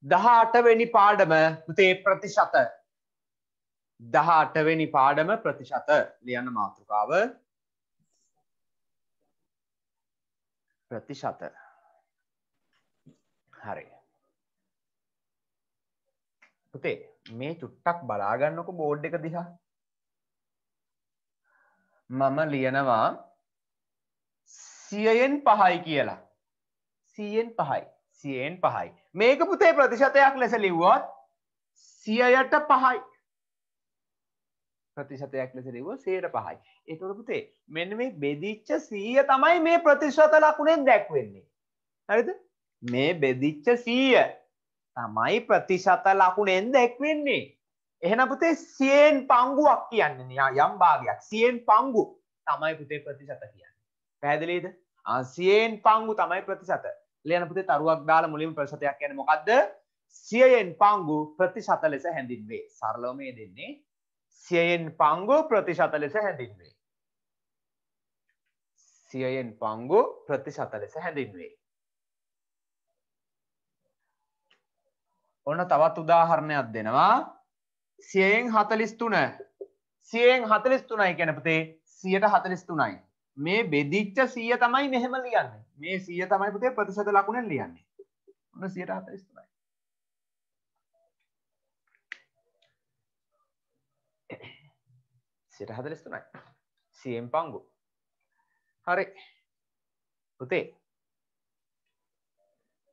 18 වෙනි පාඩම පුතේ ප්‍රතිශත 18 වෙනි පාඩම ප්‍රතිශත ලියන්න මාතෘකාව ප්‍රතිශත හරි පුතේ මේ චුට්ටක් බලා ගන්නකො බෝඩ් එක දිහා මම ලියනවා 100න් 5යි කියලා 100න් 5යි 100න් 5යි මේක පුතේ ප්‍රතිශතයක් ලෙස ලිව්වොත් 100ට 5යි ප්‍රතිශතයක් ලෙස ලිව්වොත් 100ට 5යි ඒතකොට පුතේ මෙන්න මේ බෙදිච්ච 100 තමයි මේ ප්‍රතිශත ලකුණෙන් දැක්වෙන්නේ හරිද මේ බෙදිච්ච 100 තමයි ප්‍රතිශත ලකුණෙන් දැක්වෙන්නේ එහෙනම් පුතේ 100න් පංගුවක් කියන්නේ යම් භාගයක් 100න් පංගු තමයි පුතේ ප්‍රතිශත කියන්නේ පැහැදිලිද 100න් පංගු තමයි ප්‍රතිශත ලියන පුතේ තරුවක් දාලා මුලින්ම ප්‍රතිශතයක් කියන්නේ මොකද්ද 100න් පංගු ප්‍රතිශත ලෙස හැඳින්වේ සරලව මේ දෙන්නේ 100න් පංගු ප්‍රතිශත ලෙස හැඳින්වේ 100න් පංගු ප්‍රතිශත ලෙස හැඳින්වේ ඔන්න තවත් උදාහරණයක් දෙනවා 100න් 43 100න් 43යි කියන පුතේ 143යි මේ බෙදිච්ච 100 තමයි මෙහෙම ලියන්නේ මේ 100 තමයි පුතේ ප්‍රතිශත ලකුණෙන් ලියන්නේ ඔන්න 143යි 143යි 100න් පංගු හරි පුතේ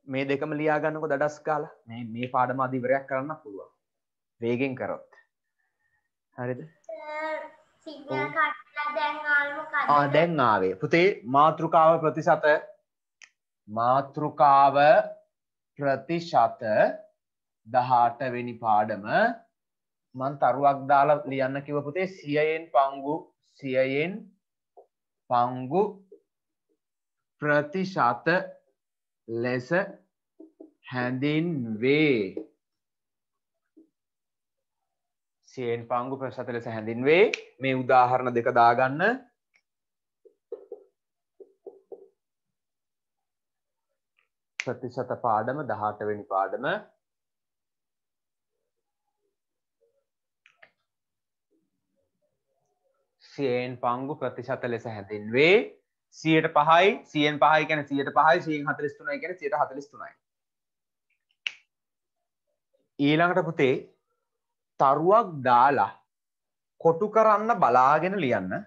මේ දෙකම ලියා ගන්නකො දඩස් ගාලා මේ පාඩම අද ඉවරයක් කරන්න පුළුවන් වේගෙන් කරොත් හරිද සිග්නල් කටලා දැන් ආවේ මොකද්ද දැන් ආවේ පුතේ මාතෘකාව ප්‍රතිශත 18 වෙනි පාඩම මම තරුවක් දාලා ලියන්න කිව්ව පුතේ 100න් පංගු ප්‍රතිශත ලෙස හැඳින්වේ 100න් පංගු ප්‍රතිශත ලෙස හැඳින්වේ මේ උදාහරණ දෙක දාගන්න ප්‍රතිශත පාඩම 18 වෙනි පාඩම 100න් පංගු ප්‍රතිශත ලෙස හැඳින්වේ 100ට 5යි 100න් 5යි කියන්නේ 100ට 5යි 100න් 43යි කියන්නේ 143යි ඊළඟට පුතේ තරුවක් දාලා කොටු කරන්න බලාගෙන ලියන්න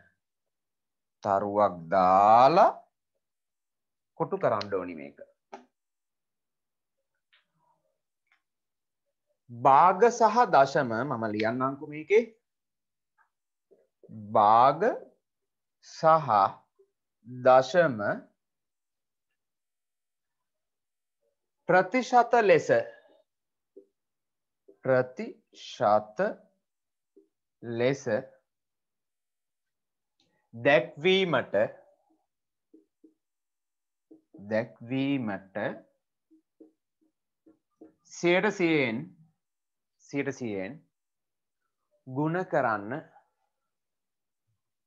තරුවක් දාලා කොටු කරන්න ඕනි මේක භාග සහ දශම මම ලියන්නම්කෝ මේකේ භාග සහ දශම ප්‍රතිශත ලෙස දැක්වීමට 100%න්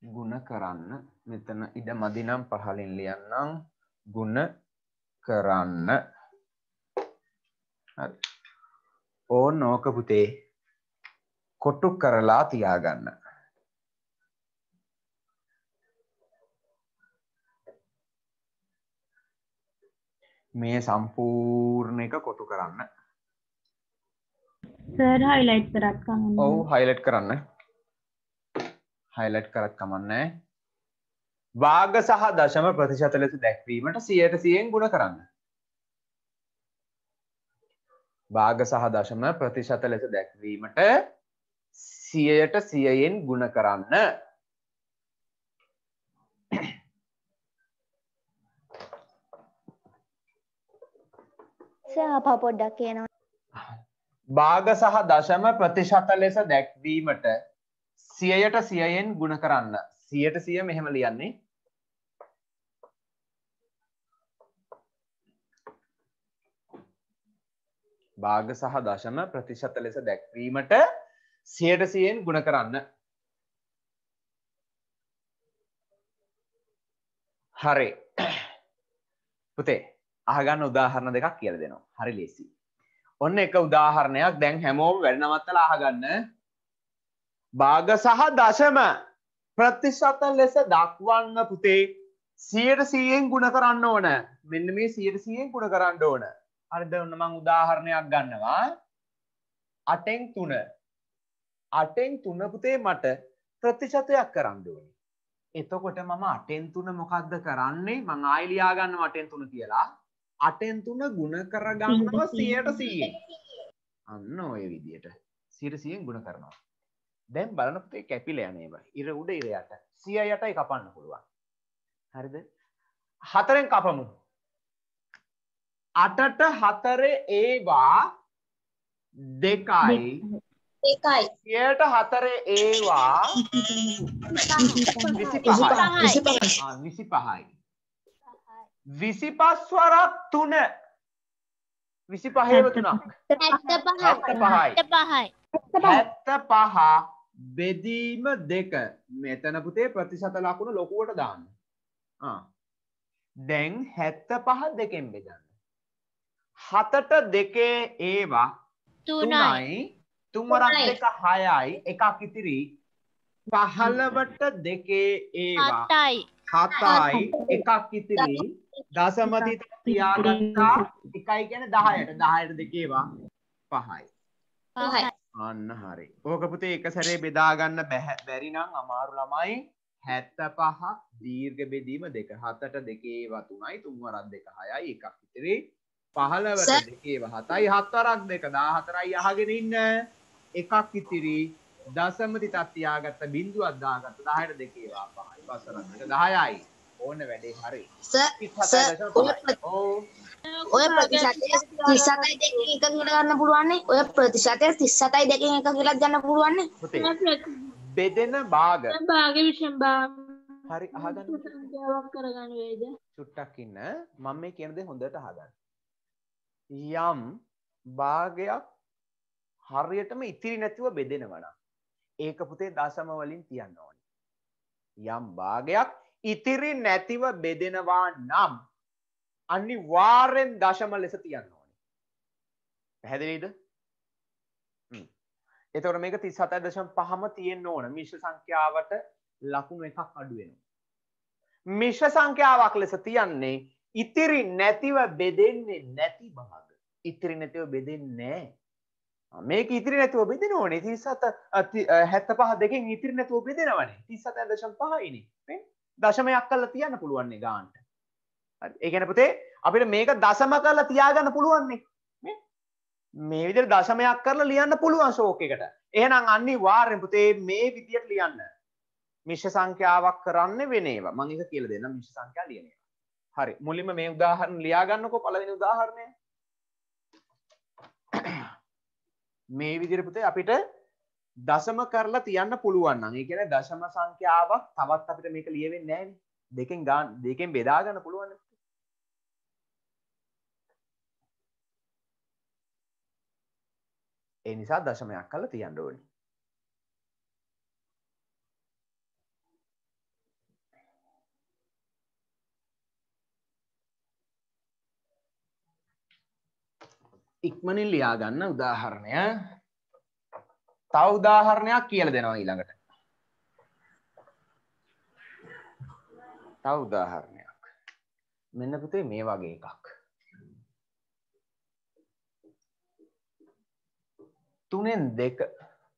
ගුණ කරන්න මෙතන ඉඩ මදි නම් පහලින් ලියන්නම් ගුණ කරන්න හරි ඕන ඕක පුතේ කොටු කරලා තියාගන්න මේ සම්පූර්ණ එක කොටු කරන්න සර් හයිලයිට් කරත් කමන්නේ ඔව් හයිලයිට් කරන්න හයිලයිට් කරත් කමන්නේ භාග සහ දශම ප්‍රතිශත ලෙස දැක්වීමට 100%න් ගුණ කරන්න භාග සහ දශම ප්‍රතිශත ලෙස දැක්වීමට 100%න් ගුණ කරන්න සර් පොඩ්ඩක් කියනවා භාග සහ දශම ප්‍රතිශත ලෙස දැක්වීමට 100%න් ගුණ කරන්න 100% මෙහෙම ලියන්නේ භාග සහ දශම ප්‍රතිශත ලෙස දැක්වීමට 100%න් ගුණ කරන්න හරි පුතේ අහගන්න උදාහරණ දෙකක් කියලා දෙනවා හරි ලේසි ඔන්න එක උදාහරණයක් දැන් හැමෝම වැඩ නවත්තලා අහගන්න. භාග සහ දශම ප්‍රතිශත ලෙස දක්වන්න පුතේ 100%න් ගුණ කරන්න ඕන. මෙන්න මේ 100%න් ගුණ කරන්න ඕන. හරිද? ඔන්න මම උදාහරණයක් ගන්නවා. 8න් 3. 8න් 3 පුතේ මට ප්‍රතිශතයක් කරන්න ඕනේ. එතකොට මම 8න් 3 මොකක්ද කරන්නේ? මම ආයෙ ලියා ගන්නවා 8න් 3 කියලා. 8න් 3 ගුණ කරගන්නවා 100%න්. අන්න ඔය විදියට 100%න් ගුණ කරනවා. දැන් බලන්න පුතේ කැපිලා යන ඒවා. ඉර උඩ ඉර යට 108යි කපන්න පුළුවන්. හරිද? 4න් කපමු. 8ට 4 ඒවා 2යි. 100ට 4 ඒවා 25යි. 25යි. 25 වරක් 3 25 තුනක් 75 බෙදීම 2 මෙතන පුතේ ප්‍රතිශත ලකුණ ලොකුවට දාන්න. දැන් 75 දෙකෙන් බෙදන්න. 7ට 2 ඒවා 3යි 3 වරක් 2 6යි එකක් ඉතිරි 15ට 2 ඒවා 7යි එකක් ඉතිරි දශම තියාගත්තා 1යි කියන්නේ 10ට 10ට 2 ඒවා 5යි. අන්න හරි. ඕක පුතේ එක සැරේ බෙදා ගන්න බැරි නම් අමාරු ළමයි 75 දීර්ඝ බෙදීම 2 7ට 2 ඒවා 3යි 3 වරක් 2 6යි එකක් ඉතිරි 15ට 2 ඒවා 7යි 7 වරක් 2 14යි අහගෙන ඉන්න එකක් ඉතිරි දශම තිතක් තියාගත්ත බිංදුවක් දාගත්ත 10ට 2 ඒවා 5යි 5 වරක් 2 10යි ඕන වැඩේ හරි. ඔය ප්‍රතිශතය 37යි දෙකෙන් එක කියලා ගන්න පුළුවන් නේ. ඔය ප්‍රතිශතය 37යි දෙකෙන් එක කියලා ගන්න පුළුවන් නේ. බෙදෙන භාග. භාගයේ විෂම භාග. හරි අහගන්න. සංඛ්‍යාවක් කරගන්න වේද? චුට්ටක් ඉන්න. මම මේ කියන දේ හොඳට අහගන්න. යම් භාගයක් හරියටම ඉතිරි නැතිව බෙදෙනවා නම් ඒක පුතේ දශම වලින් තියන්න ඕනේ. යම් භාගයක් ඉතිරි නැතිව බෙදෙනවා නම් අනිවාර්යෙන් දශම ලෙස තියන්න ඕනේ. පැහැදිලිද? එතකොට මේක 37.5ම තියෙන්න ඕන. මිශ්‍ර සංඛ්‍යාවට ලකුණු එකක් අඩු වෙනවා. මිශ්‍ර සංඛ්‍යාවක් ලෙස තියන්නේ ඉතිරි නැතිව බෙදෙන්නේ නැති භාග. ඉතිරි නැතිව බෙදෙන්නේ නැහැ. මේක ඉතිරි නැතුව බෙදෙන්න ඕනේ 37 75 දෙකෙන් ඉතිරි නැතුව බෙදෙනවනේ 37.5යිනේ නේ දශමයක් කරලා තියන්න පුළුවන් නේ ගානට හරි ඒ කියන්නේ පුතේ අපිට මේක දශම කරලා තියාගන්න පුළුවන් නේ මේ විදිහට දශමයක් කරලා ලියන්න පුළුවන් ෂෝක් එකට එහෙනම් අනිවාර්යෙන් පුතේ මේ විදිහට ලියන්න මිශ්‍ර සංඛ්‍යාවක් කරන්න වෙන ඒවා මම ඒක කියලා දෙන්නම් මිශ්‍ර සංඛ්‍යා ලියන ඒවා හරි මුලින්ම මේ උදාහරණ ලියා ගන්නකො පළවෙනි උදාහරණය මේ විදිහට පුතේ අපිට දශම කරලා තියන්න පුළුවන් නම් ඒ කියන්නේ දශම සංඛ්‍යාවක් තවත් අපිට මේක ලියෙන්නේ නැහැ නේ දෙකෙන් බෙදා ගන්න පුළුවන් නේ ඒ නිසා දශමයක් කරලා තියන්න ඕනේ ඉක්මනින් ලියා ගන්න උදාහරණය තව උදාහරණයක් කියලා දෙනවා ඊළඟට තව උදාහරණයක් මෙන්න පුතේ මේ වගේ එකක් 3න් 2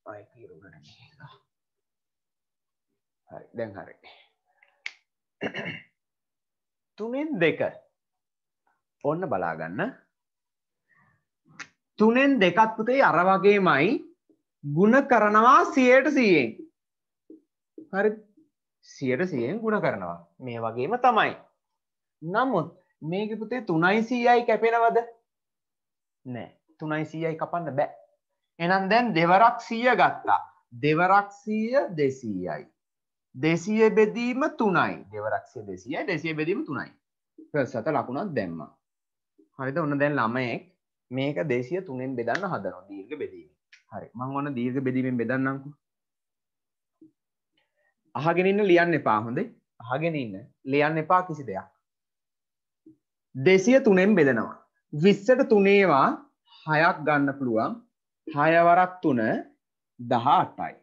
අය කිරුණා හරි දැන් හරි 3න් 2 ඔන්න බලා ගන්න 3න් 2ක් පුතේ අර වගේමයි ගුණ කරනවා 100%න් හරිද 100%න් ගුණ කරනවා මේ වගේම තමයි නමුත් මේකේ පුතේ 3යි 100යි කැපෙනවද නෑ 3යි 100යි කපන්න බෑ එහෙනම් දැන් දෙවරක් 100 ගත්තා දෙවරක් 100 200යි 200 බෙදීම 3යි දෙවරක් 100 200යි 200 බෙදීම 3යි ප්‍රතිශත ලකුණක් දැම්මා හරිද ඔන්න දැන් ළමයෙක් මේක 203න් බෙදන්න හදනවා දීර්ඝ බෙදීම. හරි. මම ඔන්න දීර්ඝ බෙදීමෙන් බෙදන්නම්කෝ. අහගෙන ඉන්න ලියන්න එපා හොඳේ. අහගෙන ඉන්න. ලියන්න එපා කිසි දෙයක්. 203න් බෙදනවා. 20ට 3 ඒවා 6ක් ගන්න පුළුවන්. 6 වරක් 3 18යි.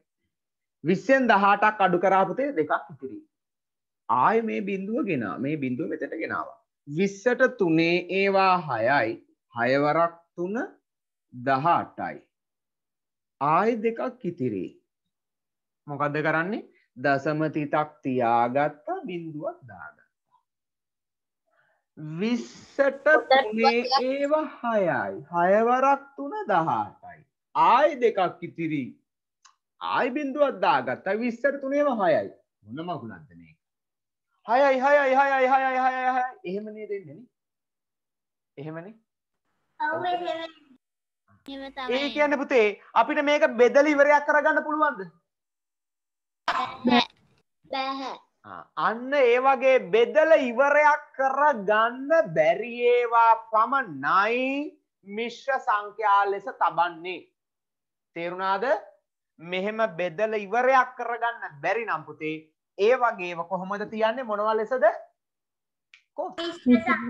20න් 18ක් අඩු කරා පුතේ දෙකක් ඉතිරි. ආයේ මේ බිඳුව ගෙනා. මේ බිඳුව මෙතට ගෙනාවා. 20ට 3 ඒවා 6යි. 6 වරක් 3 18යි. ආයේ දෙකක් ඉතිරි. මොකද්ද කරන්නේ? දශම තිතක් තියාගත්තා බිඳුවක් දාගත්තා. 20ට 3 ඒවා 6යි. 6 වරක් 3 18යි. ආයි දෙකක් ඉතිරි. ආයි බිඳුවක් දාගත්තා. 20ට 3 ඒවා 6යි. මොන මගුලක්ද මේක? 6යි 6යි 6යි 6යි 6යි 6යි. එහෙම නේද එන්නේ නේ? එහෙමනේ. ඔව් එහෙම තමයි. ඒ කියන්නේ පුතේ අපිට මේක බෙදලා ඉවරයක් කරගන්න පුළුවන්ද? බෑ. අන්න ඒ වගේ බෙදලා ඉවරයක් කරගන්න බැරි ඒවා පමණයි මිශ්‍ර සංඛ්‍යා ලෙස තබන්නේ. තේරුණාද? මෙහෙම බෙදලා ඉවරයක් කරගන්න බැරි නම් පුතේ ඒ වගේව කොහොමද තියන්නේ මොනවා ලෙසද?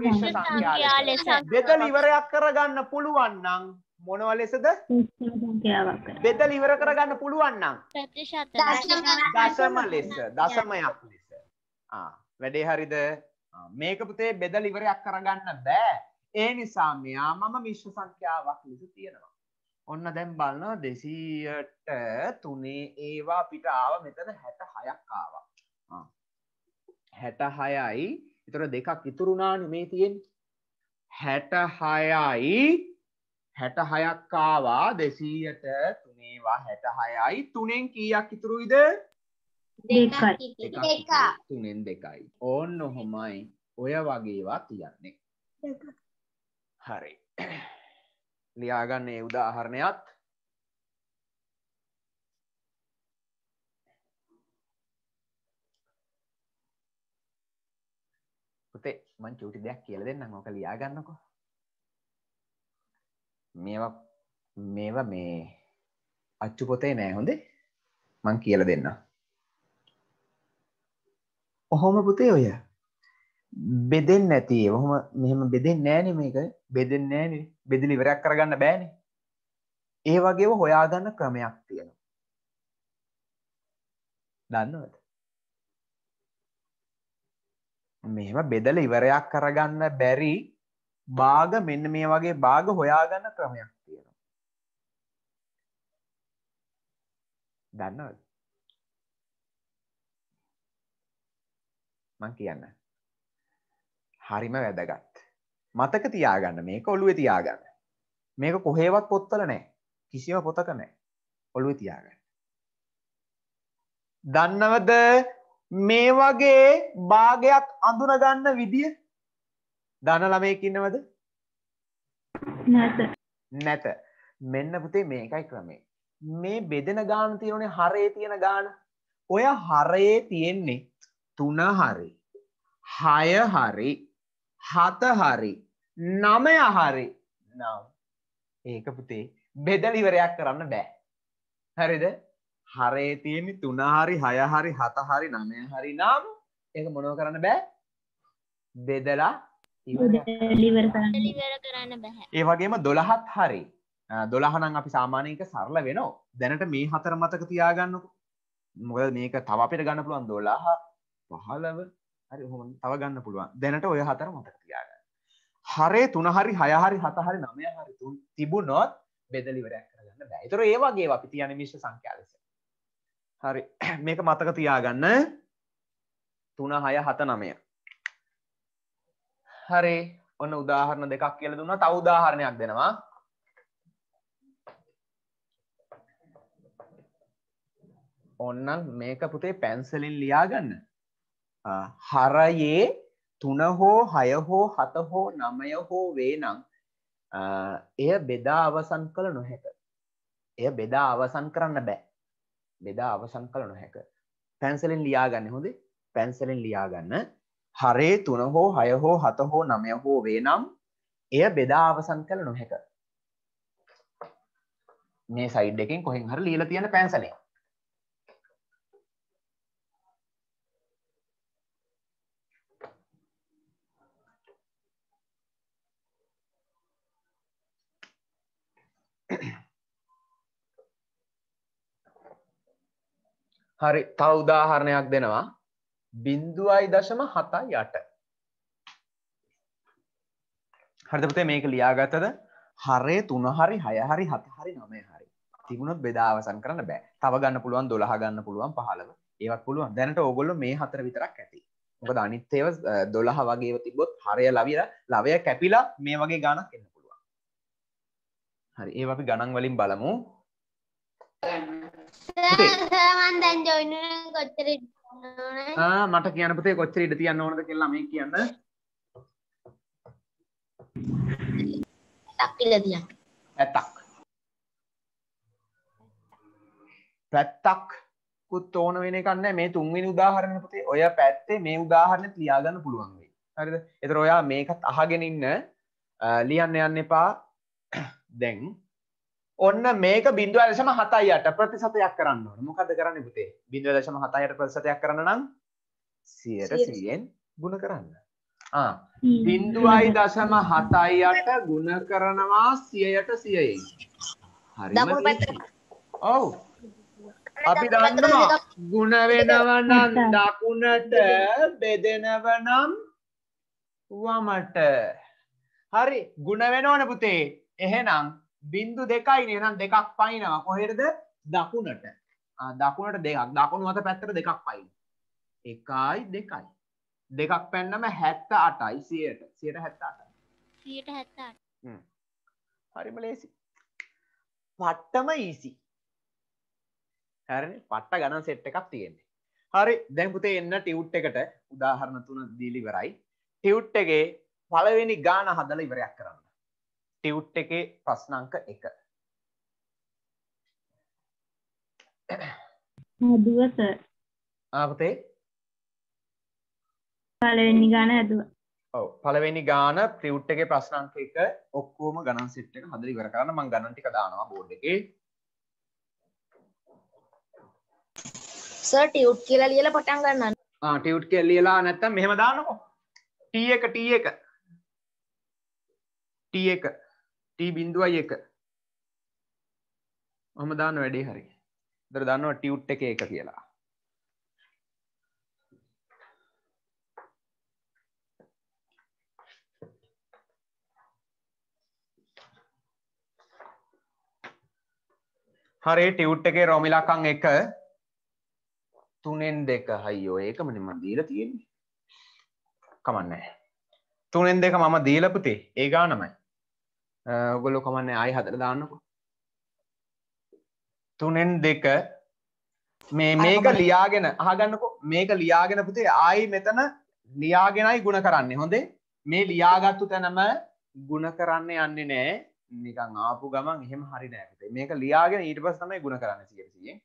මිශ්‍ර සංඛ්‍යා ලෙස. බෙදලා ඉවරයක් කරගන්න පුළුවන් නම් මොනවා ලෙසද? බෙදලා ඉවර කරගන්න පුළුවන් නම් ප්‍රතිශත දශම ලෙස දශමයක් ලෙස. වැඩේ හරිද? මේක පුතේ බෙදලා ඉවරයක් කරගන්න බෑ. ඒ නිසා මෙයා මම මිශ්‍ර සංඛ්‍යාවක් ලෙස තියෙනවා. ඔන්න දැන් බලනවා 200ට 3 ඒවා අපිට ආව මෙතන 66ක් ආවා. 66යි. ඒතර දෙකක් ඉතුරු වුණානේ මේ තියෙන්නේ. 66යි 66ක් ආවා 200ට 3 ඒවා 66යි. 3ෙන් කීයක් ඉතුරුයිද? දෙකයි. 3ෙන් 2යි. ඕන්න ඔහොමයි ඔය වගේ ඒවා තියන්නේ. හරි. ලියාගන්න ඒ උදාහරණයක්. පුතේ මං චූටි දෙයක් කියලා දෙන්නම්. ඔක ලියාගන්නකෝ. මේවා මේ අච්චු පොතේ නෑ හොඳේ. මං කියලා දෙන්නම්. ඔහොම පුතේ ඔය බෙදෙන්නේ නැති ඒවා. ඔහොම මෙහෙම බෙදෙන්නේ නෑනේ මේක. බෙදෙන්නේ නෑනේ. බෙදලා ඉවරයක් කරගන්න බෑනේ. ඒ වගේව හොයාගන්න ක්‍රමයක් තියෙනවා. දන්නවද? මෙහෙම බෙදලා ඉවරයක් කරගන්න බැරි භාග මෙන්න මේ වගේ භාග හොයාගන්න ක්‍රමයක් තියෙනවා. දන්නවද? මං කියන්න. හරිම වැදගත්. මතක තියාගන්න මේක ඔළුවේ තියාගන්න. මේක කොහේවත් පොත්වල නැහැ. කිසිම පොතක නැහැ. ඔළුවේ තියාගන්න. දන්නවද මේ වගේ භාගයක් අඳුන ගන්න විදිය? දන්න ළමයෙක් ඉන්නවද? නැත. මෙන්න පුතේ මේකයි ක්‍රමය. මේ බෙදෙන ගාන තියෙනනේ හරේ තියෙන ගාන. ඔය හරේ තියෙන්නේ 3 හරි 6 හරි 7 හරි 9 හරි නම් ඒක පුතේ බෙදලා ඉවරයක් කරන්න බෑ. හරිද? හරේ තියෙන්නේ 3 හරි 6 හරි 7 හරි 9 හරි නම් ඒක මොනව කරන්න බෑ? බෙදලා ඉවර කරන්න බෑ. ඒ වගේම 12ත් හරි 12 නම් අපි සාමාන්‍යයෙන් ඒක සරල වෙනවා. දැනට මේ හතර මතක තියාගන්නකෝ. මොකද මේක තව අපිට ගන්න පුළුවන් 12 15 හරි ඔහොම තව ගන්න පුළුවන්. දැනට ඔය හතර මතක තියාගන්න. හරේ 3 හරි 6 හරි 7 හරි 9 හරි තිබුණොත් බෙදලා ඉවරයක් කරගන්න බෑ. ඒතර ඒ වගේ අපි තියන්නේ මිශ්‍ර සංඛ්‍යා ලෙස. හරි මේක මතක තියාගන්න 3 6 7 9. හරි ඔන්න උදාහරණ දෙකක් කියලා දුන්නා. තව උදාහරණයක් දෙනවා. ඔන්නම් මේක පුතේ පැන්සලෙන් ලියාගන්න. හරයේ 3 හෝ 6 හෝ 7 හෝ 9 හෝ වේ නම් එය බෙදා අවසන් කළ නොහැක. එය බෙදා අවසන් කරන්න බෑ. බෙදා අවසන් කළ නොහැක. පැන්සලෙන් ලියාගන්න හොඳේ. පැන්සලෙන් ලියාගන්න. හරේ 3 හෝ 6 හෝ 7 හෝ 9 හෝ වේ නම් එය බෙදා අවසන් කළ නොහැක. මේ සයිඩ් එකෙන් කොහෙන් හරි ලියලා තියෙන පැන්සලෙන්. හරි තව උදාහරණයක් දෙනවා 0.78 හරිද පුතේ මේක ලියාගත්තද හරේ 3 හරි 6 හරි 7 හරි 9 හරි තිබුණොත් බෙදා අවසන් කරන්න බෑ තව ගන්න පුළුවන් 12 ගන්න පුළුවන් 15 ඒවත් පුළුවන් දැනට ඕගොල්ලෝ මේ හතර විතරක් ඇති මොකද අනිත් ඒවා 12 වගේ ඒවා තිබ්බොත් හරය ලවය කැපිලා මේ වගේ ගාණක් එන්න පුළුවන් හරි ඒවා අපි ගණන් වලින් බලමු මන් දැන් ජොයින් කොච්චර මට කියන්න පුතේ කොච්චර ඉඩ තියන්න ඕනද කියලා මේ කියන්න පැත්තක් කුත් ඕන වෙන එකක් නැහැ මේ තුන්වෙනි උදාහරණය පුතේ ඔය පැත්තේ මේ උදාහරණෙත් ලියා ගන්න පුළුවන් වෙයි හරිද ඒතර ඔයා මේකත් අහගෙන ඉන්න ලියන්න යන්න එපා දැන් ඔන්න මේක 0.78 ප්‍රතිශතයක් කරන්න ඕන මොකද්ද කරන්නේ පුතේ 0.78 ප්‍රතිශතයක් කරන්න නම් 100%ෙන් ගුණ කරන්න 0.78 ගුණ කරනවා 100%යි හරිම ඔව් අපි දන්නවා ගුණ වෙනව නම් දකුණට බෙදෙනව නම් වමට හරි ගුණ වෙනවනේ පුතේ එහෙනම් 0.2යි නේ එහෙනම් දෙකක් පයින්නවා කොහෙටද දකුණට දකුණට දෙකක් දකුණු අත පැත්තට දෙකක් පයින් 1යි 2යි දෙකක් පැන්නම 78යි 178යි හරිම ලේසි පට්ටම ඊසි හරිනේ පට්ට ගණන් සෙට් එකක් තියෙන්නේ හරි දැන් පුතේ එන්න ටියුට් එකට උදාහරණ 3 දීලා ඉවරයි ටියුට් එකේ පළවෙනි ගාන හදලා ඉවරයක් කරන්න ටියුට් එකේ ප්‍රශ්න අංක 1 හදුවා සර් පුතේ පළවෙනි ගාන හදුවා ඔව් පළවෙනි ගාන ටියුට් එකේ ප්‍රශ්න අංක 1 ඔක්කොම ගණන් සෙට් එක හදලා ඉවර කරන්න මම ගණන් ටික දානවා බෝඩ් එකේ සර් ටියුට් කියලා ලියලා පටන් ගන්න. ටියුට් කියලා ලියලා නැත්තම් මෙහෙම දාන්නකෝ. T1 T0.1 ඔහම දාන්න වැඩේ හරි. ඉතින් දන්නවා ටියුට් එකේ 1 කියලා. හරි ටියුට් එකේ රෝමිලකම් 1 3න් 2 අයියෝ ඒකමනේ මම දීලා තියෙන්නේ කමන්නේ 3න් 2 මම දීලා පුතේ ඒ ගානමයි ඔයගොල්ලෝ කමන්නේ ආයි හදලා දාන්නකෝ 3න් 2 මේක ලියාගෙන අහගන්නකෝ මේක ලියාගෙන පුතේ ආයි මෙතන ලියාගෙනයි ಗುಣ කරන්නේ හොඳේ මේ ලියාගත්තු තැනම ಗುಣ කරන්න යන්නේ නැහැ නිකන් ආපු ගමන් එහෙම හරි නෑ පුතේ මේක ලියාගෙන ඊට පස්සේ තමයි ಗುಣ කරන්නේ 100%ෙන්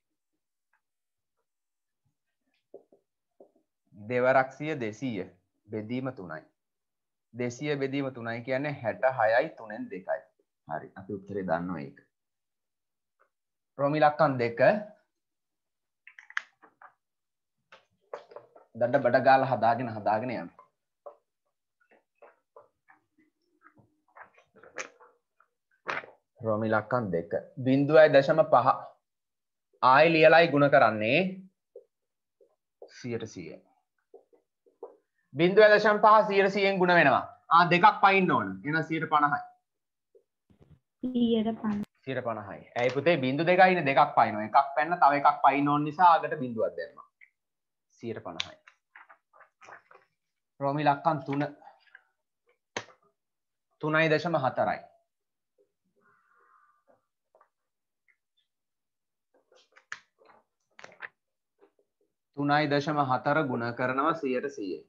දෙවරක් 100 200 බෙදීම 3යි 200 බෙදීම 3යි කියන්නේ 66යි 3න් 2යි හරි අපි උත්තරේ දන්නවා ඒක රෝමිලක්කම් 2 දඩ බඩ ගාලා හදාගෙන යන්න රෝමිලක්කම් 2 0.5 ආයි ලියලයි ಗುಣ කරන්නේ 100%ෙන් 0.5 100%ෙන් ගුණ වෙනවා. දෙකක් පයින්න ඕන. එහෙනම් 150යි. 150යි. ඇයි පුතේ 0.2යි නේ දෙකක් පයින්නවා. එකක් පැන්න තව එකක් පයින්න ඕන නිසා ආගට බිඳුවක් දැම්මා. 150යි. රෝමිලක්කම් 3 3.4යි. තුනයි දශම 4 ගුණ කරනවා 100%.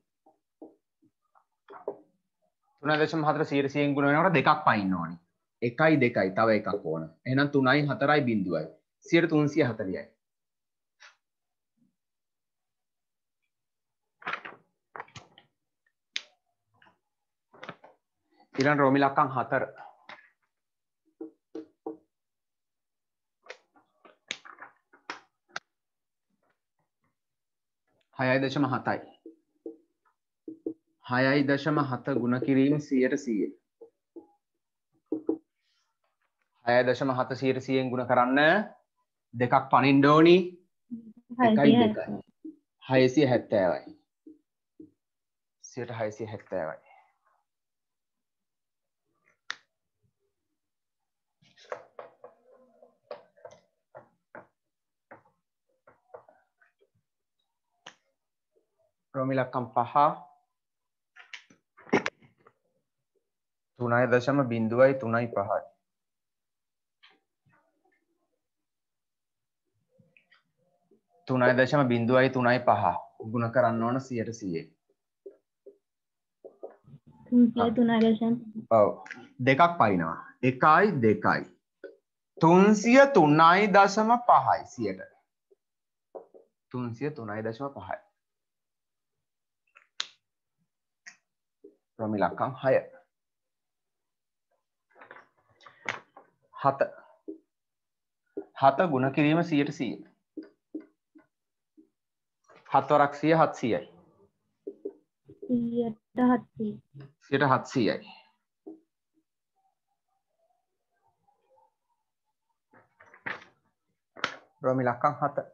3.4 100%ෙන් ගුණ වෙනකොට දෙකක් පයින්න ඕනේ. 1යි 2යි තව එකක් ඕන. එහෙනම් 3යි 4යි බිඳුවයි. 340යි. ඊළඟ රෝමිලක්කම් 4 6.7යි 6.7 ගුණ කිරීම 100%. 6.7 100න් ගුණ කරන්න දෙකක් පනින්න ඕනි. 1.2 670යි. 670යි. රෝමි ලක්කම් 5 3.05යි. 3.05 ගුණ කරන්න ඕන 100%. ඔව් දෙකක් පයින්නවා. 1යි 2යි. 303.5යි 100ට. 303.5යි. රෝමි ලක්කම් 6 7 ගුණ කිරීම 100%. 7 වරක් 100 700යි. 700යි. රෝමි ලක්කම් 7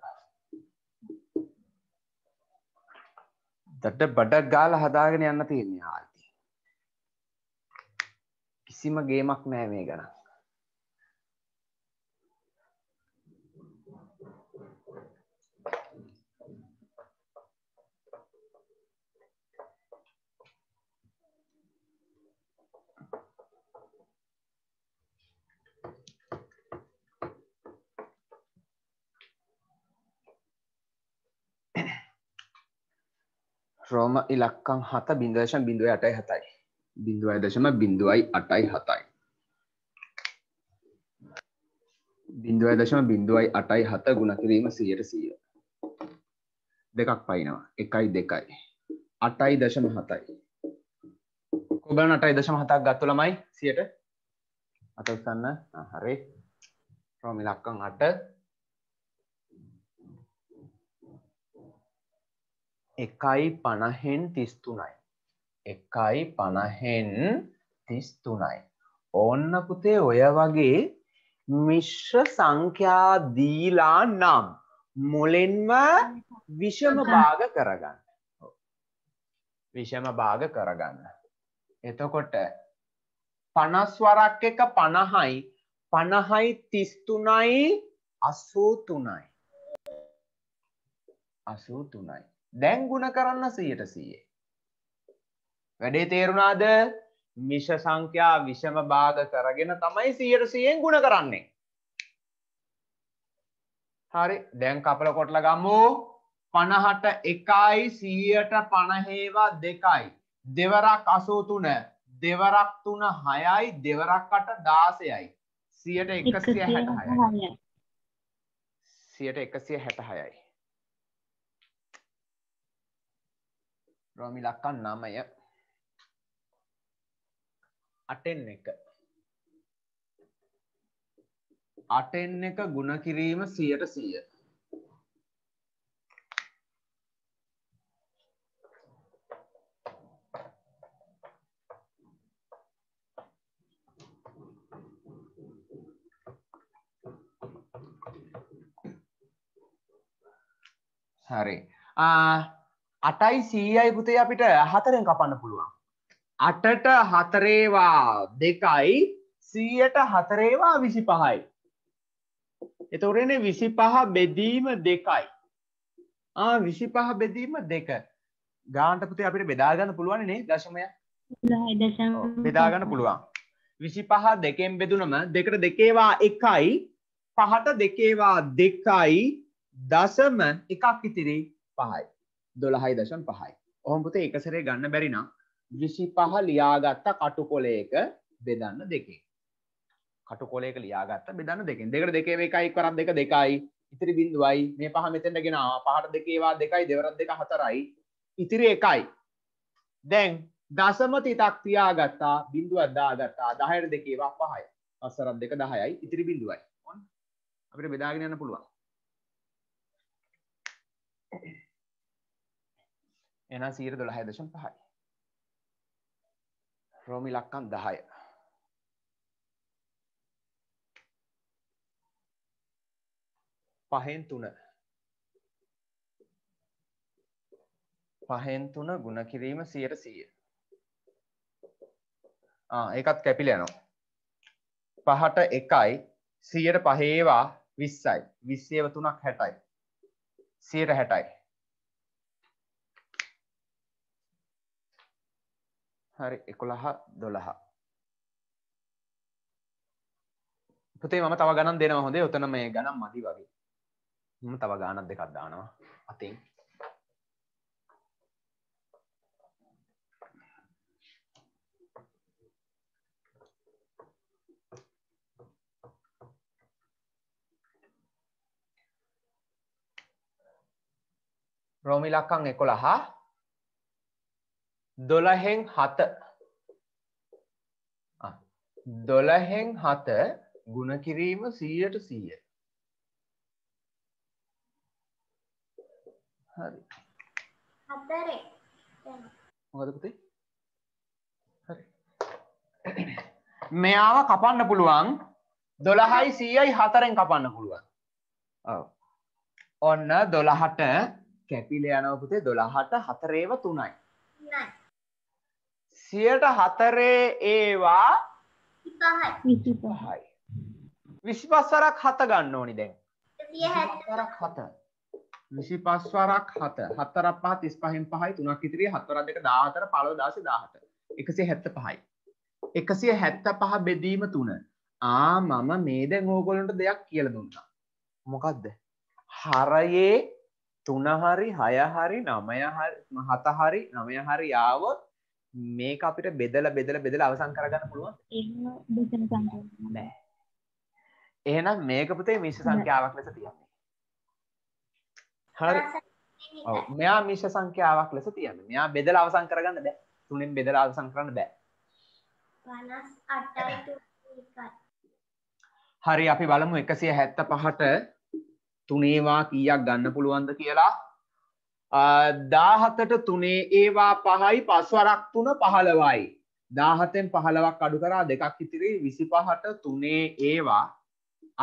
දඩ බඩ ගාලා හදාගෙන යන්න තියෙන්නේ ආයි. කිසිම ගේමක් නැහැ මේ ගණන්. රෝම ඉලක්කම් 7 0.087යි. 0.087යි. 0.087 ගුණ කිරීම 100%. දෙකක් පයින්නවා. 1යි 2යි. 8.7යි. කොබලන 8.7ක් ගත්ත ළමයි 100ට. අත උස්සන්න. හරි. රෝම ඉලක්කම් 8 1.50න් 33යි. 1.50න් 33යි. ඕන්න පුතේ ඔය වගේ මිශ්‍ර සංඛ්‍යා දීලා නම් මුලින්ම විෂම භාග කරගන්න. විෂම භාග කරගන්න. එතකොට 50 වරක් එක 50යි 50යි 33යි 83යි. 83යි. දැන් ගුණ කරන්න 100%. වැඩේ තේරුණාද? මිශ්‍ර සංඛ්‍යා විෂම භාග කරගෙන තමයි 100%න් ගුණ කරන්නේ. හරි. දැන් කපල කොටලා ගමු. 50ට 1යි 100ට 50ේවා 2යි. දෙවරක් 83 දෙවරක් 3 6යි දෙවරක් 8 16යි. 100ට 166යි. 100ට 166යි. රෝමි ලක්කම් 9 8න් 1 8න් 1 ගුණ කිරීම 100%. හරි. 8යි 100යි පුතේ අපිට 4ෙන් කපන්න පුළුවන්. 8ට 4ේවා 2යි 100ට 4ේවා 25යි. එතකොටනේ 25 බෙදීම 2යි. 25 බෙදීම 2. ගානට පුතේ අපිට බෙදා ගන්න පුළුවන් නේ දශමය. 10.0 බෙදා ගන්න පුළුවන්. 25 2ෙන් බෙදුනම 2ට 2ේවා 1යි 5ට 2ේවා 2යි දශම එකක් ඉතිරි 5යි. 12.5යි. ඔහොම පුතේ එක සැරේ ගන්න බැරි නම් 25 ලියාගත්ත කටුකොලයක බෙදන්න 2කින්. කටුකොලයක ලියාගත්ත බෙදන්න 2කින්. 2ට 2 1යි 1 වරක් 2 2යි. ඉතිරි බිඳුවයි. මේ 5 මෙතෙන්ට ගෙනාවා. 5ට 2 ඒවා 2යි දෙවරක් 2 4යි. ඉතිරි 1යි. දැන් දශම තිතක් තියාගත්තා. බිඳුවක් දාගත්තා. 10ට 2 ඒවා 5යි. 5 වරක් 2 10යි. ඉතිරි බිඳුවයි. ඔන්න අපිට බෙදාගෙන යන්න පුළුවන්. එහෙනම් 12.5යි. රෝමි ලක්කම් 10. 5න් 3 5න් 3 ගුණ කිරීම 100%. ඒකත් කැපිලා යනවා. 5ට 1යි 100ට 5 ඒවා 20යි 20 ඒවා 3ක් 60යි 160යි. හරි 11 12. පුතේ මම තව ගණන් දෙනවා හොඳේ. උතන මේ ගණන් මදි වගේ. මම තව ගණන් දෙකක් දානවා අතින්. රෝම ඉලක්කම් 11 12න් 7 12න් 7 ගුණ කිරීම 100%. හරි. 4 මොකද පුතේ? හරි. මෙයාව කපන්න පුළුවන් 12යි 100යි 4න් කපන්න පුළුවන්. ඔව්. ඔන්න 12ට කැපිලා යනවා පුතේ 12ට 4 ඒවා 3යි. 100ට 4 ඒවා 25යි. 25 වරක් 7 ගන්න ඕනි දැන්. 25 වරක් 7. 25 වරක් 7. 4ක් 5 35න් 5යි 3ක් ඉතිරිය 7 වරක් 2 14 15 16 17. 175යි. 175 බෙදීම 3. මම මේ දැන් ඕගොල්ලන්ට දෙයක් කියලා දුන්නා. මොකද්ද? හරයේ 3 හරි 6 හරි 9 හරි 7 හරි 9 හරි ආවොත් මේක අපිට බෙදලා අවසන් කරගන්න පුළුවන්. එහෙම දෙකන සංඛ්‍යාවක් නෑ. එහෙනම් මේක පුතේ මිශ්‍ර සංඛ්‍යාවක් ලෙස තියන්නේ. හරි. ඔව්. මෙයා මිශ්‍ර සංඛ්‍යාවක් ලෙස තියන්නේ. මෙයා බෙදලා අවසන් කරගන්න බෑ. 3ෙන් බෙදලා අවසන් කරන්න බෑ. 58යි 3යි. හරි අපි බලමු 175ට 3 ඒවා කීයක් ගන්න පුළුවන්ද කියලා. 17ට 3 ඒවා 5යි 5 වරක් 3 15යි. 17න් 15ක් අඩු කරා දෙකක් ඉතිරි 25ට 3 ඒවා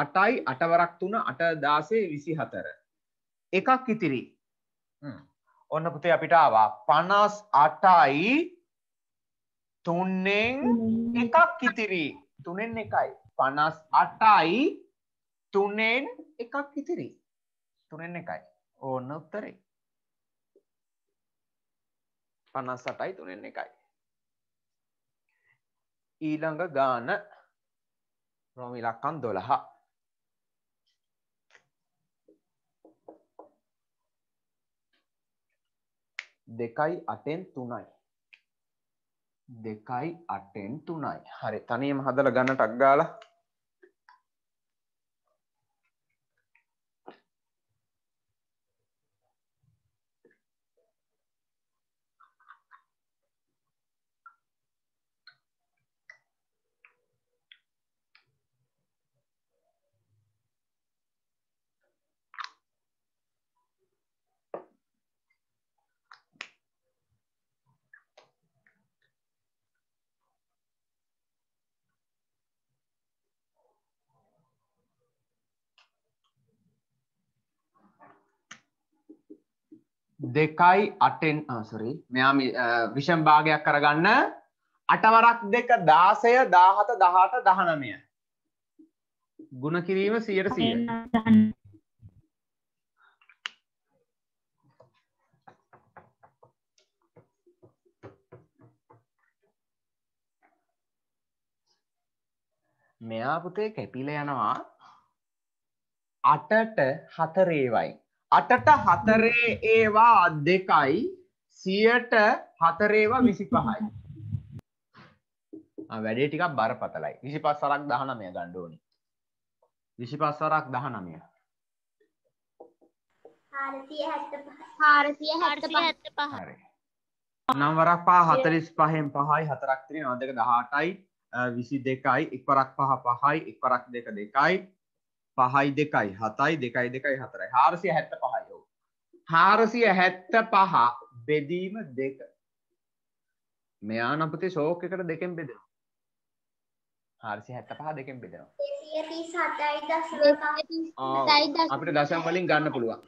8යි 8 වරක් 3 8 16 24. එකක් ඉතිරි. ඔන්න පුතේ අපිට ආවා 58යි 3ෙන් එකක් ඉතිරි. 3ෙන් එකයි. 58යි 3ෙන් එකක් ඉතිරි. 3ෙන් එකයි. ඕන්න උත්තරේ. 58යි 3ෙන් එකයි. ඊළඟ ගාන රෝම ඉලක්කම් 12. දෙකයි 8න් 3යි. 2යි 8න් 3යි. හරි තනියම හදලා ගන්න ටක් ගාලා. දෙකයි 8න් සෝරි මෙයා විෂම භාගයක් කරගන්න 8 වරක් 2 16 17 18 19 ගුණ කිරීම 100%. මෙයා පුතේ කැපිලා යනවා 8ට 4 ඒවයි 8ට 4 ඒවා 2යි 100ට 4 ඒවා 25යි. වැඩේ ටිකක් බරපතලයි. 25 වරක් 19 ගන්න ඕනි. 25 වරක් 19. 475. හරි. 9 වරක් 5 45න් 5යි 4ක් ඉතිරි 9 2 18යි 22යි 1 වරක් 5 5යි 1 වරක් 2 2යි 5යි 2යි 7යි 2යි 2යි 4යි 475යි. ඔව් 475 බෙදීම 2. මෙයා නම් පුතේ ෂෝක් එකට දෙකෙන් බෙදෙනවා. 475 දෙකෙන් බෙදෙනවා. අපිට දශම වලින් ගන්න පුළුවන්.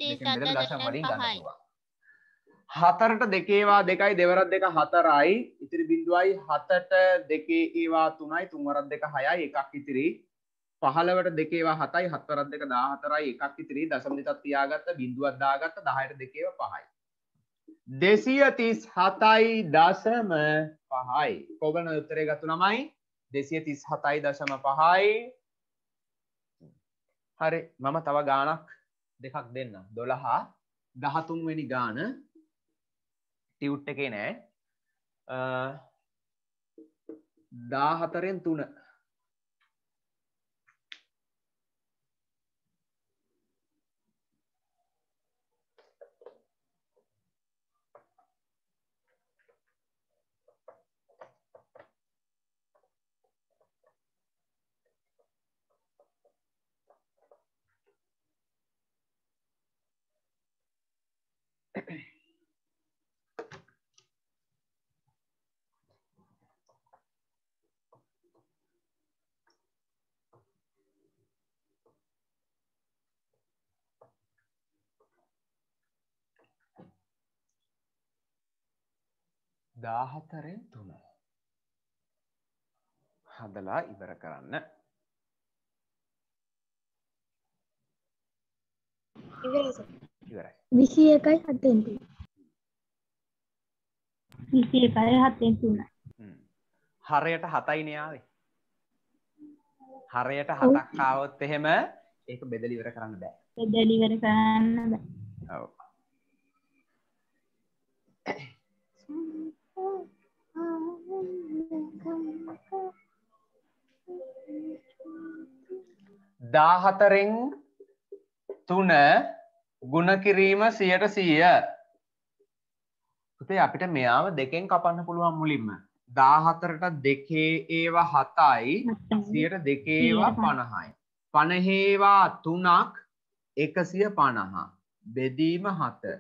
දෙකෙන් බෙදලා දශම වලින් ගන්න පුළුවන්. 4ට 2 ඒවා 2යි දෙවරක් 2 4යි ඉතිරි බිඳුවයි 7ට 2 ඒවා 3යි 3 වරක් 2 6යි එකක් ඉතිරි 15ට 2 ඒවා 7යි 7 වරක් 2 14යි එකක් ඉතිරි දශම දෙකක් තියාගත්ත බිඳුවක් දාගත්ත 10ට 2 ඒවා 5යි 237යි දශම 5යි කොබන උත්තරේ ගත්තු ළමයි 237යි දශම 5යි හරි මම තව ගානක් දෙකක් දෙන්න 12 13 වෙනි ගාන ටියුට් එකේ නෑ 14න් 3 14න් 3 හදලා ඉවර කරන්න ඉවරයි 21යි 7න් 3 හරයට 7යිනේ ආවේ හරයට 7ක් ආවොත් එහෙම ඒක බෙදලා ඉවර කරන්න බෑ බෙදලා ඉවර කරන්න බෑ ඔව් දාහතරෙන් 3 ගුණ කිරීම 100%. පුතේ අපිට මෙයාව දෙකෙන් කපන්න පුළුවන් මුලින්ම. 14ට 2 ඒවා 7යි 102 ඒවා 50යි. 50 ඒවා 3ක් 150. බෙදීම 7.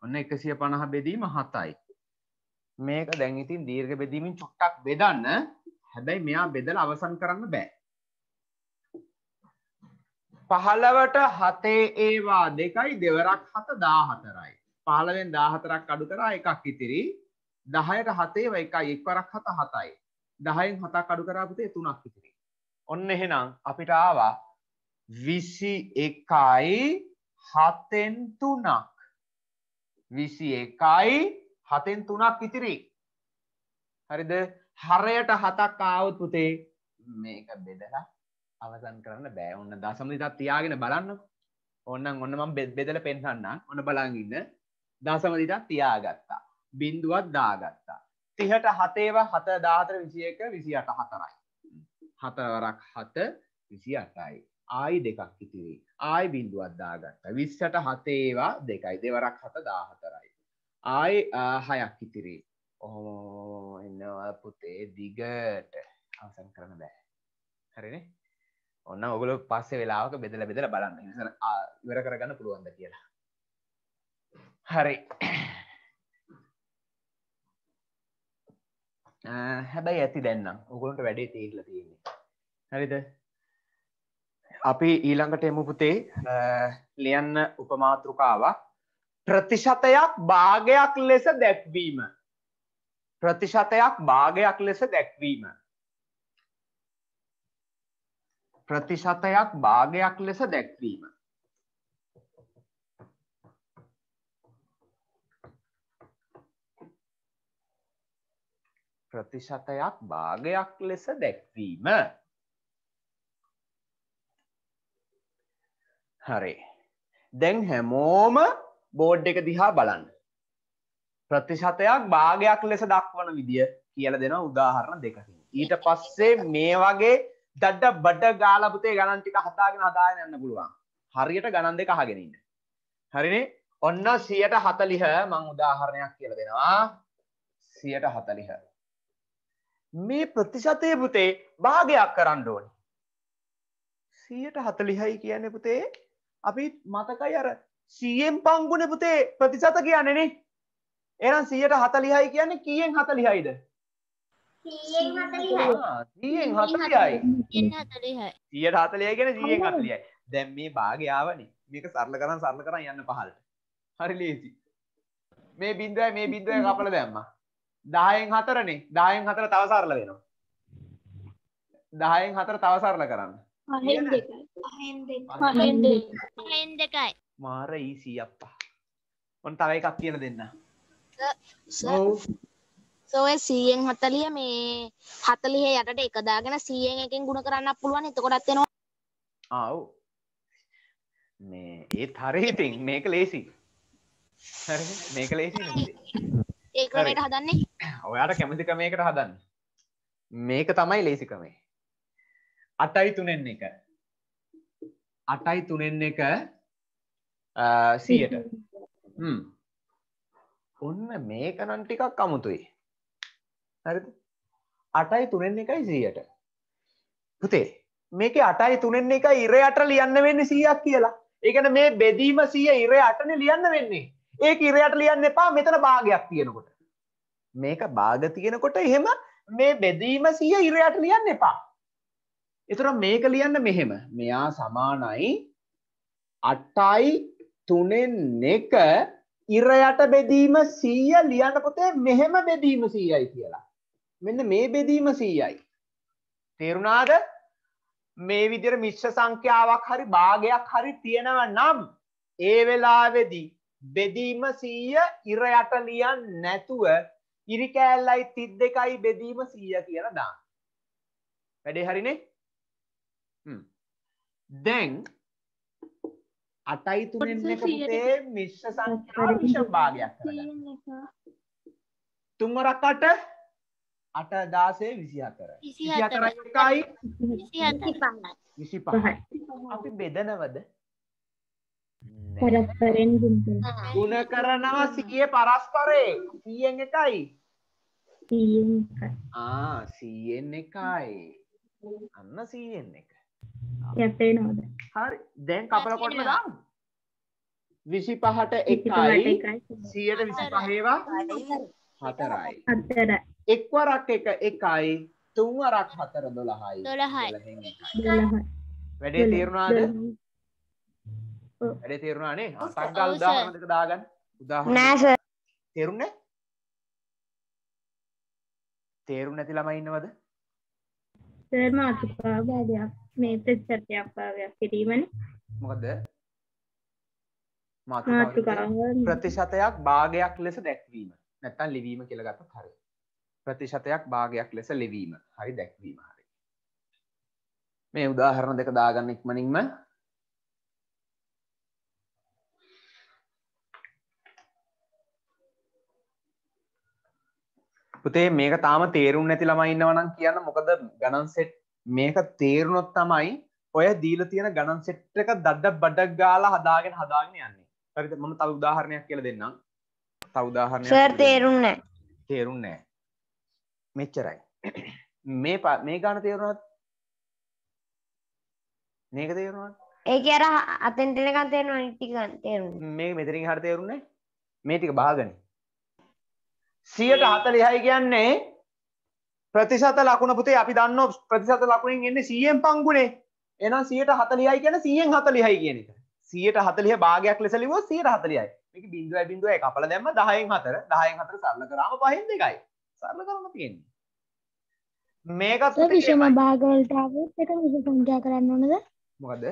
ඔන්න 150 බෙදීම 7යි. මේක දැන් ඉතින් දීර්ඝ බෙදීමෙන් චුට්ටක් බෙදන්න. හැබැයි මෙයා බෙදලා අවසන් කරන්න බෑ. 15ට 7 ඒවා 2යි දෙවරක් 7 14යි. 15න් 14ක් අඩු කරා එකක් ඉතිරි. 10ට 7 ඒවා 1යි එක් වරක් 7 7යි. 10න් 7ක් අඩු කරා පුතේ 3ක් ඉතිරි. ඔන්න එහෙනම් අපිට ආවා 21යි 7න් 3ක්. 21යි 7න් 3ක් ඉතිරි. හරිද? හරයට 7ක් ආවොත් පුතේ මේක බෙදලා අවසන් කරන්න බෑ. ඔන්න දශම දෙකක් තියාගෙන බලන්නකො. ඕනනම් ඔන්න මම බෙදලා පෙන්නන්නම්. ඔන්න බලන් ඉන්න. දශම දෙකක් තියාගත්තා. බිඳුවක් දාගත්තා. 30ට 7 ඒවා 7 14 21 28 4යි. 4 වරක් 7 28යි. ආයි දෙකක් ඉතිරි. ආයි බිඳුවක් දාගත්තා. 20ට 7 ඒවා 2යි. දෙවරක් 7 14යි. ආයි 6ක් ඉතිරි. ඔහොම එනවා පුතේ දිගට අවසන් කරන්න බෑ. හරිනේ? ඔන්න ඔයගොල්ලෝ පස්සේ වෙලාවක බෙදලා බලන්න. ඉවර කරගන්න පුළුවන්ද කියලා. හරි. හැබැයි ඇති දැන් නම් ඔයගොල්ලන්ට වැඩේ තේරිලා තියෙන්නේ. හරිද? අපි ඊළඟට එමු පුතේ ලියන්න උපමාතෘකාවක් ප්‍රතිශතයක් භාගයක් ලෙස දැක්වීම. ප්‍රතිශතයක් භාගයක් ලෙස දැක්වීම. ප්‍රතිශතයක් භාගයක් ලෙස දැක්වීම. ප්‍රතිශතයක් භාගයක් ලෙස දැක්වීම. හරි. දැන් හැමෝම බෝඩ් එක දිහා බලන්න. ප්‍රතිශතයක් භාගයක් ලෙස දක්වන විදිය කියලා දෙනවා උදාහරණ දෙකකින්. ඊට පස්සේ මේ වගේ දඩ බඩ ගාලා පුතේ ගණන් ටික හදාගෙන යන්න පුළුවන්. හරියට ගණන් දෙක අහගෙන ඉන්න. හරිනේ? ඔන්න 140 මම උදාහරණයක් කියලා දෙනවා. 140. මේ ප්‍රතිශතයේ පුතේ භාගයක් කරන්න ඕනේ. 140යි කියන්නේ පුතේ අපි මතකයි අර 100න් පංගුනේ පුතේ ප්‍රතිශත කියන්නේ නේ. එහෙනම් 140යි කියන්නේ කීයෙන් 40යිද? 100න් 40යි. 40යි. 140යි කියන්නේ 140යි. දැන් මේ භාගය ආවනේ. මේක සරල කරන් යන්න පහළට. හරි ලේසි. මේ බිඳුවයි කපලා දැම්මා. 10න් 4නේ. 10න් 4 තව සරල වෙනවා. 10න් 4 තව සරල කරන්න. 5න් 2යි. 5න් 2යි. මාර ඊසි අප්පා. ඔන්න තව එකක් කියන දෙන්න. සෝ ඔය 100න් 40 මේ 40 යටට එක දාගෙන 100න් එකෙන් ගුණ කරන්නත් පුළුවන්. එතකොටත් එනවා. ඔව්. මේ ඒත් හරි ඉතින් මේක ලේසි. හරිද? මේක ලේසි නෙමෙයි. ඒ ක්‍රමයට හදන්නේ. ඔයාට කැමති ක්‍රමයකට හදන්න. මේක තමයි ලේසි ක්‍රමය. 8යි 3න් 1. 8යි 3න් 1 100ට. ඔන්න මේක නම් ටිකක් අමුතුයි. හරිද? 8යි 3න් 1යි 100ට. පුතේ මේකේ 8යි 3න් 1යි ඉර යට ලියන්න වෙන්නේ 100ක් කියලා. ඒ කියන්නේ මේ බෙදීම 100 ඉර යටනේ ලියන්න වෙන්නේ. ඒක ඉර යට ලියන්න එපා මෙතන භාගයක් තියෙනකොට. මේක භාග තියෙනකොට එහෙම මේ බෙදීම 100 ඉර යට ලියන්න එපා. ඒතර මේක ලියන්න මෙහෙම. මෙයා සමානයි 8යි 3න් 1 ඉර යට බෙදීම 100 ලියන්න පොතේ මෙහෙම බෙදීම 100යි කියලා. මෙන්න මේ බෙදීම 100යි. තේරුණාද? මේ විදිහට මිශ්‍ර සංඛ්‍යාවක් හරි භාගයක් හරි තියෙනවා නම් ඒ වෙලාවේදී බෙදීම 100 ඉර යට ලියන්නේ නැතුව ඉරි කෑල්ලයි 32යි බෙදීම 100 කියලා දාන්න. වැඩේ හරිනේ? දැන් 8යි 3න් 1 පුතේ මිශ්‍ර සංඛ්‍යාව විෂම භාගයක් කරගන්න. 3 වරක් 8 8 16 24යි 25යි අපි බෙදනවද? පරස්පරෙන් ගුණ ගුණ කරනවා 100 පරස්පරේ 100න් 1යි 100න් 1යි අන්න 100න් 1 යටේනවද? හරි දැන් කපලා කොටලා දාමු 25ට 1යි 125 ඒවා 4යි 4යි. එක් වරක් 1 1යි 3 වරක් 4 12යි 12යි. වැඩේ තේරුණාද? වැඩේ තේරුණානේ? අසංගල් උදාහරණ දෙක දාගන්න. උදාහරණ නෑ සර්. තේරුන්නේ? තේරුන්නේ නැති ළමයි ඉන්නවද? සර් මාතෘකාව භාගයක් මේ ප්‍රතිශතයක් භාගයක් කිරීමනේ. මොකද? මාතෘකාව ප්‍රතිශතයක් භාගයක් ලෙස දැක්වීම. නැත්තම් ලිවීම කියලා ගත්තොත් හරියි. ප්‍රතිශතයක් භාගයක් ලෙස ලිවීම. හරි දැක්වීම හරි. මේ උදාහරණ දෙක දාගන්න ඉක්මනින්ම. පුතේ මේක තාම තේරුම් නැති ළමයි ඉන්නවා නම් කියන්න. මොකද ගණන් සෙට් මේක තේරුනොත් තමයි ඔය දීලා තියෙන ගණන් සෙට් එක දඩ බඩක් ගාලා හදාගෙන යන්නේ. හරිද? මම තව උදාහරණයක් කියලා දෙන්නම්. තව උදාහරණයක්. සර් තේරුන්නේ නැහැ. තේරුන්නේ නැහැ. මෙච්චරයි. මේ ගාන තේරුණාද? මේක තේරුණාද? ඒකේ අර අතෙන් දෙනකන් තේරුණා අනිත් ටික තේරුණා. මේ මෙතනින් හරිය තේරුන්නේ? මේ ටික බහගන්න. 140යි කියන්නේ ප්‍රතිශත ලකුණ පුතේ අපි දන්නවා ප්‍රතිශත ලකුණෙන් එන්නේ 100න් පංගුනේ. එහෙනම් 140යි කියන්නේ 100න් 40යි කියන එක. 140 භාගයක් ලෙස ලිව්වොත් 140යි. මේක 0.01 කපලා දැම්ම 10න් 4. 10න් 4 සරල කරාම 5න් 2යි. සරල කරන්න තියෙන්නේ. මේකත් විෂම භාග වලට આવොත් ඒක මිශ්‍ර සංඛ්‍යා කරන්න ඕනද? මොකද?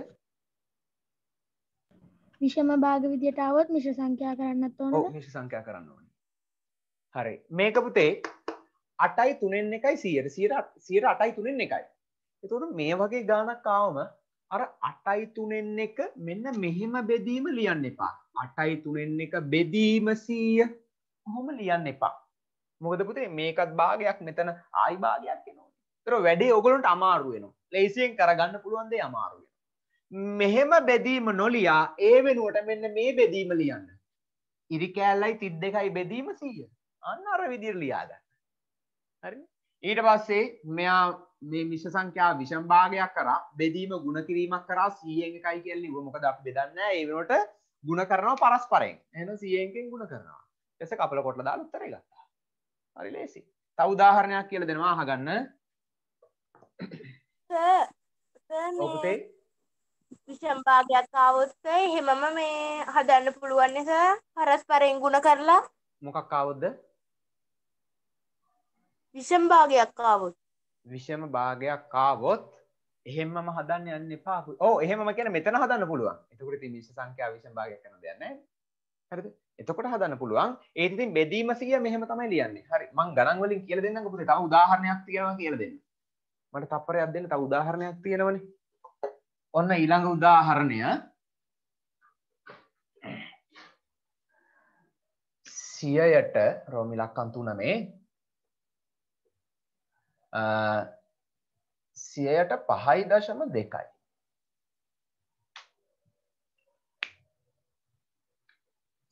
විෂම භාග විදියට આવොත් මිශ්‍ර සංඛ්‍යා කරන්නත් ඕනද? ඔව් මිශ්‍ර සංඛ්‍යා කරන්න ඕනේ. හරි. මේක පුතේ 8යි 3න් 1යි 100ට 8යි 3න් 1යි. එතකොට මේ වගේ ගානක් ආවම අර 8යි 3න් 1 මෙන්න මෙහෙම බෙදීම ලියන්න එපා. 8යි 3න් 1 බෙදීම 100 කොහොම ලියන්න එපා. මොකද පුතේ මේකත් භාගයක් මෙතන ආයි භාගයක් එනවා. ඒතර වැඩේ ඔයගොල්ලන්ට අමාරු වෙනවා. ලේසියෙන් කරගන්න පුළුවන් දේ අමාරු වෙනවා. මෙහෙම බෙදීම නොලියා ඒ වෙනුවට මෙන්න මේ බෙදීම ලියන්න. ඉරි කෑල්ලයි 32යි බෙදීම 100. අන්න අර විදිහට ලියා ගන්න. හරිනේ? ඊට පස්සේ මෙයා මේ මිශ්‍ර සංඛ්‍යාව විෂම භාගයක් කරා බෙදීම ගුණ කිරීමක් කරා 100න් 1යි කියලා ලිව්වා. මොකද අපි බෙදන්නේ නැහැ. ඒ වෙනුවට ගුණ කරනවා පරස්පරයෙන්. එහෙනම් 100න් 1 ගුණ කරනවා. ඊට පස්සේ කපල කොටලා දාලා උත්තරේ ගත්තා. හරි ලේසි. තව උදාහරණයක් කියලා දෙනවා අහගන්න. ඔව් පුතේ. විෂම භාගයක් ආවොත් එහෙමම මේ හදන්න පුළුවන් නේ සර් පරස්පරයෙන් ගුණ කරලා මොකක් ආවොත්ද? විෂම භාගයක් ආවොත් විෂම භාගයක් ආවොත් එහෙමම හදන්න යන්න එපා. ඔව් එහෙමම කියන්නේ මෙතන හදන්න පුළුවන්. එතකොට ඉතින් මිශ්‍ර සංඛ්‍යා විෂම භාගයක් කරන දෙයක් නැහැ. හරිද? එතකොට හදන්න පුළුවන්. ඒත් ඉතින් බෙදීම 100 මෙහෙම තමයි ලියන්නේ. හරි. මම ගණන් වලින් කියලා දෙන්නම්කෝ පුතේ. තව උදාහරණයක් තියෙනවා කියලා දෙන්න. මට තප්පරයක් දෙන්න. තව උදාහරණයක් තියෙනවනේ. ඔන්න ඊළඟ උදාහරණය 100ට රෝමි ලක්කම් 3 මේ 100ට 5.2යි.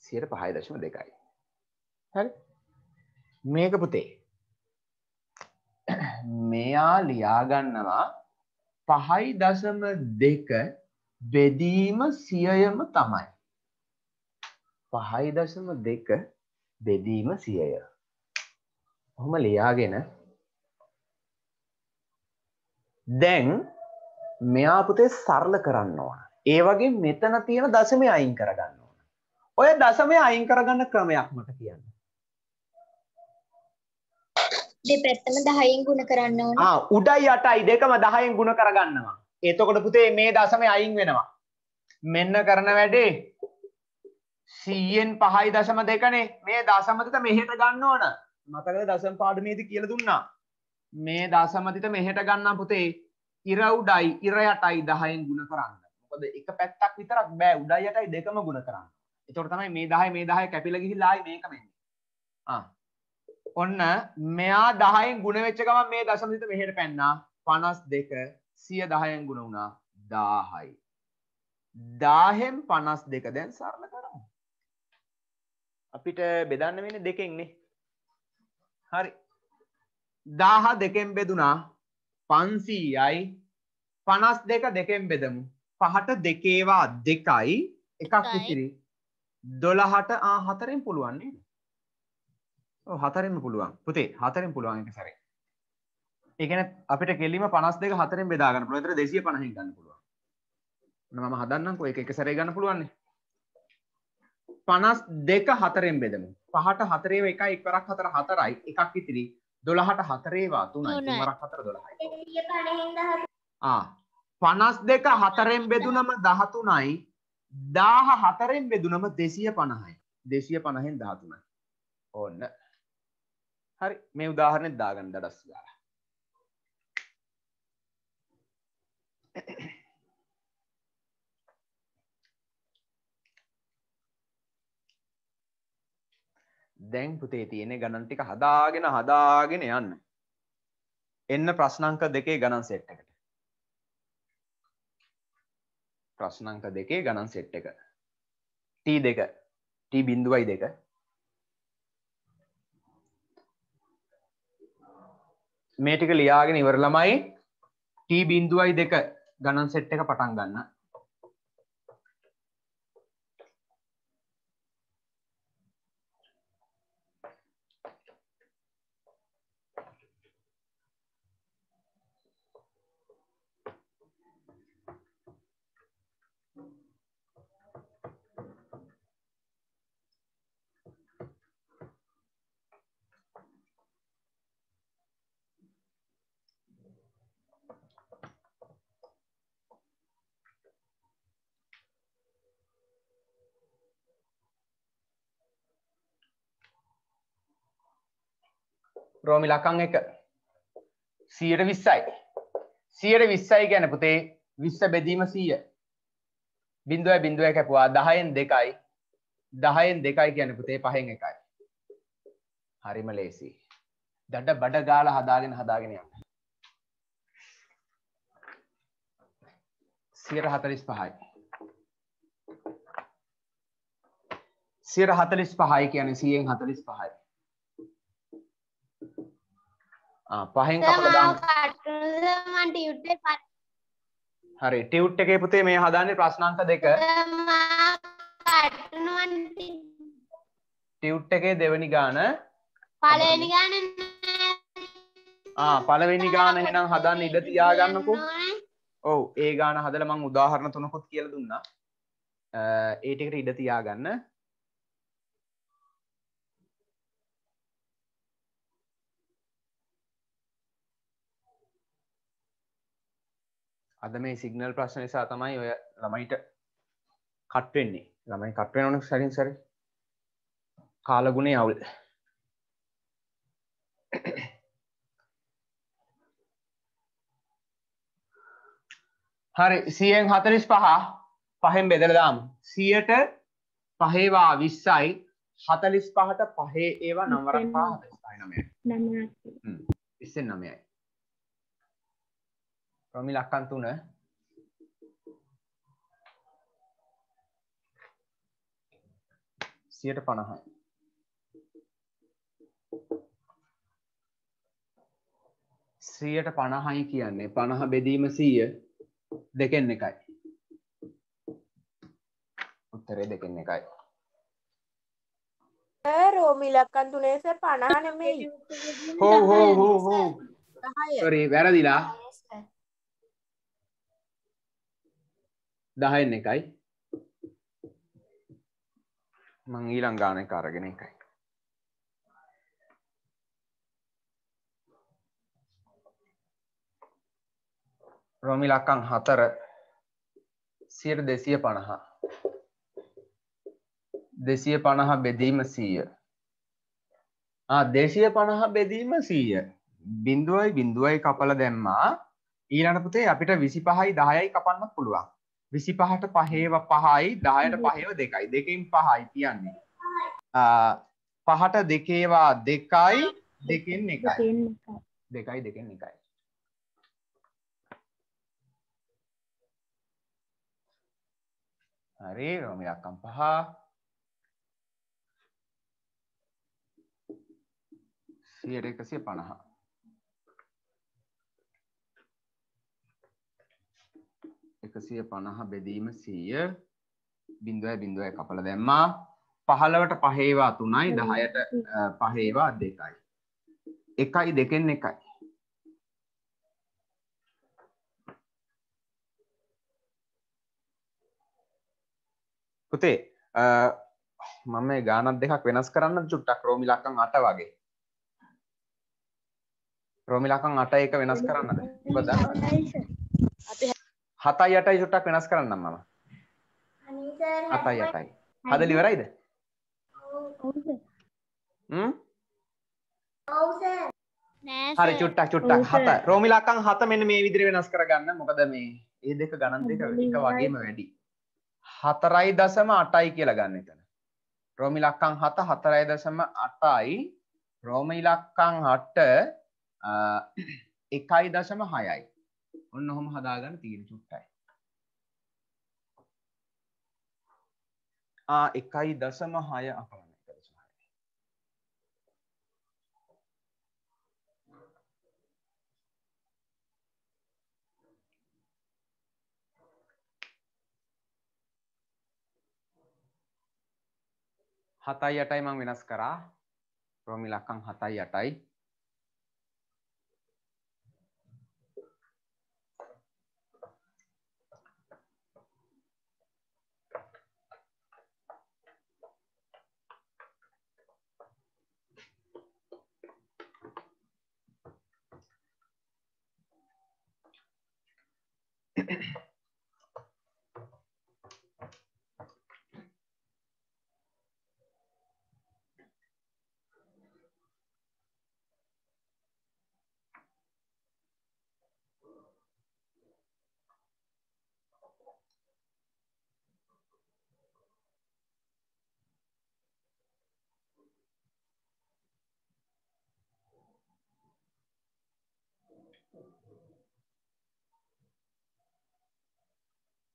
සියයට 5.2යි. හරි. මේක පුතේ. මෙයා ලියා ගන්නවා 5.2 බෙදීම 100ම තමයි. 5.2 බෙදීම 100. ඔහොම ලියාගෙන දැන් මෙයා පුතේ සරල කරන්න ඕන. ඒ වගේ මෙතන තියෙන දශමය අයින් කරගන්න ඕන. ඔය දශමය අයින් කරගන්න ක්‍රමයක් මට කියන්න. දෙපැත්තම 10න් ගුණ කරන්න ඕන. උඩයි යටයි දෙකම 10න් ගුණ කරගන්නවා. එතකොට පුතේ මේ දශමය අයින් වෙනවා. මෙන්න කරන වැඩේ 100න් 5.2නේ. මේ දශමතිත මෙහෙට ගන්න ඕන. මතකද දශම පාඩමේදී කියලා දුන්නා. මේ දශමතිත මෙහෙට ගන්නම් පුතේ. ඉර උඩයි ඉර යටයි 10න් ගුණ කරන්න. මොකද එක පැත්තක් විතරක් බෑ උඩයි යටයි දෙකම ගුණ කරන්න. එතකොට තමයි මේ 10 කැපිලා ගිහිල්ලා ආයි මේක වෙන්නේ. ඔන්න මෙයා 10න් ගුණ වෙච්ච ගමන් මේ දශමතිත මෙහෙට පැන්නා 52 100 10න් ගුණ වුණා 1000යි. 1000න් 52 දැන් සරල කරමු. අපිට බෙදන්න වෙන්නේ දෙකෙන් නේ. හරි. 1000 දෙකෙන් බෙදුනා 500යි 52 දෙකෙන් බෙදමු. 5ට දෙකේවා 2යි එකක් ඉතිරි 12ට 4න් පුළුවන් නේද? ඔව් 4න්ම පුළුවන්. පුතේ 4න් පුළුවන් එක සැරේ. ඒ කියන්නේ අපිට කෙලිම 52 4න් බෙදා ගන්න පුළුවන්. ඒතර 250න් ගන්න පුළුවන්. මම හදන්නම්කෝ ඒක එක සැරේ ගන්න පුළුවන් නේ. 52 4න් බෙදමු. 5ට 4 ඒවා 1යි එකවරක් 4 4යි එකක් ඉතිරි 12ට 4 ඒවා 3යි තුන්වරක් 4 12යි. 52 4න් බෙදුනම 13යි 14න් බෙදුනම 250යි. 250න් 13යි. ඕන්න. හරි මේ උදාහරණෙත් දාගන්න දඩස් ගාලා. දැන් පුතේ තියෙන්නේ ගණන් ටික හදාගෙන යන්න. එන්න ප්‍රශ්නාංක 2 ගණන් සෙට් එකට. ප්‍රශ්නාංක 2 ගණන් සෙට් එක. T2 T.2 මේ ටික ලියාගෙන ඉවර ළමයි T.2 ගණන් සෙට් එක පටන් ගන්න. රෝමි ලකන් 1 120යි 120යි කියන්නේ පුතේ 20 බෙදීම 100 0.0 කැපුවා 10න් 2යි 10න් 2යි කියන්නේ පුතේ 5න් 1යි හරිම ලේසි දඩ බඩ ගාලා හදාගෙන යන්න 145යි 145යි කියන්නේ 100න් 45යි පහෙන් කපලා දාන්න. හරි ටියුට් එකේ පුතේ මේ හදාන්නේ ප්‍රශ්නාංක 2. ටියුට් එකේ දෙවෙනි ගාන පළවෙනි ගාන පළවෙනි ගාන එහෙනම් හදන්න ඉඩ තියාගන්නකෝ. ඔව් ඒ ගාන හදලා මම උදාහරණ තුනකුත් කියලා දුන්නා. ඒ ටිකට ඉඩ තියාගන්න. අද මේ සිග්නල් ප්‍රශ්න නිසා තමයි ඔය ළමයිට කට් වෙන්නේ. ළමයි කට් වෙනවනේ සරින් සරි. කාලගුණේ අවුල්. හරි 100න් 45 පහෙන් බෙදලා දාමු. 100ට 5 ඒවා 20යි 45ට 5 ඒවා 9 වරක් 5 49යි. 29යි. ප්‍රමිල අක්කන් 3 150යි. 150යි කියන්නේ 50 බෙදීම 100 දෙකෙන් එකයි. උත්තරේ දෙකෙන් එකයි. රෝමිල අක්කන් 3 සර් 50 නෙමෙයි. හෝ. sorry වැරදිලා. 10න් එකයි. මං ඊළඟ ගාන එක අරගෙන එකයි. රෝමිල අක්කන් 4 250 250 බෙදීම 100 250 බෙදීම 100 බිඳුවයි බිඳුවයි කපලා දැම්මා. ඊළඟ පුතේ අපිට 25යි 10යි කපන්නත් පුළුවන්. 25ට 5ව 5යි 10ට 5ව 2යි. දෙකෙන් 5යි කියන්නේ. 5ට 2වා 2යි දෙකෙන් 1යි. 2යි දෙකෙන් 1යි. හරි රෝමිල අක්කන් 5 150 150 බෙදීම 100 බිඳුවයි බිඳුවයි කපලා දැම්මා. 15ට 5 ඒවා 3යි 10ට 5 ඒවා 2යි. 1යි දෙකෙන් 1යි. පුතේ මම මේ ගානක් දෙකක් වෙනස් කරන්න චුට්ටක් රෝමිල අක්කන් 8 වගේ. රෝමිල අක්කන් 8 එක වෙනස් කරන්නද? ඔබ දන්නවද? 7යි 8යි චුට්ටක් වෙනස් කරන්නම් මම. 7යි 8යි. හදලා ඉවරයිද? හරි චුට්ටක් 7 රෝමිල අක්කන් 7 මෙන්න මේ විදිහට වෙනස් කරගන්න. මොකද මේ දෙක ගණන් දෙක එක වගේම වැඩි. 4.8යි කියලා ගන්න එතන. රෝමිල අක්කන් 7 4.8යි. රෝමිල අක්කන් 8 1.6යි. ඔන්න ඔහොම හදාගන්න තියෙන චුට්ටයි. 1.6 අපලන්න 1.6. හතයි අටයි මං වෙනස් කරා. රෝමිල අක්කන් 7යි 8යි.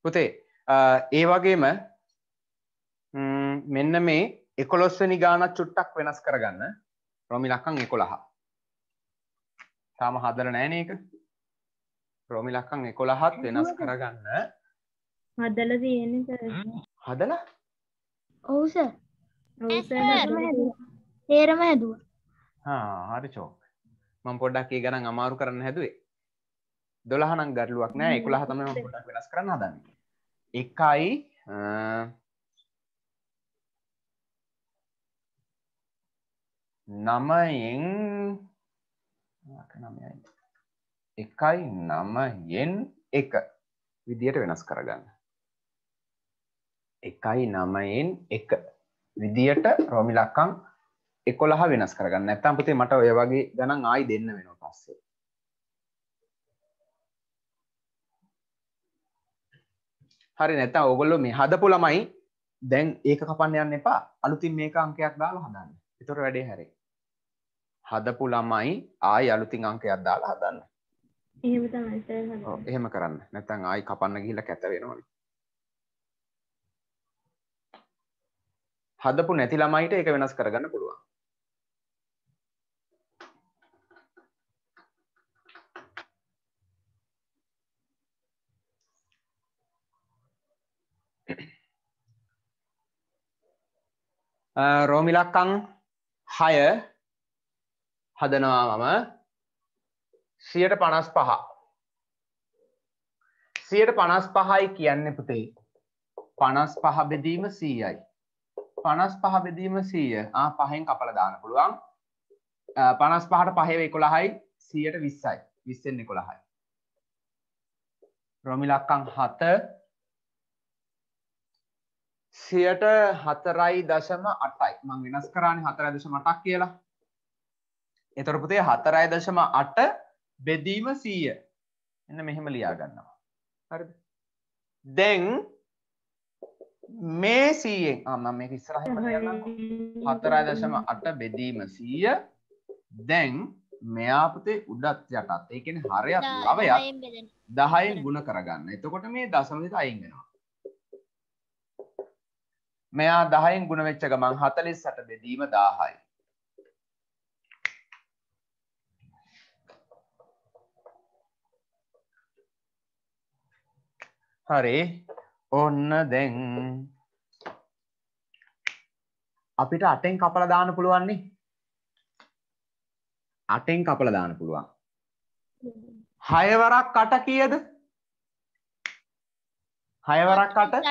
පුතේ ඒ වගේම මෙන්න මේ 11 වෙනි ගානක් චුට්ටක් වෙනස් කරගන්න. රෝමිල අක්කන් 11. තාම හදලා නැහැ නේ ඒක. රෝමිල අක්කන් 11ත් වෙනස් කරගන්න. හදලා තියෙන්නේ සර්. හදලා? ඔව් සර්. ඔව් සර්. තේරම හැදුවා. හරි චෝක්. මම පොඩ්ඩක් ඒ ගණන් අමාරු කරන්න හැදුවේ 12 නම් ගැටලුවක් නෑ 11 තමයි මම පොඩ්ඩක් වෙනස් කරන්න හදන්නේ 1යි 9න් 1යි 9න් 1 විදියට වෙනස් කරගන්න 1යි 9න් 1 විදියට රෝමි ලක්කම් 11 වෙනස් කරගන්න නැත්නම් පුතේ මට ඔය වගේ ගණන් ආයි දෙන්න වෙනවා පස්සේ හරි නැත්නම් ඕගොල්ලෝ මේ හදපු ළමයි දැන් ඒක කපන්න යන්න එපා අලුතින් මේක අංකයක් දාලා හදන්න. ඒතර වැඩේ හැරෙයි. හදපු ළමයි ආයි අලුතින් අංකයක් දාලා හදන්න. එහෙම තමයි සර්. ඔව් එහෙම කරන්න. නැත්නම් ආයි කපන්න ගිහිල්ලා කැත වෙනවනේ. හදපු නැති ළමයිට ඒක වෙනස් කරගන්න පුළුවන්. රෝමි ලක්කම් 6 හදනවා මම 155 155යි කියන්නේ පුතේ 55 බෙදීම 100යි 55 බෙදීම 100 පහෙන් කපලා දාන්න පුළුවන් 55ට 5 11යි 100ට 20යි 20න් 11යි රෝමි ලක්කම් 7 4.8යි මම වෙනස් කරානේ 4.8ක් කියලා. එතකොට පුතේ 4.8 බෙදීම 100. එන්න මෙහෙම ලියා ගන්නවා. හරිද? දැන් මේ 100න් මම මේක ඉස්සරහින් ලියන්නම්කෝ. 4.8 බෙදීම 100. දැන් මෙයා පුතේ උඩත් යටත්. ඒ කියන්නේ හරයක් ලවයක් 10න් ගුණ කරගන්න. එතකොට මේ දශම දෙක අයින් වෙනවා. මෙයා 10න් ගුණ වෙච්ච ගමන් 48 බෙදීම 1000යි. හරි. ඔන්න දැන් අපිට 8න් කපලා දාන්න පුළුවන් නේ. 8න් කපලා දාන්න පුළුවන්. 6 වරක් 8 කීයද? 6 වරක් 8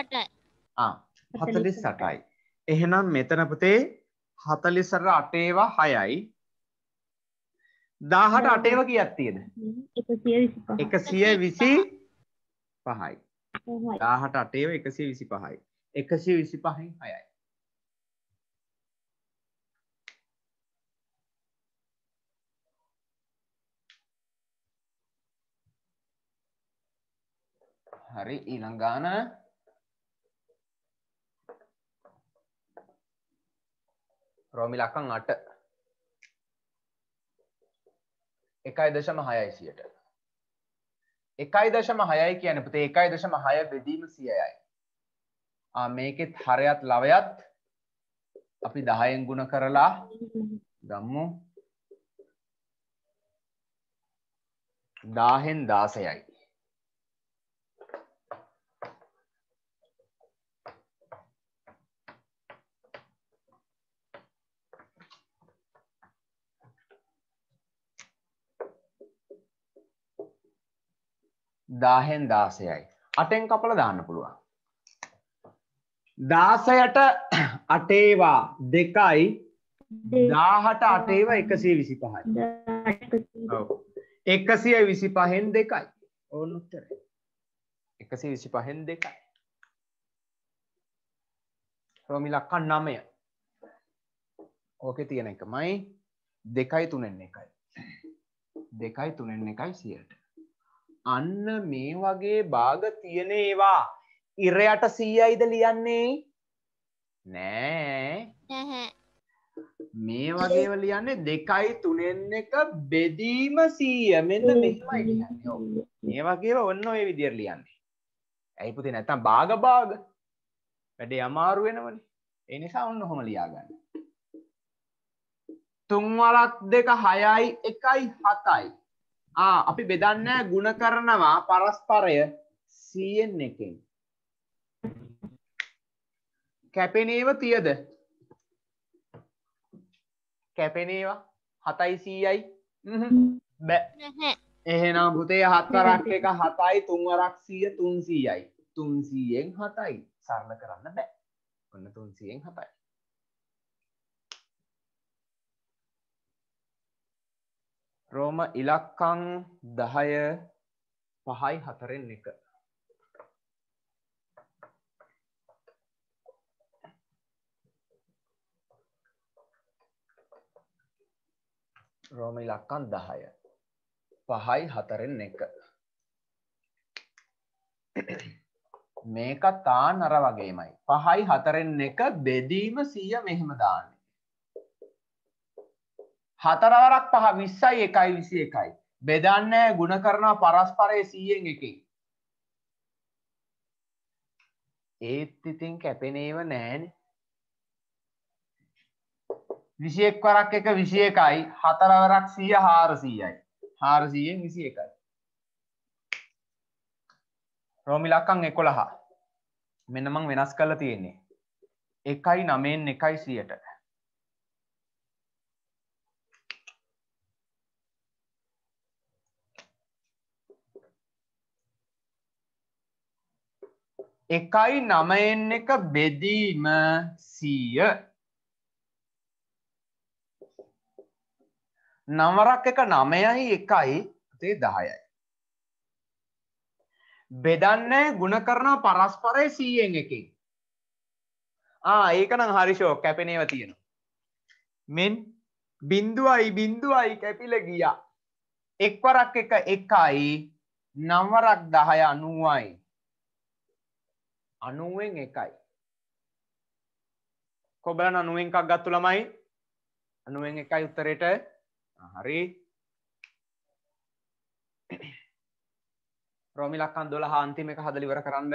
48යි. එහෙනම් මෙතන පුතේ 48ට 8 ඒවා 6යි. 1000ට 8 ඒවා කීයක් තියෙද? 125යි. 1000ට 8 ඒවා 125යි. 125න් 6යි. හරි ඊළඟ ගාන රෝමි ලක්කම් 8 1.6යි 100ට 1.6යි කියන්නේ පුතේ 1.6 බෙදීම 100යි. මේකෙත් හරයත් ලවයත් අපි 10න් ගුණ කරලා ගමු 1000න් 16යි. දාහෙන් 16යි 8න් කපලා දාන්න පුළුවන් 16ට 8 ඒවා 2යි 1000ට 8 ඒවා 125යි ඔව් 125න් 2යි ඕන උත්තරේ 125න් 2යි රෝමි ලක්කම් 9 ඕකේ තියෙන එකමයි 2යි 3න් 1යි 2යි 3න් 1යි 100ට අන්න මේ වගේ භාග තියෙන ඒවා ඉරයට 100යිද ලියන්නේ නෑ මේ වගේව ලියන්නේ 2යි 3න් 1 බෙදීම 100 මෙන්න මෙහෙමයි ලියන්නේ ඔව් මේ වගේව ඔන්න ඔය විදියට ලියන්නේ ඇයි පුතේ නැත්තම් භාග වැඩේ අමාරු වෙනවනේ ඒ නිසා ඔන්න ඔහොම ලියා ගන්න 3 වරක් 2 6යි 1යි 7යි අපි බෙදන්නේ ಗುಣ කරනවා පරස්පරය 100න් එකෙන්. කැපෙනේව තියද? කැපෙනේවා 7යි 100යි බෑ. නැහැ. එහෙනම් පුතේ 4ක් එක 7යි 3 වරක් 100 300යි. 300න් 7යි. සරල කරන්න බෑ. ඔන්න 300න් 7යි. රෝම ඉලක්කම් 10 5යි 4න් 1. රෝම ඉලක්කම් 10 5යි 4න් 1. මේක තාන් අර වගේමයි. 5යි 4න් 1 බෙදීම 100 මෙහෙම දාන්නේ. 4 වරක් 5 20යි 1යි 21යි. බෙදන්නේ ಗುಣ කරනවා පරස්පරයේ 100න් 1කින්. ඒත් ඉතින් කැපෙනේව නෑනේ. 21 වරක් 1 21යි 4 වරක් 100 400යි. 400න් 21යි. රෝම ඉලක්කම් 11. මෙන්න මං වෙනස් කරලා තියෙන්නේ. 1යි 9න් 1යි 100ට. එකයි 9න් 1 බෙදීම 100. 9ක් 1 9යි 1යි පුතේ 10යි. බෙදන්නේ ಗುಣ කරනවා පරස්පරයේ 100න් 1කින්. ඒක නම් හරි ෂෝක් කැපෙනේව තියෙනවා. මෙන් බිඳුවයි කැපිලා ගියා. 1 වරක් 1 1යි 9 වරක් 10 90යි. 90න් 1යි. කොබලන 90න් එකක් ගත්තු ළමයි 90න් 1යි උත්තරේට. හරි. රෝම ඉලක්කම් 12 අන්තිම එක හදලා ඉවර කරන්න.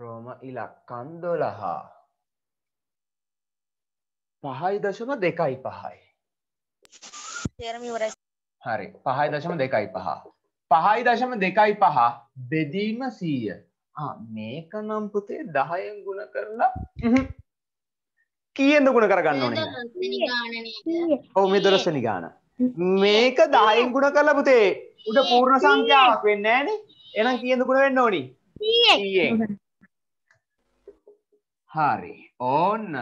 රෝම ඉලක්කම් 12 5.25. තේරම ඉවරයි. හරි 5.25. 5.25 බෙදීම 100. මේක නම් පුතේ 10න් ගුණ කරලා කීයෙන්ද ගුණ කරගන්න ඕනේ? ඔව් මේ 12 වෙනි ගාන. මේක 10න් ගුණ කරලා පුතේ උඩ පූර්ණ සංඛ්‍යාවක් වෙන්නේ නැහනේ. එහෙනම් කීයෙන්ද ගුණ වෙන්න ඕනි? 100න්. හරි. ඕන්න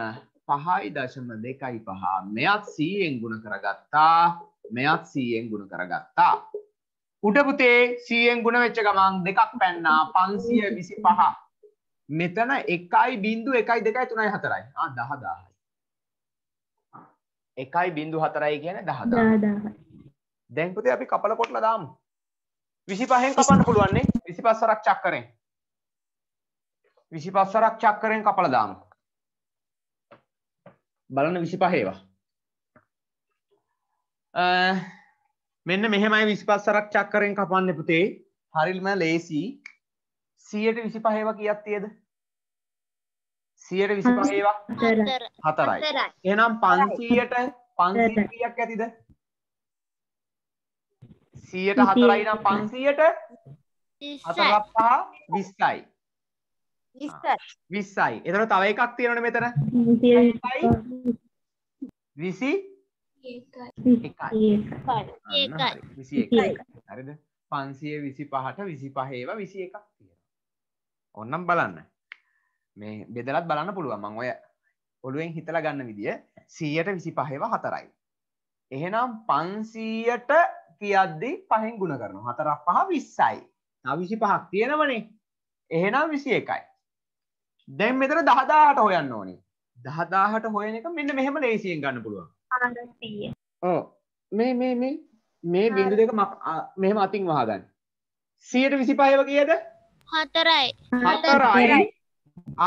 5.25 මෙයත් 100න් ගුණ කරගත්තා. මෙයත් 100න් ගුණ කරගත්තා. උඩ පුතේ 100න් ගුණ වෙච්ච ගමන් දෙකක් පැන්නා 525. මෙතන 1.1 2 3 4යි. 10000යි. 1.4යි කියන්නේ 10000යි. දැන් පුතේ අපි කපල කොටලා දාමු. 25න් කපන්න පුළුවන් නේ. 25 වරක් චක්කරෙන්. 25 වරක් චක්කරෙන් කපලා දාමු. බලන්න 25 ඒවා. මෙන්න මෙහෙමයි 25 වරක් චක්කරෙන් කපන්නේ පුතේ. හරියම ලේසි. 125 ඒවා කීයක් තියද? 125 ඒවා 4යි. එහෙනම් 500ට 500 කීයක් ඇතිද? 100ට 4යි නම් 500ට 4 5 20යි. 20යි. එතකොට තව එකක් තියෙනවනේ මෙතන. 21යි. 21යි. හරිද? 525ට 25 ඒවා 21ක් තියෙනවා. ඕන්නම් බලන්න. මේ බෙදලත් බලන්න පුළුවන්. මම ඔය ඔළුවෙන් හිතලා ගන්න විදිය 100ට 25 ඒවා 4යි. එහෙනම් 500ට කියද්දි 5න් ගුණ කරනවා. 4 5 20යි. තව 25ක් තියෙනවනේ. එහෙනම් 21යි. දැන් මෙතන 10000ට හොයන්න ඕනේ. 10000ට හොයන එක මෙන්න මෙහෙම ලේසියෙන් ගන්න පුළුවන්. 400. ඔව්. මේ බිංදු දෙක මෙහෙම අතින් වහගන්න. 125 ඒව කීයද? 4යි. 4යි.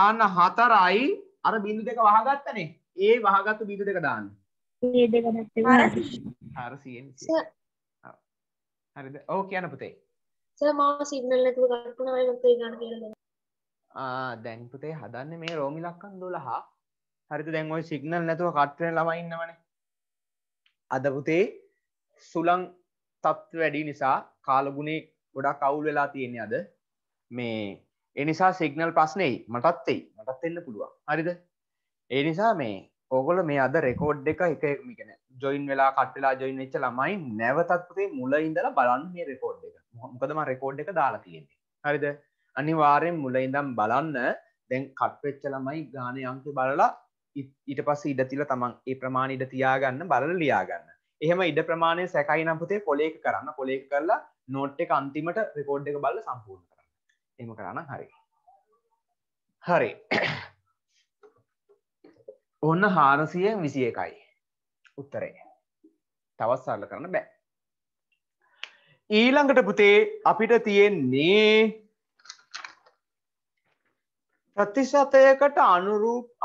ආන්න 4යි අර බිංදු දෙක වහගත්තනේ. ඒ වහගත්තු බිංදු දෙක දාන්න. මේ දෙක නැත්තේ 400. හරිද? ඔව් කියන්න පුතේ. සර් මම සිග්නල් නැතුව කටුනා මම තේ ගන්න කියලා. දැන් පුතේ හදන්නේ මේ රෝම ඉලක්කම් 12. හරිද? දැන් ওই සිග්නල් නැතුව කට් වෙන ළමයි ඉන්නවනේ. අද පුතේ සුළං තත්ත්ව වැඩි නිසා කාලගුණේ ගොඩක් අවුල් වෙලා තියෙන්නේ අද. මේ ඒ නිසා සිග්නල් ප්‍රශ්නේයි මටත් එන්න පුළුවන්. හරිද? ඒ නිසා මේ ඕගොල්ලෝ මේ අද රෙකෝඩ් එක එක කියන්නේ ජොයින් වෙලා කට් වෙලා ජොයින් වෙච්ච ළමයි නැවතත් පුතේ මුල ඉඳලා බලන්න මේ රෙකෝඩ් එක. මොකද මම රෙකෝඩ් එක දාලා තියෙන්නේ. හරිද? අනිවාර්යෙන් මුල ඉඳන් බලන්න. දැන් කට් වෙච්ච ළමයි ගානේ අංක බලලා ඊට පස්සේ ඉඩ තියලා තමන් ඒ ප්‍රමාණය ඉඩ තියාගන්න බලලා ලියා ගන්න. එහෙම ඉඩ ප්‍රමාණය සැකයි නම් පුතේ කොලේක කරන්න. කොලේක කරලා නෝට් එක අන්තිමට රෙකෝඩ් එක බලලා සම්පූර්ණ කරන්න. එහෙම කරා නම් හරි. හරි. ඔන්න 421යි උත්තරේ. තවත් සරල කරන්න බෑ. ඊළඟට පුතේ අපිට තියෙන්නේ ප්‍රතිශතයකට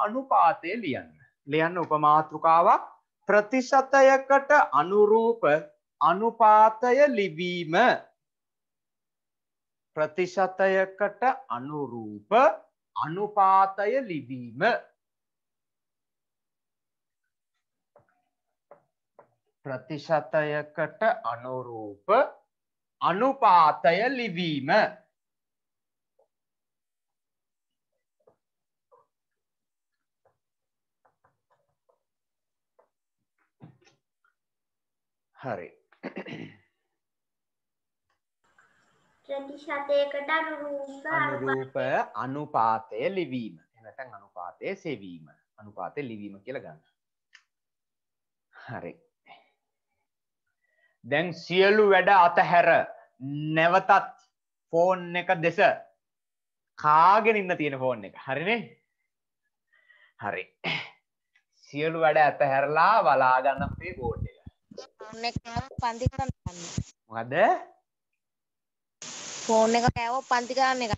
අනුපාතය ලියන්න. ලියන්න උපමාතෘකාවක් ප්‍රතිශතයකට අනුරූප අනුපාතය ලිවීම. ප්‍රතිශතයකට අනුරූප අනුපාතය ලිවීම. ප්‍රතිශතයකට අනුරූප අනුපාතය ලිවීම. හරි. ප්‍රතිශතයකට අනුරූප අනුපාතය ලිවීම. නැත්නම් අනුපාතය සෙවීම. අනුපාතය ලිවීම කියලා ගන්න. හරි. දැන් සියලු වැඩ අතහැර නැවතත් ෆෝන් එක දෙස කාගෙන ඉන්න තියෙන ෆෝන් එක. හරිනේ? හරි. සියලු වැඩ අතහැරලා බලා ගන්න අපේ බෝඩ් එක. ෆෝන් එක පන්ති කරන්න ගන්න. මොකද? ෆෝන් එක කෑවොත් පන්ති කරන්න එක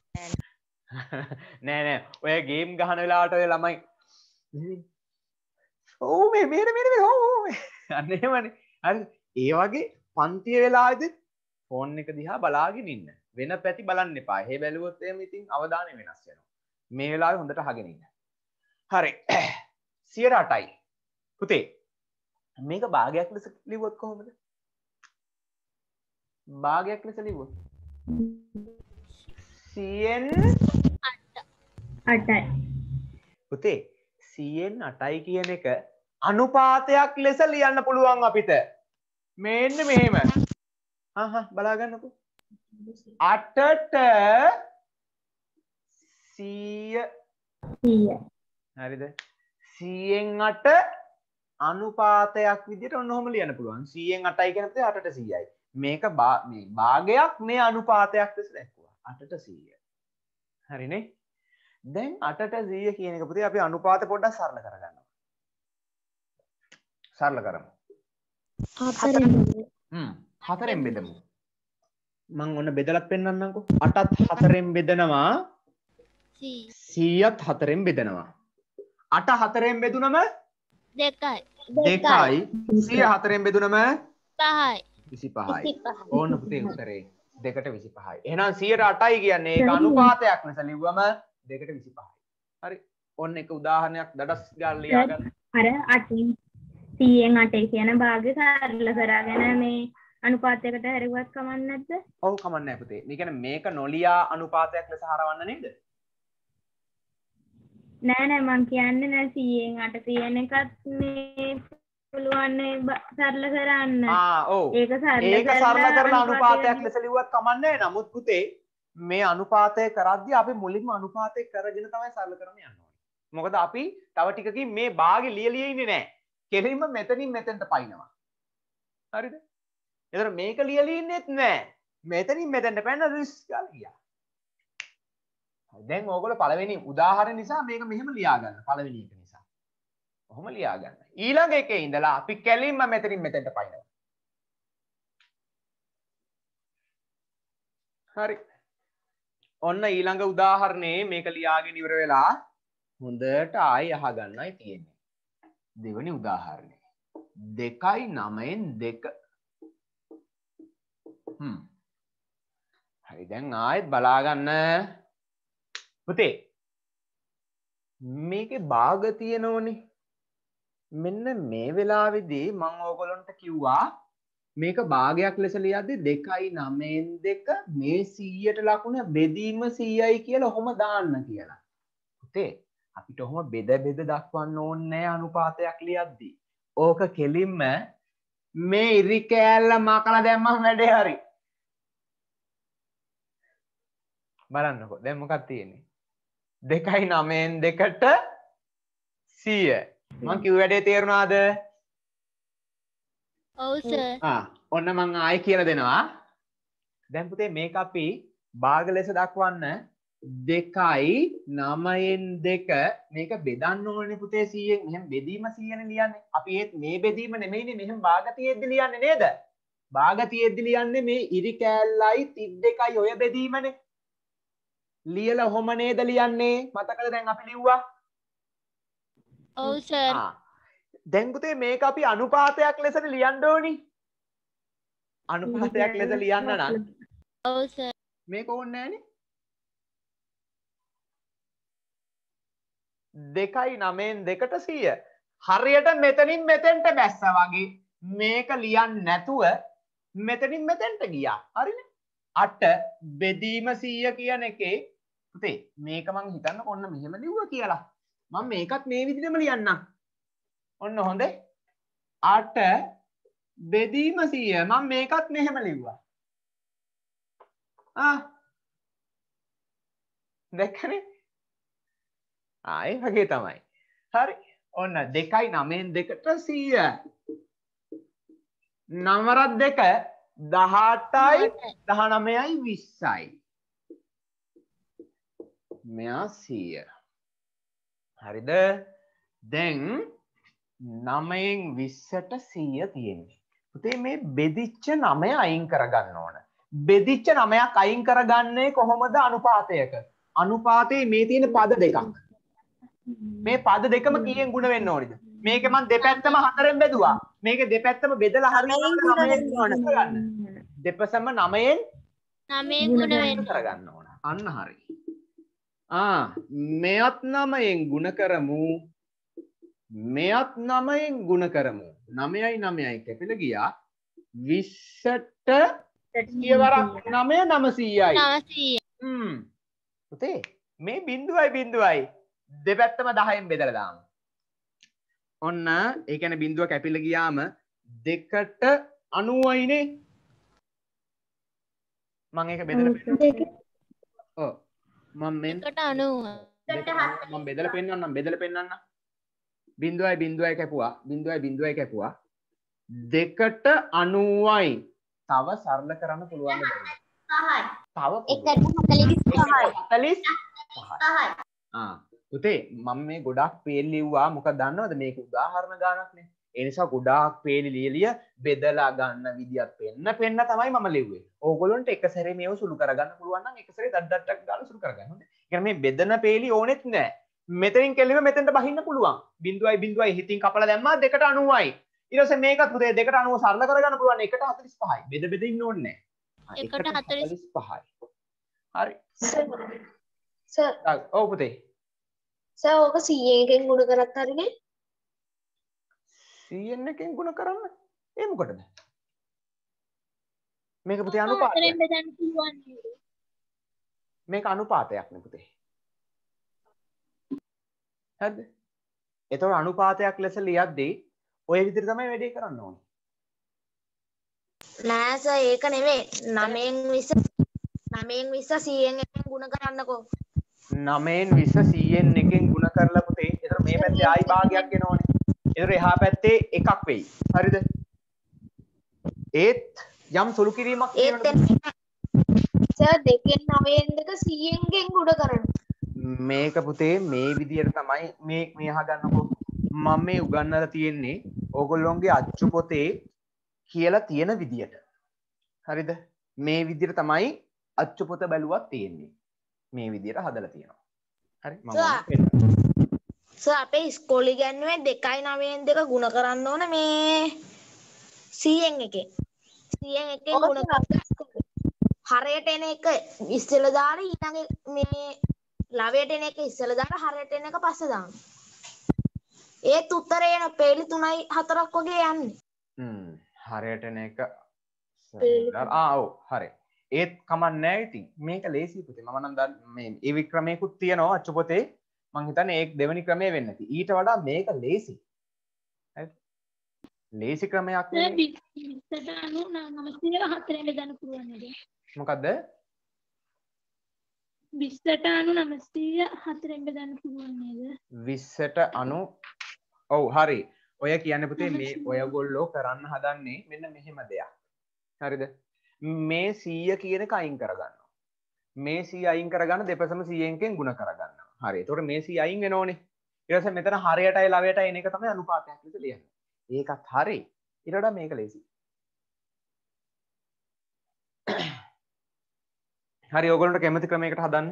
නෑ නෑ ඔය ගේම් ගහන වෙලාවට ඔය ළමයි ඔව් මේ ඔව් අන්න එහෙමනේ. හරි. ඒ වගේ පන්තිය වෙලාවේදී ෆෝන් එක දිහා බලාගෙන ඉන්න. වෙන පැති බලන්න එපා. එහෙ බැලුවොත් එහෙම ඉතින් අවධානය වෙනස් වෙනවා. මේ වෙලාවේ හොඳට අහගෙන ඉන්න. හරි. 108යි. පුතේ මේක භාගයක් ලෙස ලිව්වොත් කොහොමද? භාගයක් ලෙස ලිව්වොත් 8යි. පුතේ 8යි කියන එක අනුපාතයක් ලෙස ලියන්න පුළුවන් අපිට. මෙන්න මෙහෙම. බලා ගන්නකෝ. 8ට 100. හරිද? 100න් 8 අනුපාතයක් විදිහට ඔන්න ඔහොම ලියන්න පුළුවන්. 100න් 8යි කියන පුතේ 8ට 100යි. මේක මේ භාගයක් මේ අනුපාතයක් ලෙස දැක්වුවා. 8ට 100. හරිනේ? දැන් 8ට 100 කියන එක පුතේ අපි අනුපාත පොඩ්ඩක් සරල කරගන්නවා. සරල කරමු. 4ෙන් බෙදමු. මම ඔන්න බෙදලත් පෙන්නන්නම්කෝ. 8ත් 4ෙන් බෙදනවා. 100ත් 4ෙන් බෙදනවා. 8 4ෙන් බෙදුනම 2යි. 2යි. 100 4ෙන් බෙදුනම 5යි. 25යි. ඕන්න පුතේ උත්තරේ 2ට 25යි. එහෙනම් 108යි කියන්නේ ඒක අනුපාතයක් ලෙස ලිව්වම 2ට 25යි. හරි. ඔන්න එක උදාහරණයක් දඩස් ගාලා ලියා ගන්න. අර 8න් 100න් 8 කියන භාගය සරල කරගෙන මේ අනුපාතයකට හැරුවත් කමක් නැද්ද? ඔව් කමක් නැහැ පුතේ. මේ කියන්නේ මේක නොලියා අනුපාතයක් ලෙස හරවන්න නේද? නෑ මං කියන්නේ නෑ 100න් 8 කියන එකත් මේ පුළුවන් සරල කරන්න. ඔව්. ඒක සරල කරලා අනුපාතයක් ලෙස ලිව්වත් කමක් නැහැ. නමුත් පුතේ මේ අනුපාතය කරද්දී අපි මුලින්ම අනුපාතය කරගෙන තමයි සරල කරන්න යන්න ඕනේ. මොකද අපි තව ටිකකින් මේ භාගේ ලියලිය ඉන්නේ නැහැ. කෙලින්ම මෙතනින් මෙතෙන්ට පයින්නවා. හරිද? එතන මේක ලියලිය ඉන්නෙත් නැහැ. මෙතනින් මෙතෙන්ට පැන රිස් ගාලා ගියා. දැන් ඕගොල්ලෝ පළවෙනි උදාහරණ නිසා මේක මෙහෙම ලියා ගන්න. පළවෙනි එක නිසා. කොහොම ලියා ගන්න. ඊළඟ එකේ ඉඳලා අපි කෙලින්ම මෙතනින් මෙතෙන්ට පයින්නවා. හරි. ඔන්න ඊළඟ උදාහරණේ මේක ලියාගෙන ඉවර වෙලා හොඳට ආයි අහගන්නයි තියෙන්නේ. දෙවෙනි උදාහරණය. 2යි 9න් 2. හරි දැන් ආයෙත් බලා ගන්න. පුතේ මේකේ භාග තියෙනෝනේ. මෙන්න මේ වෙලාවේදී මම ඕගොල්ලන්ට කිව්වා මේක භාගයක් ලෙස ලියද්දි 2.9න් 2 මේ 100ට ලකුණ බෙදීම 100යි කියලා ඔහොම දාන්න කියලා. පුතේ අපිට ඔහොම බෙද දක්වන්න ඕනේ නැහැ අනුපාතයක් ලියද්දි. ඕක කෙලින්ම මේ ඉරි කෑල්ල මකලා දැම්මම වැඩේ හරි. බලන්නකෝ දැන් මොකක්ද තියෙන්නේ? 2.9න් 2ට 100. මං කිව්ව වැඩේ තේරුණාද? ඔව් සර්. ඔන්න මං ආයෙ කියලා දෙනවා. දැන් පුතේ මේක අපි භාග ලෙස දක්වන්න 2.9න් 2 මේක බෙදන්න ඕනේ පුතේ 100න්. මෙහෙම බෙදීම 100නේ ලියන්නේ. අපි ඒත් මේ බෙදීම නෙමෙයිනේ මෙහෙම භාග තියෙද්දි ලියන්නේ නේද? භාග තියෙද්දි ලියන්නේ මේ ඉරි කෑල්ලයි 32යි ඔය බෙදීමනේ. ලියලා ඔහොම නේද ලියන්නේ? මතකද දැන් අපි ලිව්වා? ඔව් සර්. දැන් පුතේ මේක අපි අනුපාතයක් ලෙසට ලියන්න ඕනි. අනුපාතයක් ලෙස ලියන්න නම් ඔව් සර්. මේක ඕනේ නැහනේ. 2.9න් 2ට 100. හරියට මෙතනින් මෙතෙන්ට බැස්සා වගේ මේක ලියන්න නැතුව මෙතනින් මෙතෙන්ට ගියා. හරිනේ? 8 බෙදීම 100 කියන එකේ පුතේ මේක මං හිතන්න ඔන්න මෙහෙම ලිව්වා කියලා. මම මේකත් මේ විදිහටම ලියන්නම්. ඔන්න හොඳේ. 8 බෙදීම 100 මම මේකත් මෙහෙම ලිව්වා. දැක්කනේ? ඒ වගේ තමයි. හරි. ඔන්න 2.9න් 2ට 100. 9 2 18යි 19යි 20යි. මෙයා 100. හරිද? දැන් 9න් 20ට 100 තියෙන්නේ. පුතේ මේ බෙදිච්ච 9 අයින් කරගන්න ඕන. බෙදිච්ච 9ක් අයින් කරගන්නේ කොහොමද අනුපාතයක? අනුපාතයේ මේ තියෙන පද දෙකක්. මේ පද දෙකම කීයෙන් ගුණ වෙන්න ඕනේද? මේක මම දෙපැත්තම 4ෙන් බෙදුවා. මේක දෙපැත්තම බෙදලා හරියට 9ෙන් ගුණ කරගන්න. දෙපසම 9ෙන් 9 ගුණ වෙන්න කරගන්න ඕන. අන්න හරි. මෙයත් 9ෙන් ගුණ කරමු. මෙයත් 9ෙන් ගුණ කරමු. 9යි 9යි කැපිලා ගියා. 20ට 100 වරක් 9 900යි. 900. පුතේ මේ බිඳුවයි දෙපැත්තම 10න් බෙදලා දාමු. ඔන්න ඒ කියන්නේ බිඳුව කැපිලා ගියාම 2ට 90යිනේ. මම ඒක බෙදලා ඔව් මම මෙන් 1ට 90. මම බෙදලා පෙන්නන්නම්. බිඳුවයි කැපුවා. 2ට 90යි. තව සරල කරන්න පුළුවන් නේද? තව 45යි. පුතේ මම මේ ගොඩක් පේලි ලිව්වා. මොකද දන්නවද මේක උදාහරණ ගානක් නේ. ඒ නිසා ගොඩාක් පේලි ලියලිය බෙදලා ගන්න විදියක් පෙන්න තමයි මම ලිව්වේ. ඕගොල්ලොන්ට එක සැරේ මේව සුළු කරගන්න පුළුවන් නම් එක සැරේ දඩඩක් ගාලා සුළු කරගන්න. හොඳයි. ඒ කියන්නේ මේ බෙදන පේලි ඕනෙත් නෑ. මෙතනින් කෙලිම මෙතෙන්ට බහින්න පුළුවන්. බිඳුවයි හිතින් කපලා දැම්මා 2ට 90යි. ඊට පස්සේ මේකත් පුතේ 2ට 90 සරල කරගන්න පුළුවන් 1ට 45යි. බෙද ඉන්න ඕනේ නෑ. 1ට 45යි. හරි. සර් ඔව් පුතේ. සර් ඕක 100 ගුණ කරත් හරිනේ. 100 ගුණ කරන්න. ඒ මොකටද? මේක පුතේ අනුපාතයක්. 4ෙන් බෙදන්න පුළුවන් නේද? මේක අනුපාතයක් නේ පුතේ. හරිද? ඒතකොට අනුපාතයක් ලෙස ලියද්දී ඔය විදිහට තමයි වැඩේ කරන්න ඕනේ. නෑ සර් ඒක නෙමෙයි. 9න් 20 100න් එකෙන් ගුණ කරන්නකෝ. 9න් 20 100න් එකෙන් ගුණ කරලා පුතේ ඒතර මේ පැත්තේ ආයි භාගයක් එනවනේ. ඒතර එහා පැත්තේ එකක් වෙයි. හරිද? ඒත් යම් සුළු කිරීමක් තියෙනවා. සර් 2න් 9න් 2 100න් ගුණ කරන්න. මේක පුතේ මේ විදිහට තමයි මේ අහගන්නකෝ. මම මේ උගන්වලා තියෙන්නේ ඕගොල්ලොන්ගේ අච්චු පොතේ කියලා තියෙන විදියට. හරිද? මේ විදියට තමයි අච්චු පොත බැලුවත් තියෙන්නේ. මේ විදියට හදලා තියෙනවා. හරි මම සර් අපේ ඉස්කෝලේ ඉගෙනුවේ 2.9න් 2 ගුණ කරන්න ඕන මේ 100න් එකෙන්. 100න් එකෙන් ගුණ කරලා හරයට එන එක ඉස්සෙල්ලා දාලා ඊළඟ මේ ලවයට එන එක ඉස්සෙල්ලා දාලා හරයට එන එක පස්සේ දාන්න. ඒත් උත්තරේ එන පේලි 3යි 4ක් වගේ යන්නේ. හරයට එන එක ඔව් හරි. ඒත් කමක් නැහැ ඉතින්. මේක ලේසි පුතේ. මම නම් දන්නේ මේ ඒ වික්‍රමයකුත් තියෙනවා අච්චු පොතේ. මං හිතන්නේ ඒක දෙවෙනි ක්‍රමය වෙන්න ඇති. ඊට වඩා මේක ලේසි. හරිද? ලේසි ක්‍රමයක් සර් නෙමෙයි. 20ට 904 බෙදන්න පුළුවන් නේද? මොකද්ද? 20ට 904 බෙදන්න පුළුවන් නේද? 20ට 90 ඔව් හරි. ඔය කියන්නේ පුතේ මේ ඔයගොල්ලෝ කරන්න හදන්නේ මෙන්න මෙහෙම දෙයක්. හරිද? මේ 100 කියන එක අයින් කරගන්නවා. මේ 100 අයින් කරගන්න දෙපසම 100න් ගුණ කරගන්නවා. හරි. එතකොට මේ 100 අයින් වෙනෝනේ. ඊට පස්සේ මෙතන හරයටයි ලවයටයි එන එක තමයි අනුපාතයක් ලෙස ලියන්නේ. ඒකත් හරි. ඊට වඩා මේක ලේසි. හරි ඔයගොල්ලන්ට කැමති ක්‍රමයකට හදන්න.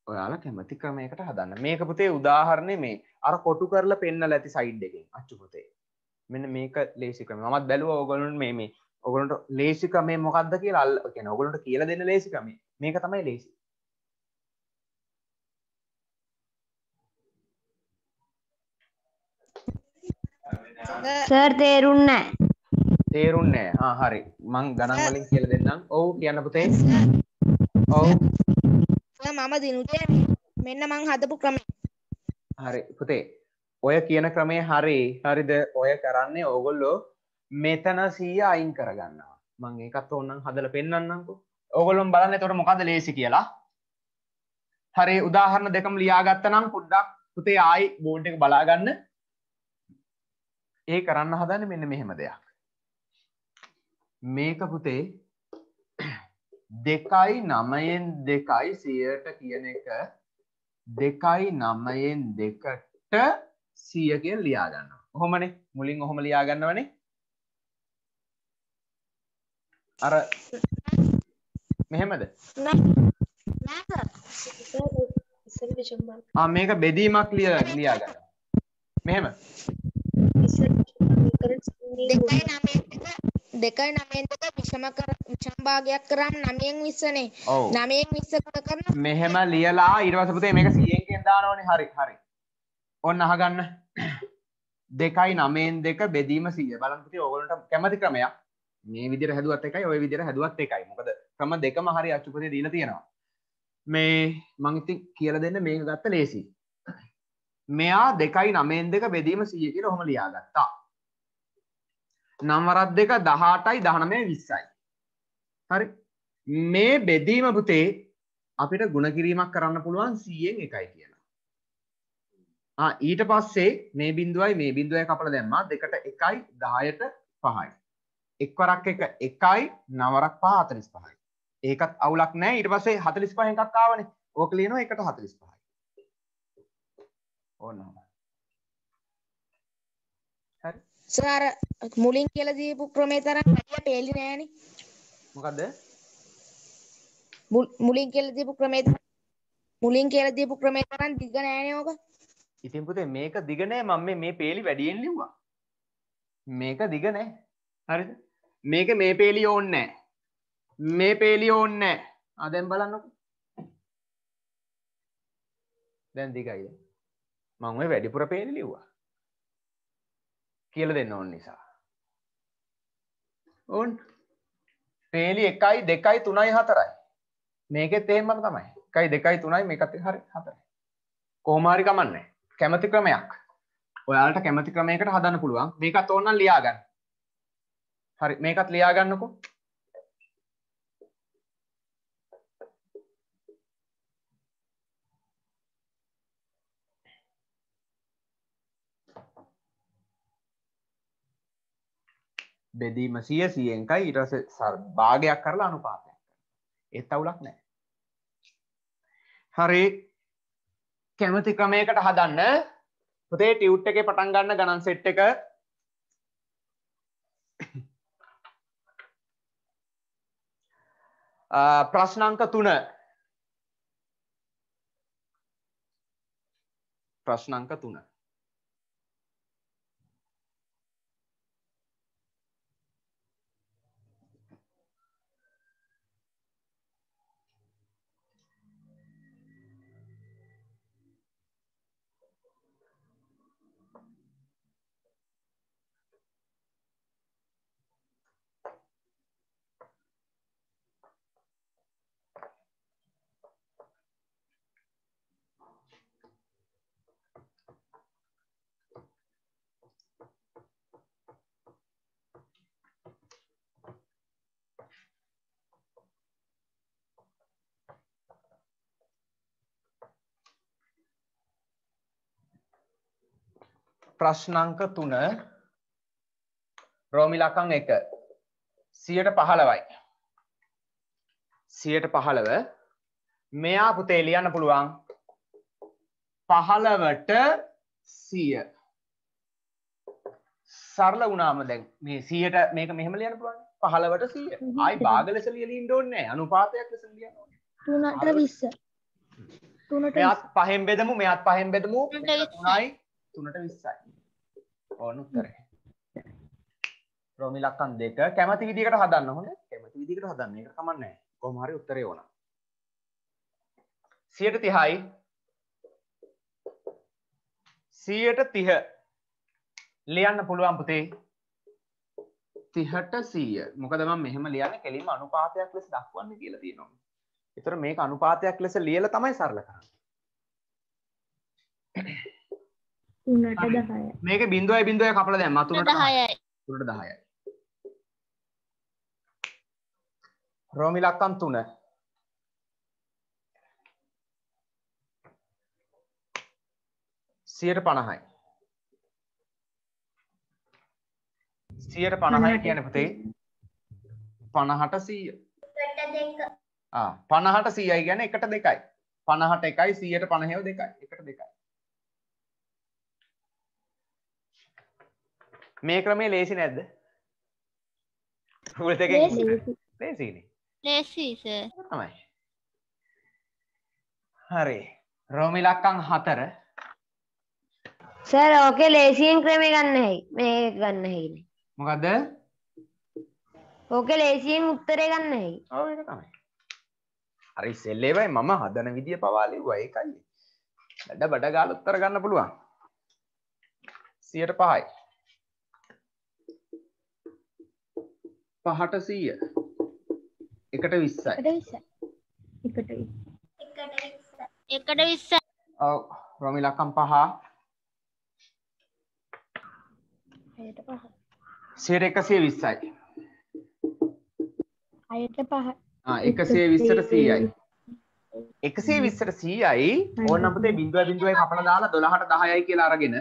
ඔයාලා කැමති ක්‍රමයකට හදන්න. මේක පුතේ උදාහරණේ මේ අර කොටු කරලා පෙන්නලා ඇති සයිඩ් එකෙන් අච්චු පුතේ. මෙන්න මේක ලේසි ක්‍රමය. මමත් බැලුවා ඔයගොල්ලන්ට මේ ඔයගොල්ලන්ට ලේසි ක්‍රමය මොකක්ද කියලා කියන්නේ ඔයගොල්ලන්ට කියලා දෙන්න ලේසි ක්‍රමය. මේක තමයි ලේසි. සර් තේරුන්නේ නැහැ. තේරුන්නේ නැහැ. හරි. මං ගණන් වලින් කියලා දෙන්නම්. ඔව් කියන්න පුතේ. ඔව්. මම දිනුතේ මෙන්න මං හදපු ක්‍රමය. හරි පුතේ. ඔය කියන ක්‍රමය හරි. හරිද? ඔය කරන්නේ ඕගොල්ලෝ මෙතන 100 අයින් කරගන්නවා. මං ඒකත් ඕනනම් හදලා පෙන්නන්නම්කෝ. ඕගොල්ලොම බලන්න එතකොට මොකද්ද ලේසි කියලා. හරි උදාහරණ දෙකම ලියාගත්තා නම් පොඩ්ඩක් පුතේ ආයි බෝඩ් එක බලා ගන්න. ඒ කරන්න හදන්නේ මෙන්න මෙහෙම දෙයක්. මේක පුතේ 2.9න් 2යි 100ට කියන එක 2.9න් 2ට 100 කියලා ලියා ගන්නවා. කොහොමනේ? මුලින් ඔහොම ලියා ගන්නවනේ. අර මෙහෙමද? මේක බෙදීමක් ලියා ගන්නවා. මෙහෙම. 2.9 විෂම භාගයක් කරාම 9න් 20නේ. 9න් 20 කරන මෙහෙම ලියලා ඊට පස්සේ පුතේ මේක 100න් දානවනේ. හරි හරි. ඔන්න අහගන්න. 2.9න් 2 බෙදීම 100. බලන්න පුතේ ඕගොල්ලන්ට කැමති ක්‍රමයක්. මේ විදිහට හැදුවත් එකයි ඔය විදිහට හැදුවත් එකයි. මොකද ක්‍රම දෙකම හරි අච්චුපතේ දීලා තියෙනවා. මේ මං ඉතින් කියලා දෙන්න මේක ගත්ත ලේසි. මෙයා 2.9න් 2 බෙදීම 100 කියලා ඔහොම ලියාගත්තා. 9 වරක් 2 18යි 19යි 20යි. හරි. මේ බෙදීම පුතේ අපිට ගුණ කිරීමක් කරන්න පුළුවන් 100න් 1යි කියලා. ඊට පස්සේ මේ බිඳුවයි කපලා දැම්මා. 2ට 1යි 10ට 5යි. එක් වරක් 1 1යි 9 වරක් 5 45යි. ඒකත් අවුලක් නැහැ. ඊට පස්සේ 45 එකක් ආවනේ. ඕක ලියනවා 1ට 45යි. ඕනම. හරි. සර් මුලින් කියලා දීපු ක්‍රමේ තරම් වැඩිය පේලි නෑනේ. මොකද්ද? මුලින් කියලා දීපු ක්‍රමේ තරම් දිග නෑනේ ඕක. ඉතින් පුතේ මේක දිග නෑ. මම මේ පේලි වැඩියෙන් ලිව්වා. මේක දිග නෑ. හරිද? මේක මේ පේලි ඕන්නේ නෑ. මේ පේලි ඕන්නේ නෑ. දැන් බලන්නකෝ. දැන් දිගයි. මම ඔය වැඩිපුර පේලි ලිව්වා. කියලා දෙන්න ඕන නිසා. ඕන්. පේලි 1යි 2යි 3යි 4යි. මේකෙත් එහෙමම තමයි. 1යි 2යි 3යි මේකත් හරි 4යි. කොහොම හරි කමන්නේ. කැමති ක්‍රමයක්. ඔයාලට කැමති ක්‍රමයකට හදන්න පුළුවන්. මේකත් ඕනනම් ලියා ගන්න. හරි මේකත් ලියා ගන්නකෝ. බෙදීම 100 100න් එකයි ඊට පස්සේ භාගයක් කරලා අනුපාතයක් කරනවා. ඒත් අවුලක් නැහැ. හරි කැමති ක්‍රමයකට හදන්න. පුතේ ටියුට් එකේ පටන් ගන්න ගණන් සෙට් එක ප්‍රශ්න අංක 3 ප්‍රශ්න අංක 3 1 ප්‍රශ්නාංක 3 රෝමි ඉලක්කම් 1 115යි 115 මෙයා පුතේ ලියන්න පුළුවන් 15ට 100 සරල වුණාම දැන් මේ 100ට මේක මෙහෙම ලියන්න පුළුවන් 15ට 100 ආයි භාග ලෙස ලියලා ඉන්න ඕනේ නැහැ අනුපාතයක් ලෙස ලියන්න ඕනේ 3ට 20 3ට මෙයාත් පහෙන් බෙදමු මෙයාත් පහෙන් බෙදමු 3යි 3ට 20යි ඕන උත්තරේ රෝමි ඉලක්කම් 2 කැමති විදිහකට හදන්න හොඳ කැමති විදිහකට හදන්න ඒක කමක් නැහැ කොහොම හරි උත්තරේ ඕන 130යි 130 ලියන්න පුළුවන් පුතේ 30ට 100 මොකද මම මෙහෙම ලියන්නේ කෙලින්ම අනුපාතයක් ලෙස දක්වන්න කියලා තියෙනවා. ඒතර මේක අනුපාතයක් ලෙස ලියලා තමයි සරල කරන්නේ. 3ට 10යි. මේකේ බිංදුවයි බිංදුවයි කපලා දැම්මා 3ට 10යි. 3ට 10යි. රෝමි ඉලක්කම් 3 150යි 150යි කියන්නේ පුතේ 50ට 100 50ට 100යි කියන්නේ 1ට 2යි 50ට 1යි 100ට 50ව 2යි 1ට 2යි මේ ක්‍රමේ ලේසි නැද්ද? රූල් එකේ ලේසිනේ ලේසි සර් තමයි හරි රෝමි ඉලක්කම් 4 සර් ඕකේ ලේසියෙන් ක්‍රමේ ගන්න හැයි මේක ගන්න හැයි මොකද්ද? ඕකේ ලේසියෙන් උත්තරේ ගන්න හැයි ඔව් ඒක තමයි හරි ඉස්සෙල්ලේවයි මම හදන විදිය පවා ලිව්වා ඒකයි බඩ ගාලා උත්තර ගන්න පුළුවන් 100ට 5යි 5ට 100 1ට 20යි 1ට 20 ඔව් රෝමි ඉලක්කම් 5 100ට 120යි 120ට 100යි 120ට 100යි ඕනනම් පුතේ බිංදුවයි බිංදුවයි කපලා දාලා 12ට 10යි කියලා අරගෙන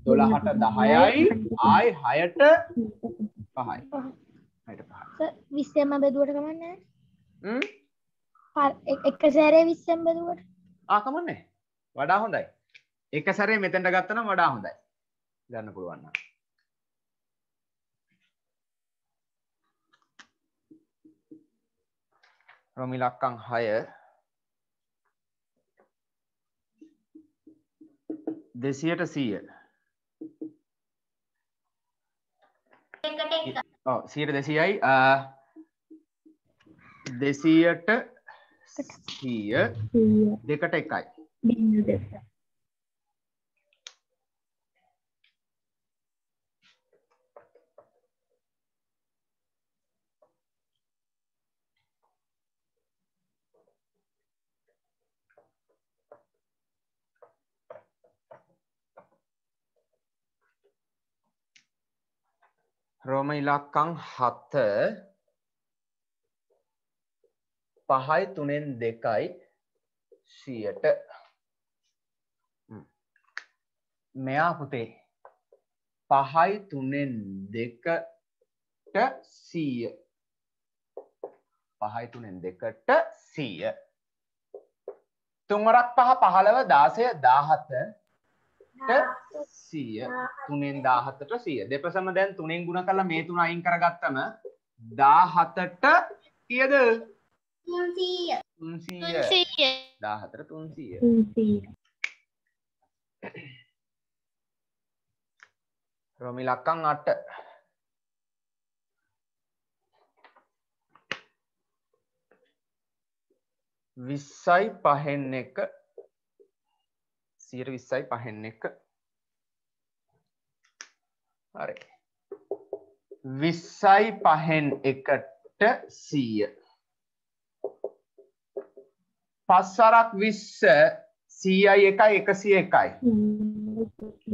12ට 10යි ආයි 6ට 5යි 6ට 5යි සර් 20ම බෙදුවට කමන්නේ එක සැරේ 20ම බෙදුවට කමන්නේ වඩා හොඳයි එක සැරේ මෙතෙන්ට ගත්තා නම් වඩා හොඳයි ගන්න පුළුවන් නම් රෝමි ඉලක්කම් 6 200ට 100 ඔව් 100ට 200යි 200ට 100 2ට 1යි බිංදු 2. රෝම ඉලක්කම් 7 5යි 3න් 2යි 100ට මෙයා පුතේ 5යි 3න් 2ට 100 5යි 3න් 2ට 100 3 වරක් 5 15 16 17 100 3න් 17ට 100 දෙපසම දැන් 3න් ගුණ කරලා මේ 3 අයින් කරගත්තම 17ට කීයද 300 17ට 300 රෝමි ඉලක්කම් 8 20යි 5න් 1 120යි 5න් 1 හරි 20යි 5න් 1ට 100 5 වරක් 20 100යි 1යි 101යි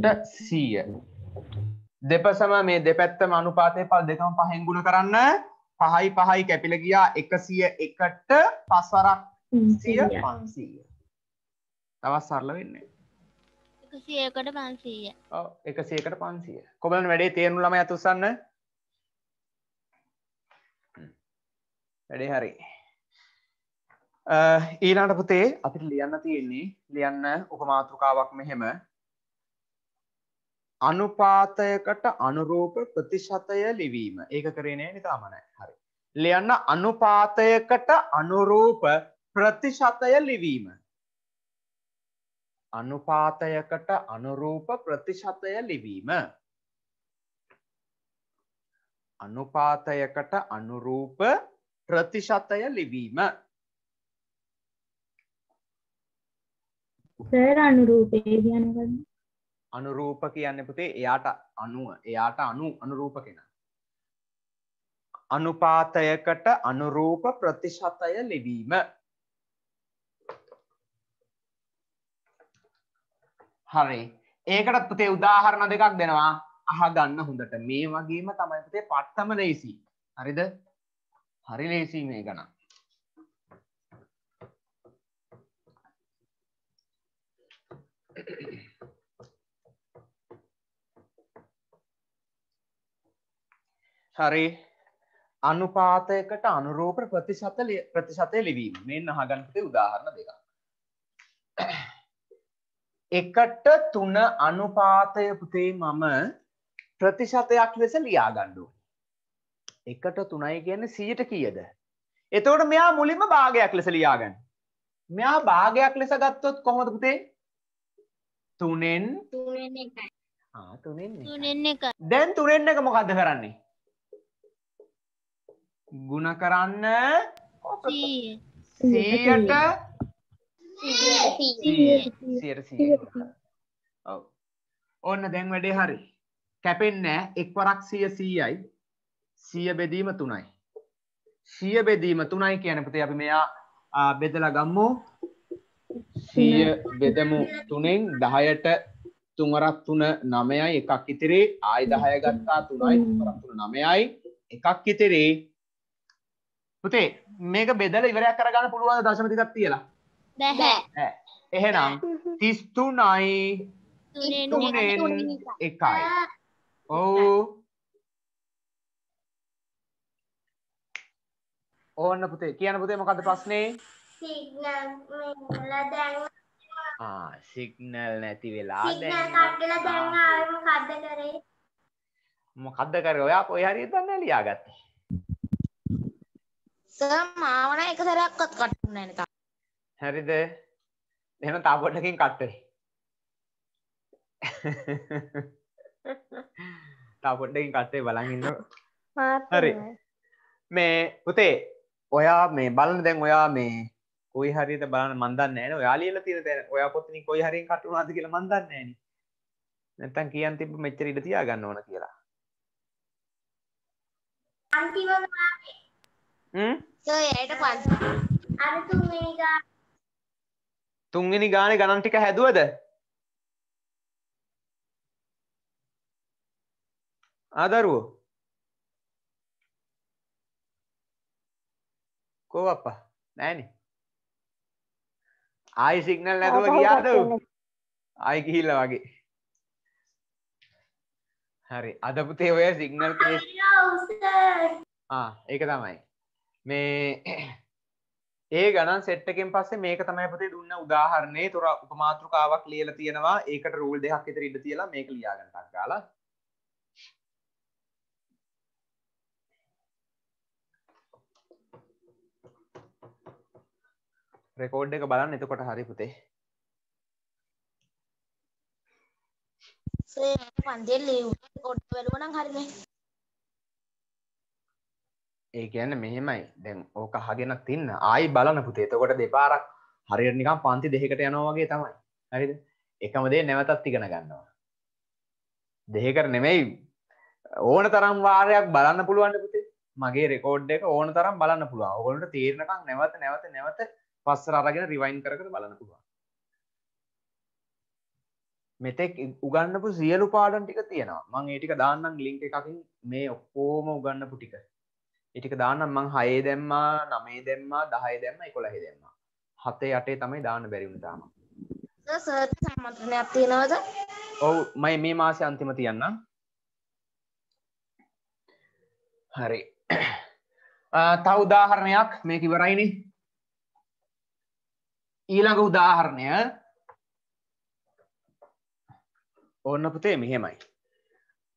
ට 100 දෙපසම මේ දෙපැත්තම අනුපාතයේ පල් දෙකම 5න් ගුණ කරන්න 5යි 5යි කැපිලා ගියා 101ට 5 වරක් 100 500 තවත් සරල වෙන්නේ 100කට 500. ඔව් 100කට 500. කොබලන් වැඩේ තේරුණු ළමයි අත උස්සන්න. වැඩේ හරි. ඊළඟට පුතේ අපිට ලියන්න තියෙන්නේ ලියන්න උපමාතෘකාවක් මෙහෙම අනුපාතයකට අනුරූප ප්‍රතිශතය ලිවීම. ඒක කරේ නෑ නේ තාම නෑ. හරි. ලියන්න අනුපාතයකට අනුරූප ප්‍රතිශතය ලිවීම. අනුපාතයකට අනුරූප ප්‍රතිශතය ලිවීම. අනුපාතයකට අනුරූප ප්‍රතිශතය ලිවීම. සර් අනුරූපේ කියන්නේ මොකද්ද? අනුරූප කියන්නේ පුතේ එයාට අනුරූප කෙනා. අනුපාතයකට අනුරූප ප්‍රතිශතය ලිවීම. හරි. ඒකට පුතේ උදාහරණ දෙකක් දෙනවා. අහගන්න හොඳට. මේ වගේම තමයි පුතේ පට්ටම ලේසි. හරිද? හරි ලේසි මේ ගණන්. හරි. අනුපාතයකට අනුරූප ප්‍රතිශතය ලිවීම. මෙන්න අහගන්න පුතේ උදාහරණ දෙකක්. 1:3 අනුපාතය පුතේ මම ප්‍රතිශතයක් ලෙස ලියා ගන්න ඕනේ. 1:3 කියන්නේ 100ට කීයද? එතකොට මෙයා මුලින්ම භාගයක් ලෙස ලියා ගන්න. මෙයා භාගයක් ලෙස ගත්තොත් කොහොමද පුතේ? 3න් 3න් 1යි. 3න් 3න් 1. දැන් 3න් 1 මොකද්ද කරන්නේ? ගුණ කරන්න 100ට 100. ඔව්. ඔන්න දැන් වැඩේ හරි. කැපෙන්නේ නැහැ. එක්වරක් 100යි. 100 බෙදීම 3යි. 100 බෙදීම 3යි කියන්නේ පුතේ අපි මෙයා බෙදලා ගමු. 100 බෙදමු 3න් 10ට 3 වරක් 3 9යි එකක් ඉතිරි. ආයි 10 ගත්තා 3යි 3 වරක් 3 9යි එකක් ඉතිරි. පුතේ මේක බෙදලා ඉවරයක් කරගන්න පුළුවන්ද දශම ටිකක් තියලා? බැහැ. එහෙනම් 33යි 3න් 1යි. ඔව්. ඕන්න පුතේ කියන්න පුතේ මොකද්ද ප්‍රශ්නේ? සිග්නල් වල දැන් සිග්නල් නැති වෙලා සිග්නල් කට් වෙලා දැන් ආවේ මොකද්ද කරේ? මොකද්ද කරේ? ඔයා කොයි හරියට දන්නේ ලියාගත්තේ. සර් මාව නම් එක සැරයක්වත් කටුන්නේ නැහැ නේ තාම. හරිද? එහෙනම් තා පොඩ්ඩකින් කට් වෙයි. තා පොඩ්ඩකින් කට් වෙයි බලන් ඉන්න. හරි. මේ පුතේ ඔයා මේ බලන්න දැන් ඔයා මේ කොයි හරියට බලන්න මන් දන්නේ නැහැ නේ. ඔයා ලියලා තියෙන දැන් ඔයා පොතකින් කොයි හරියෙන් කට් වුණාද කියලා මන් දන්නේ නැහැ නේ. නැත්තම් කියන් තිබ්බ මෙච්චර ඉඳ තියා ගන්න ඕන කියලා. අන්තිම ගානේ සර් එයාට පන්ති. අර තුන්වෙනි ගානේ තුන්වෙනි ගානේ ගණන් ටික හැදුවද? ආදරුවෝ කෝ අප්පා නෑනේ. ආයි සිග්නල් නැතුව ගියාද? ආයි ගිහිල්ලා වගේ. හරි. අද පුතේ ඔය සිග්නල් කේස් ඒක තමයි. මේ ඒ ගණන් සෙට් එකෙන් පස්සේ මේක තමයි පුතේ දුන්න උදාහරණේ. ඒතර උපමාතෘකාවක් ලියලා තියෙනවා. ඒකට රූල් දෙකක් විතර ඉඳ තියලා මේක ලියා ගන්න ටක් ගාලා. රෙකෝඩ් එක බලන්න එතකොට හරි පුතේ. සර් පන්තියේ ලියුම් කොට බැලුවා නම් හරිනේ. ඒ කියන්නේ මෙහෙමයි. දැන් ඕක අහගෙන තින්න ආයි බලන්න පුතේ. එතකොට දෙපාරක් හරියට නිකන් පන්ති දෙකකට යනවා වගේ තමයි. හරිද? එකම දේ නැවතත් ඉගෙන ගන්නවා. දෙකකට නෙමෙයි ඕන තරම් වාරයක් බලන්න පුළුවන් පුතේ. මගේ රෙකෝඩ් එක ඕන තරම් බලන්න පුළුවන්. ඕගොල්ලන්ට තේරෙනකන් නැවත පස්සට අරගෙන රිවයින්ඩ් කර කර බලන්න පුළුවන්. මෙතෙක් උගන්නපු සියලු පාඩම් ටික තියෙනවා. මම ඒ ටික දාන්නම් ලින්ක් එකකින් මේ ඔක්කොම උගන්නපු ටික. ඒ ටික දාන්නම් මම 6 දැම්මා 9 දැම්මා 10 දැම්මා 11 දැම්මා. 7 8 තමයි දාන්න බැරි වුණේ තාම. සර් සම්මන්ත්‍රණයක් තියෙනවද? ඔව් මම මේ මාසේ අන්තිම තියන්නම්. හරි. තව උදාහරණයක් මේක ඉවරයිනේ. ඊළඟ උදාහරණය ඕන්න පුතේ මෙහෙමයි.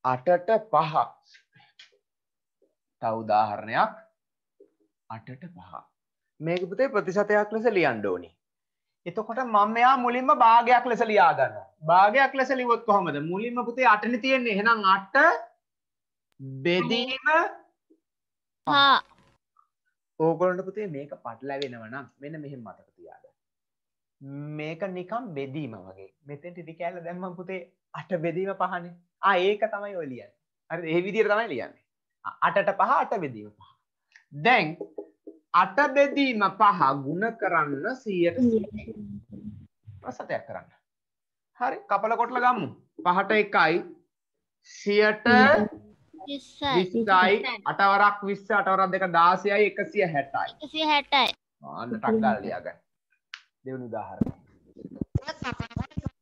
8ට 5. තව උදාහරණයක් 8ට 5. මේක පුතේ ප්‍රතිශතයක් ලෙස ලියන්න ඕනේ. එතකොට මම මෙයා මුලින්ම භාගයක් ලෙස ලියා ගන්නවා. භාගයක් ලෙස ලිව්වොත් කොහොමද? මුලින්ම පුතේ 8 නේ තියෙන්නේ. එහෙනම් 8 බෙදීම 5. ඕගොල්ලන්ට පුතේ මේක පටලැවෙනවා නම් මෙන්න මෙහෙම මතක තියාගන්න. මේක නිකන් බෙදීම වගේ. මෙතෙන්ට ඉදි කැල්ල දැම්මම පුතේ 8 බෙදීම 5නේ. ඒක තමයි ඔය ලියන්නේ. හරිද? මේ විදිහට තමයි ලියන්නේ. 8ට 5 8 බෙදීම 5. දැන් 8 බෙදීම 5 ගුණ කරන්න 100ට 100. ප්‍රසතයක් කරන්න. හරි කපල කොටලා ගමු. 5ට 1යි 100ට 20යි 8 වරක් 20 8 වරක් 2 16යි 160යි. 160යි. ආන්න ටක් ගාලා ලියාගන්න. දෙවෙනි උදාහරණය.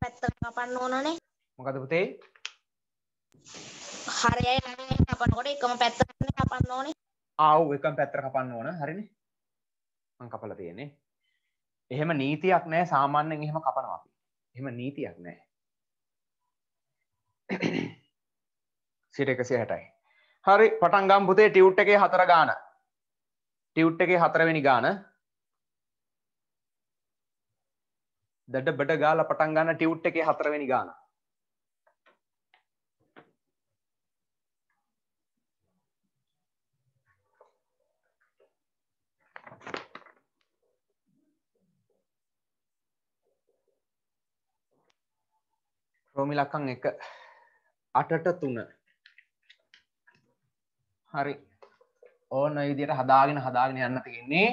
පැත්තට කපන්න ඕනනේ. මොකද පුතේ? හරයයි හරයයි කපනකොට එකම පැත්තට කපන්න ඕනේ. ආව් එකම පැත්තට කපන්න ඕන. හරිනේ. මම කපලා තියෙන්නේ. එහෙම නීතියක් නැහැ සාමාන්‍යයෙන් එහෙම කපනවා අපි. එහෙම නීතියක් නැහැ. 160යි. හරි පටන් ගමු පුතේ ටියුට් එකේ 4 ගාන. ටියුට් එකේ 4 වෙනි ගාන. දඩ බඩ ගාලා පටන් ගන්න ටියුට් එකේ 4 වෙනි ගාන. රෝමි ලක්කම් 1 8ට 3. හරි. ඕන ඔය විදිහට හදාගෙන යන්න තියෙන්නේ.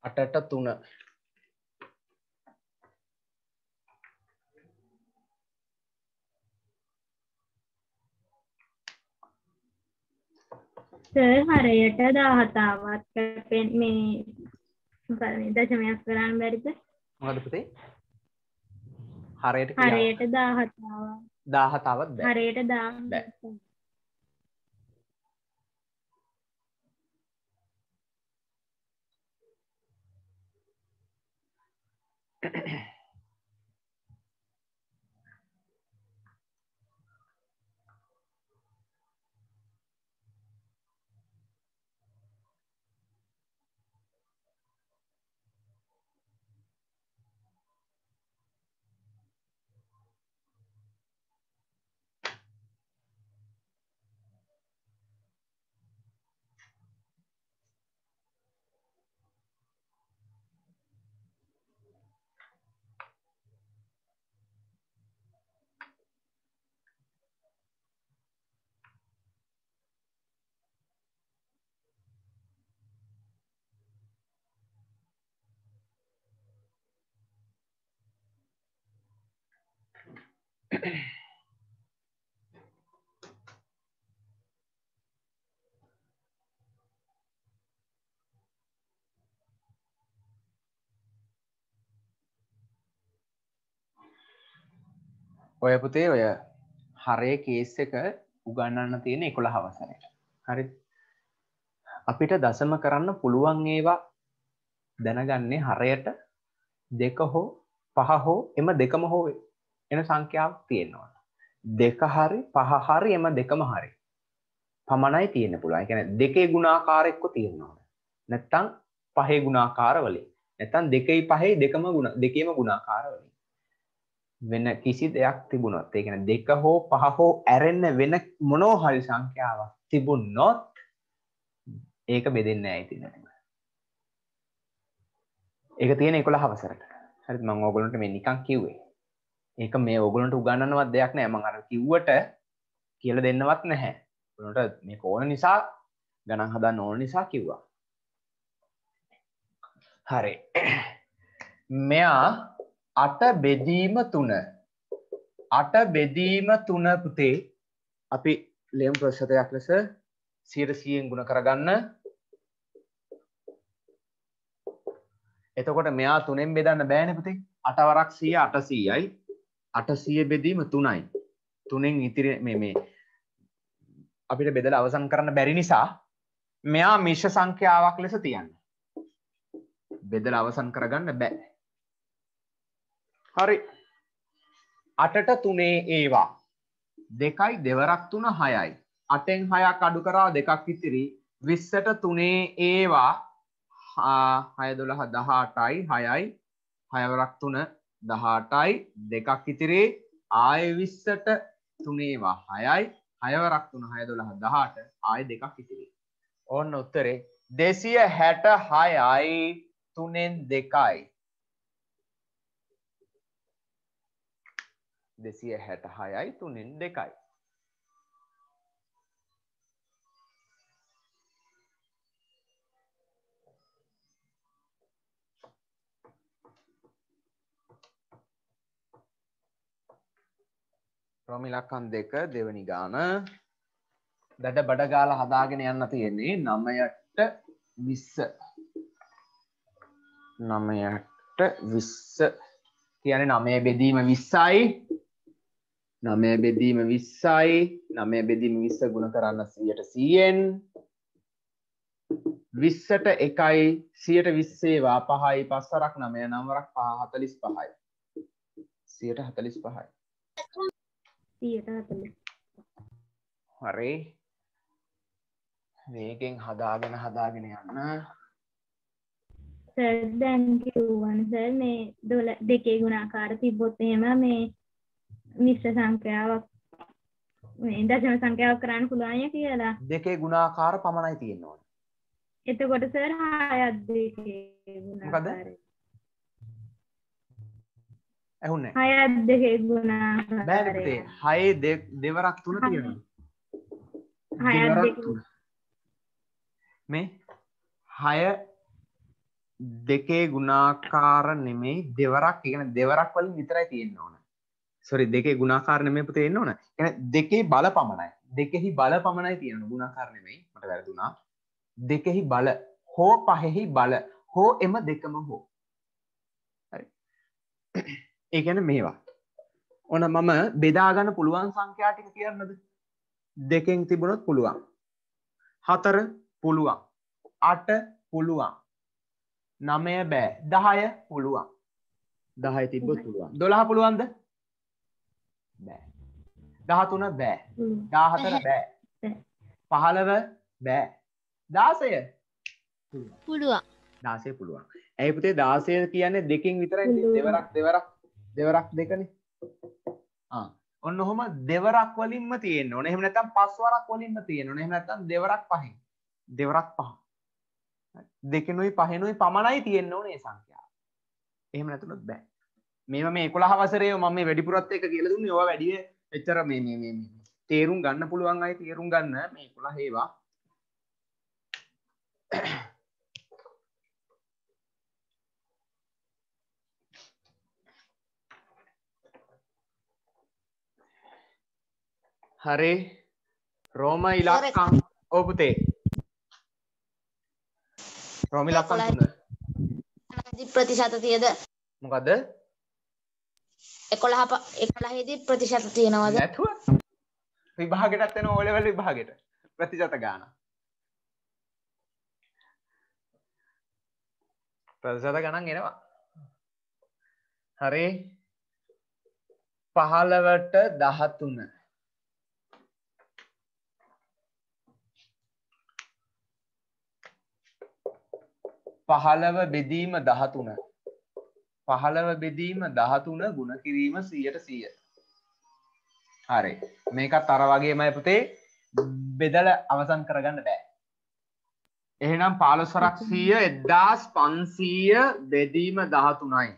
අටට 3. සර් හරයට 17වත් මේ දශමයක් කරන්න බැරිද? මොකද පුතේ? හරයට 17වත් 17වත් බෑ. හරයට 17. ඔය පුතේ ඔය හරේ කේස් එක උගන්වන්න තියෙන 11 වසරේ. හරිද? අපිට දශම කරන්න පුළුවන් ඒවා දැනගන්නේ හරයට 2 හෝ 5 හෝ එම දෙකම හෝ එන සංඛ්‍යාවක් තියෙනවා. 2 හරි 5 හරි එම දෙකම හරි. පමණයි තියෙන්න පුළුවන්. ඒ කියන්නේ දෙකේ ගුණාකාර එක්ක තියෙනවා. නැත්තම් පහේ ගුණාකාර වලින්. නැත්තම් 2යි 5යි දෙකේම ගුණාකාර වලින්. වෙන කිසි දෙයක් තිබුණොත් ඒ කියන්නේ 2 හෝ 5 හෝ ඇරෙන්න වෙන මොනවා හරි සංඛ්‍යාවක් තිබුණොත් ඒක බෙදෙන්නේ නැහැ ඉතින්. ඒක තියෙන 11 වසරට. හරිද? මම ඕගොල්ලන්ට මේ නිකන් කිව්වේ. ඒක මේ ඕගොල්ලන්ට උගන්වන්නවත් දෙයක් නැහැ. මම අර කිව්වට කියලා දෙන්නවත් නැහැ. ඕගොල්ලන්ට මේක ඕන නිසා ගණන් හදන්න ඕන නිසා කිව්වා. හරි. මෙයා 8 බෙදීම 3. 8 බෙදීම 3 පුතේ අපි ලියමු ප්‍රශ්නයක් ලෙස 100න් ගුණ කරගන්න. එතකොට මෙයා 3ෙන් බෙදන්න බෑනේ පුතේ. 8 වරක් 100 800යි. 800 බෙදීම 3යි. 3ෙන් ඉතිරි මේ අපිට බෙදලා අවසන් කරන්න බැරි නිසා මෙයා මිශ්‍ර සංඛ්‍යාවක් ලෙස තියන්න. බෙදලා අවසන් කරගන්න බෑ. හරි. 8ට 3 ඒවා. 2යි දෙවරක් 3 6යි. 8න් 6ක් අඩු කරා 2ක් ඉතිරි. 20ට 3 ඒවා 6 12 18යි 6යි 6 වරක් 3 18යි 2ක් ඉතිරි. ආයෙ 20ට 3 ඒවා 6යි 6 වරක් 3 6 12 18 ආයෙ 2ක් ඉතිරි. ඕන්න උත්තරේ 266යි 3ෙන් 2යි. 266යි 3ෙන් 2යි. රෝම ඉලක්කම් 2 දෙවෙනි ගාන දඩ බඩ ගාලා හදාගෙන යන්න තියෙන්නේ 9ට 20. 9ට 20 කියන්නේ 9 බෙදීම 20යි. 9 බෙදීම 20යි. 9 බෙදීම 20 ගුණ කරන්න 100ට 100න්. 20ට 1යි 100ට 20 ඒවා 5යි 5 වරක් 9 9 වරක් 5 45යි. 145යි. 140. හරි. මේකෙන් හදාගෙන යන්න. සර් දැන් කිව්වනේ සර් මේ 2 ගුණාකාර තිබ්බොත් එහෙම මේ මිශ්‍ර සංඛ්‍යාවක් මේ දශම සංඛ්‍යාවක් කරන්න පුළුවන් ය කියලා. 2 ගුණාකාර පමණයි තියෙන්න ඕනේ. එතකොට සර් 6ක් 2 ගුණාකාරය. ඇහුන්නේ? 6ක් 2 ගුණාකාරය. බෑ පුතේ. 6 දෙවරක් 3 තියෙනවා. 6ක් 2 මේ 6 2 ගුණාකාර නෙමෙයි දෙවරක්. ඒ කියන්නේ දෙවරක් වලින් විතරයි තියෙන්න ඕන. සෝරි 2 ගුණාකාර නෙමෙයි පුතේ එන්න ඕන. ඒ කියන්නේ 2 බල පමණයි. 2හි බල පමණයි තියෙන්න ඕන. ගුණාකාර නෙමෙයි. මට වැරදුනා. 2හි බල හෝ 5හි බල හෝ එම දෙකම හෝ. හරි. ඒ කියන්නේ මේවා. ඔන්න මම බෙදා ගන්න පුළුවන් සංඛ්‍යා ටික කියන්නද? 2න් තිබුණොත් පුළුවන්. 4 පුළුවන්. 8 පුළුවන්. 9 බෑ. 10 පුළුවන්. 10 තිබ්බොත් පුළුවන්. 12 පුළුවන්ද? බෑ. 13 බෑ. 14 බෑ. 15 බෑ. 16 පුළුවන්. 16 පුළුවන්. ඇයි පුතේ 16 කියන්නේ දෙකෙන් විතරයි දෙවරක් දෙකනේ. ඔන්න ඔහොම දෙවරක් වලින්ම තියෙන්න ඕනේ. එහෙම නැත්නම් පස් වරක් වලින්ම තියෙන්න ඕනේ. එහෙම නැත්නම් දෙවරක් පහෙන්. දෙවරක් පහ. දෙකෙනුයි පහෙනුයි පමණයි තියෙන්න ඕනේ මේ සංඛ්‍යාව. එහෙම නැතුනොත් බෑ. මේවා මේ 11 වසරේ මම මේ වැඩිපුරත් එක කියලා දුන්නේ. ඕවා වැඩි එච්චර මේ තේරුම් ගන්න පුළුවන් අය තේරුම් ගන්න මේ 11 ඒවා. හරි. රෝම ඉලක්කම් ඔව් පුතේ. රෝම ඉලක්කම් 3. ප්‍රතිශත තියද? මොකද? 11 දී ප්‍රතිශත තියනවද? නැතුව විභාගෙටත් එන O level විභාගෙට ප්‍රතිශත ගාන. ප්‍රතිශත ගණන් එනවා. හරි. 15ට 13. 15 බෙදීම 13. 15 බෙදීම 13 ගුණ කිරීම 100%. හරි. මේකත් අර වගේමයි පුතේ බෙදලා අවසන් කරගන්න බෑ. එහෙනම් 15 වරක් 100 1500 බෙදීම 13යි.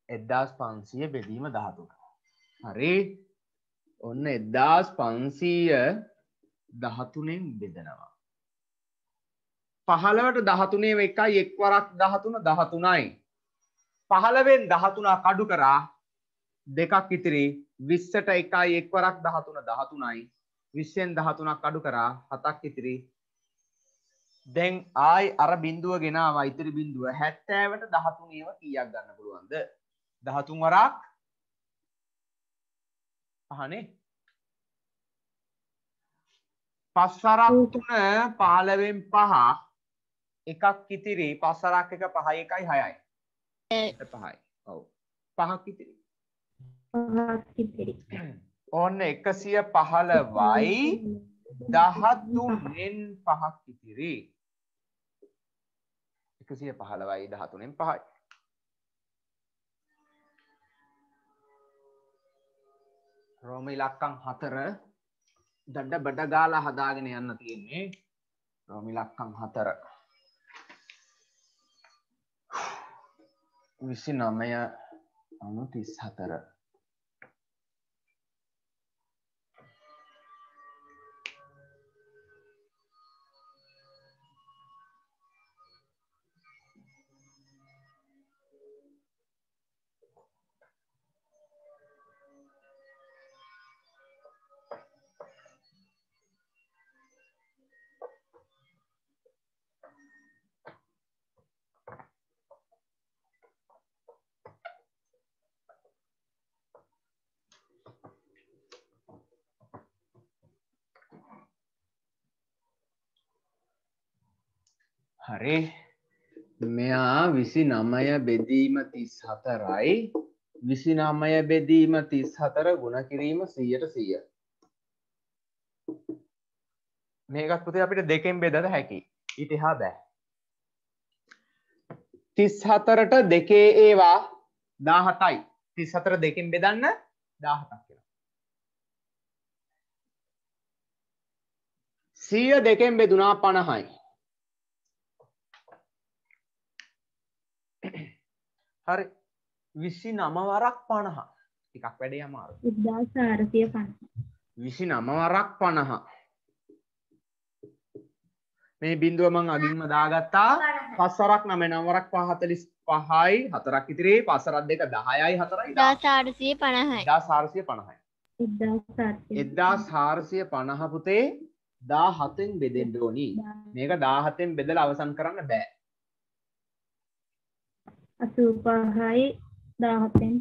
එදදාස් 500 බෙදීම 13. හරි. ඔන්න 1500 13න් බෙදනවා. 15ට 13 එකයි එක් වරක් 13 13යි. 15න් 13 කඩු කරා දෙකක් ඉතිරි 20ට 1යි 1 වරක් 13 13යි 20න් 13ක් අඩු කරා 7ක් ඉතිරි දැන් ආයි අර බිඳුව ගෙනාවා ඉතිරි බිඳුව 70ට 13 ඒව කීයක් ගන්න පුළුවන්ද 13 වරක් අහනේ 5 වරක් 3 15න් 5 එකක් ඉතිරි 5 වරක් 1 5යි 1යි 6යි 5යි ඔව් 5ක් ඉතිරි පහක් ඉතිරි. ඕන්න 115යි 13න් 5ක් ඉතිරි 115යි 13න් 5යි රෝම ඉලක්කම් 4 දඩ බඩ ගාලා හදාගෙන යන්න තියෙන්නේ රෝම ඉලක්කම් 4 29 34 හරි මෙයා 29 බෙදීම 34යි 29 බෙදීම 34 ගුණ කිරීම 100%. මේකත් පුතේ අපිට දෙකෙන් බෙදලා හැකි. ඊට එහා බෑ. 34ට දෙකේ ඒවා 17යි. 34 දෙකෙන් බෙදන්න 17ක් වෙනවා. 100 දෙකෙන් බෙදුනා 50යි. හරි 29 වරක් 50 ටිකක් වැඩේ අමාරුයි 1450 29 වරක් 50 මේ බිඳුව මං අගින්ම දාගත්තා 5 වරක් 9 9 වරක් 5 45යි 4ක් ඉතිරි 5 වරක් 2 10යි 4යි 1450යි 1450 පුතේ 17න් බෙදෙන්න ඕනි මේක 17න් බෙදලා අවසන් කරන්න බෑ 85යි 17න්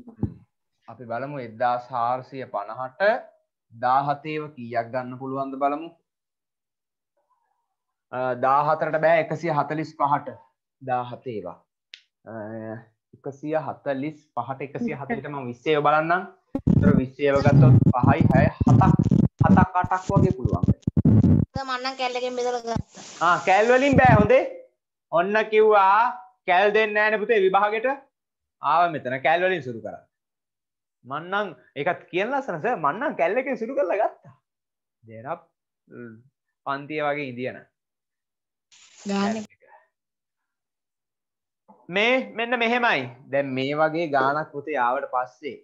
අපි බලමු 1450ට 17ව කීයක් ගන්න පුළුවන්ද බලමු 14ට බෑ 145ට 17 ඒවා 145ට 140ට මම 20 ඒවා බලන්නම්. ඒතර 20 ඒවා ගත්තොත් 5යි 6යි 7ක් 8ක් වගේ පුළුවන්. මන්නම් කැල්ලකින් බෙදලා ගත්තා. කැල් වලින් බෑ හොඳේ. ඔන්න කිව්වා කැල් දෙන්නේ නැහැ නේ පුතේ විභාගෙට. ආව මෙතන කැල් වලින් සුරු කරා. මන්නම් ඒකත් කියන ලස්සන සර් මන්නම් කැල් එකෙන් සුරු කරලා ගත්තා. දෙරප් පන්තිය වගේ ඉඳියන. ගානේ මේ මෙන්න මෙහෙමයි. දැන් මේ වගේ ගානක් පුතේ ආවට පස්සේ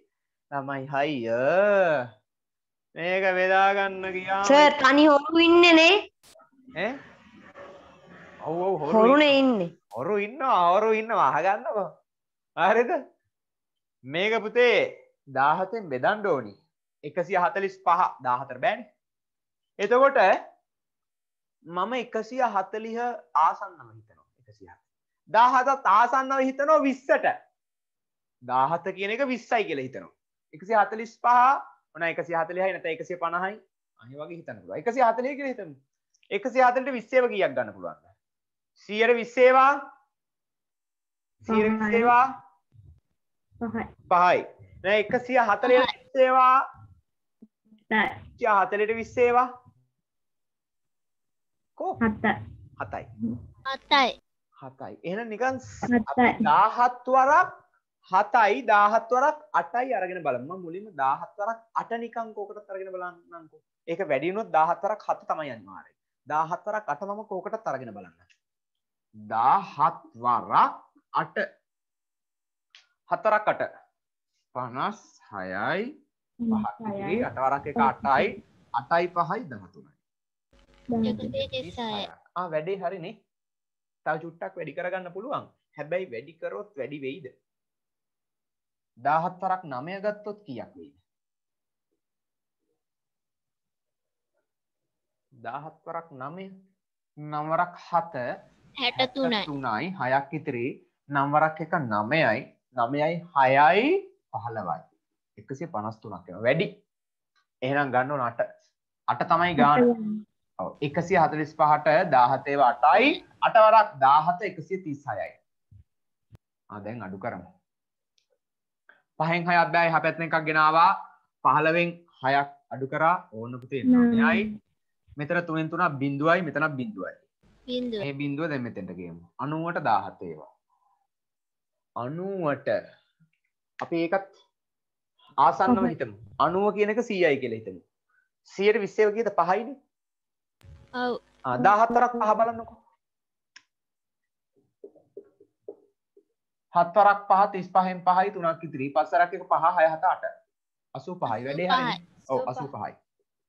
තමයි හයිය මේක බෙදා ගන්න ගියාම සර් තනි හොරු ඉන්නේ නේ ඈ ඔව් ඔව් හොරුනේ ඉන්නේ හොරු ඉන්නවා අහගන්නකො හරිද මේක පුතේ 17න් බෙදන්න ඕනි 145 14 බෑනේ එතකොට මම 140 ආසන්නව හිතනවා 140 17ත් ආසන්නව හිතනවා 20ට 17 කියන එක 20යි කියලා හිතනවා 145 ඔන්න 140යි නැත්නම් 150යි අනිත් වගේ හිතන්න පුළුවන් 140 කියලා හිතමු 140ට 20 ඒවා කීයක් ගන්න පුළුවන්ද 100ට 20 ඒවා 100ට 20 ඒවා 5යි නෑ 140ට 20 ඒවා 140ට 20 ඒවා කො 7යි 7යි එහෙනම් නිකන් 17 වරක් 7යි 17 වරක් 8යි අරගෙන බලමු මම මුලින්ම 17 වරක් 8 නිකන් කෝකටත් අරගෙන බලන්නම්කෝ ඒක වැඩි වුණොත් 17 වරක් 7 තමයි අනිවාර්යයෙන් 17 වරක් 8 මම කෝකටත් අරගෙන බලන්න 17 වරක් 8 4ක් 8 56යි 5ක් ඉතිරි 8 වරක් 1 8යි 8යි 5යි 13යි වැඩේ හරිනේ තව චුට්ටක් වැඩි කරගන්න පුළුවන් හැබැයි වැඩි කරොත් වැඩි වෙයිද 17 වරක් 9 ගත්තොත් කීයක් වෙයිද? 17 වරක් 9 9 වරක් 7 63යි 6ක් ඉතිරි 9 වරක් 1 9යි 9යි 6යි 15යි 153ක් වෙනවා වැඩි. එහෙනම් ගන්න ඕන 8 8 තමයි ගාන. ඔව් 145ට 17 ඒවා 8යි 8 වරක් 17 136යි. දැන් අඩු කරමු. 5න් 6ක් බෑ එහා පැත්තෙන් එකක් ගෙනාවා 15න් 6ක් අඩු කරා ඕන පුතේ 9යි. මෙතන 3න් 3ක් බිඳුවයි මෙතනක් බිඳුවයි. මේ බිඳුව දැන් මෙතෙන්ට ගියමු. 90ට 17 ඒවා. 90ට අපි ඒකත් ආසන්නව හිතමු. 90 කියන එක 100යි කියලා හිතමු. 100ට 20 ඒවා කීයද 5යිනේ. ඔව්. 14ක් 5 බලන්නකෝ. 7 වරක් 5 35න් 5යි 3ක් ඉතිරි 5 වරක් 1 5 6 7 8 85යි වැඩේ හරිනේ. ඔව් 85යි.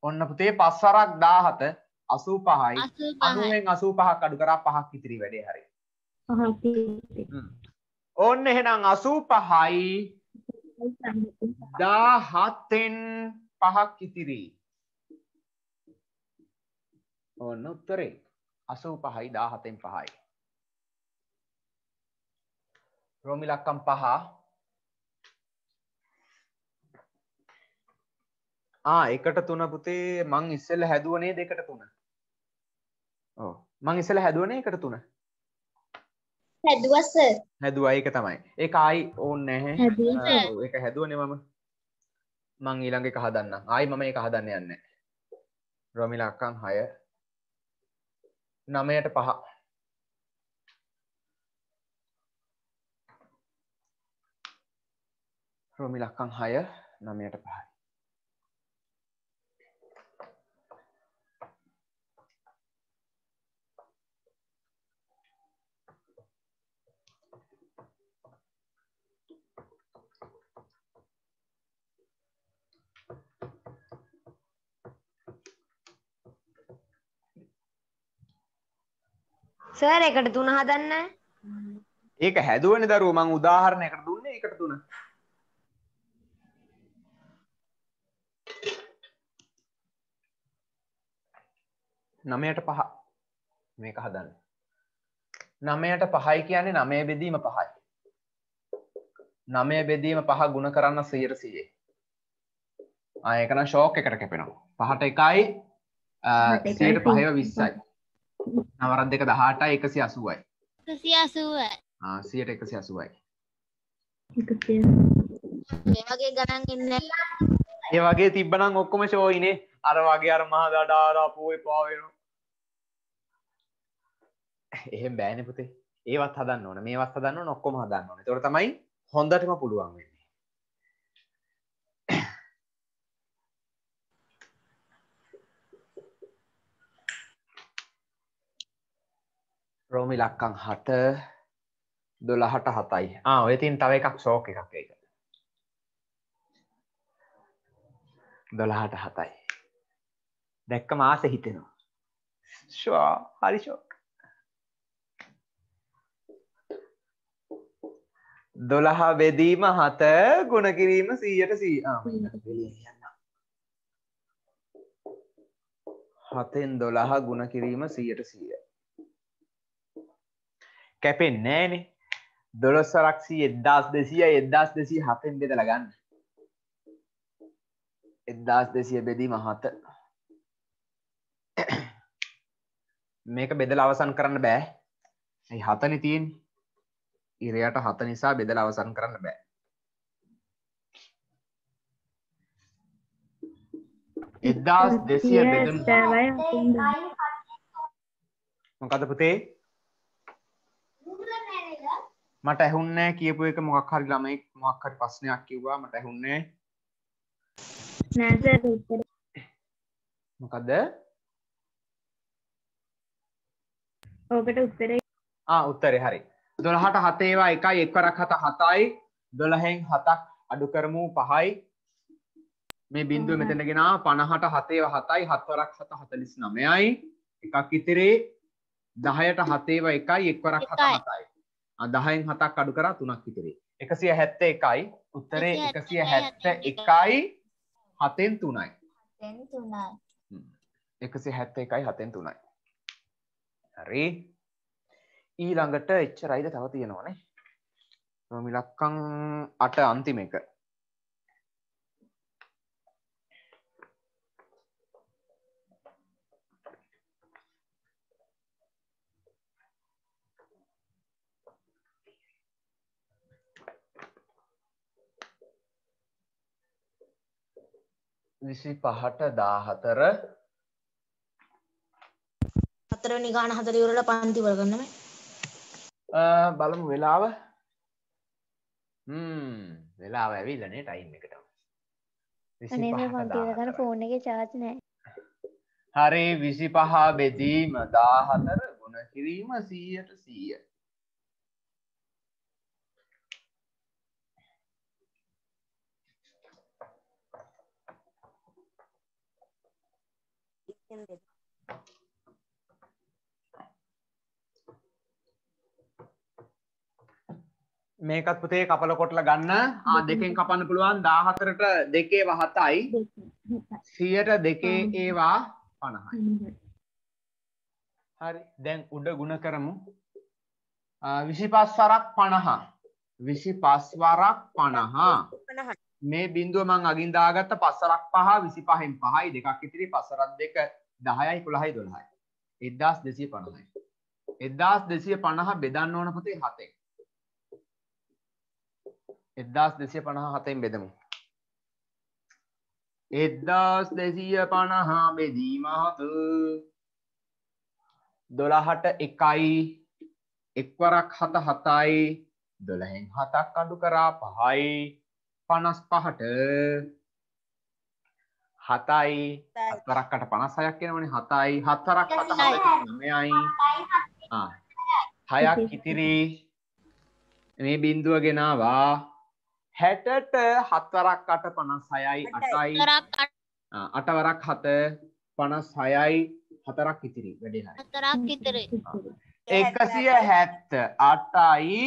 ඔන්න පුතේ 5 වරක් 17 85යි 90න් 85ක් අඩු කරා 5ක් ඉතිරි වැඩේ හරියි. 5ක් ඉතිරි. ඔන්න එහෙනම් 85යි 17න් 5ක් ඉතිරි. ඔන්න උත්තරේ 85යි 17න් 5යි. රෝමි ලක්කම් 5 1ට 3 පුතේ මං ඉස්සෙල්ලා හැදුව නේද 1ට 3. ඔව් මං ඉස්සෙල්ලා හැදුව නේ 1ට 3. හැදුවා සර්. හැදුවා ඒක තමයි. ඒක ආයි ඕනේ නැහැ. ඔව් ඒක හැදුවනේ මං ඊළඟ එක හදන්නම්. ආයි මම ඒක හදන්න යන්නේ නැහැ. රෝමි ලක්කම් 6 9ට 5. රෝමි ලක්කම් 6 9ට 5යි. සර් 1ට 3 හදන්න. ඒක හැදුවනේ දරුවෝ මං උදාහරණයකට දුන්නේ 1ට 3. නමයට 5 මේක හදන්න. 9ට 5යි කියන්නේ 9 බෙදීම 5යි. 9 බෙදීම 5 ගුණ කරන්න 100%. ඒක නම් ෂෝක් එකට කැපෙනවා. 5ට 1යි 100ට 5ව 20යි. 9 2 18යි 180යි. 180යි. 100ට 180යි. මේ වගේ ගණන් ඉන්නේ. ඒ වගේ තිබ්බනම් ඔක්කොම ෂෝයිනේ. අර වගේ අර මහා දඩාලා පොයි පා වෙනවා. එහෙම බෑනේ පුතේ. ඒවත් හදන්න ඕන. මේවත් හදන්න ඕන ඔක්කොම හදන්න ඕන. ඒතකොට තමයි හොඳටම පුළුවන් වෙන්නේ. රෝමි ලක්කම් 7 12ට 7යි. ඔය තියෙන තව එකක් ෂෝක් එකක් ඒක. 12ට 7යි. දැක්කම ආස හිතෙනවා. ෂෝ හරි ෂෝක්. 12 බෙදීම 7 ගුණ කිරීම 100ට 100. 7න් 12 ගුණ කිරීම 100ට 100. කැපෙන්නේ නෑනේ. 12 වරක් 1200යි 1200 7න් බෙදලා ගන්න. 1200 බෙදීම 7. මේක බෙදලා අවසන් කරන්න බෑ. ඒ 7නේ තියෙන්නේ. ඉරයට 7 නිසා බෙදලා අවසන් කරන්න බෑ. එදදාස් 200 බෙදනු මොකද පුතේ? මට ඇහුන්නේ කියපු එක මොකක් හරි ළමෙක් මොකක් හරි ප්‍රශ්නයක් කිව්වා මට ඇහුන්නේ නෑ සර් උත්තර. මොකද? ඕකට උත්තරේ උත්තරේ හරි. 12ට 7 ඒවා 1යි 1 වරක් 7 7යි 12න් 7ක් අඩු කරමු 5යි මේ බිඳුව මෙතන ගෙනාව 50ට 7 ඒවා 7යි 7 වරක් 7 49යි එකක් ඉතිරි 10ට 7 ඒවා 1යි 1 වරක් 7 7යි 10න් 7ක් අඩු කරා 3ක් ඉතිරි 171යි උත්තරේ 171යි 7න් 3යි. 171යි 7න් 3යි. හරි. ඊළඟට එච්චරයිද තව තියෙනවනේ. ඉලක්කම් 8 අන්තිම එක. විසි පහට 14 හතරවෙනි ගාන 4 ඉවරලා පන්ති වල ගන්නම. බලමු වෙලාව. වෙලාව ඇවිල්ලා නේ ටයිම් එකට. අනේ මම පන්ති වල ගන්න ෆෝන් එකේ charge නැහැ. හරි 25 බෙදීම 14 ගුණ කිරීම 100ට 100. මේකත් පුතේ කපල කොටලා ගන්න. දෙකෙන් කපන්න පුළුවන් 14ට 2 ඒවා 7යි. 100ට 2 ඒවා 50යි. හරි. දැන් උඩ ගුණ කරමු. 25 වරක් 50. 25 වරක් 50. මේ බිඳුව මං අගින් දාගත්ත 5 වරක් 5 25න් 5යි දෙකක් ඉතිරි 5 වරක් 2 10යි 11යි 12යි. 1250යි. 1250 බෙදන්න ඕන පුතේ 7ෙන්. 1250 බෙදමු. 1250 බෙදීම 7 12ට 1යි 1 වරක් 7 7යි 12න් 7ක් අඩු කරා 5යි 55ට 7යි 7 වරක්කට 56ක් එනවනේ 7යි 7 වරක් 7 9යි 6ක් ඉතිරි මේ බිඳුව ගෙනාවා 60ට 7 වරක් 8 56යි 8යි 8 වරක් 7 56යි 4ක් ඉතිරි වැඩේ හරි 4ක් ඉතිරි 178යි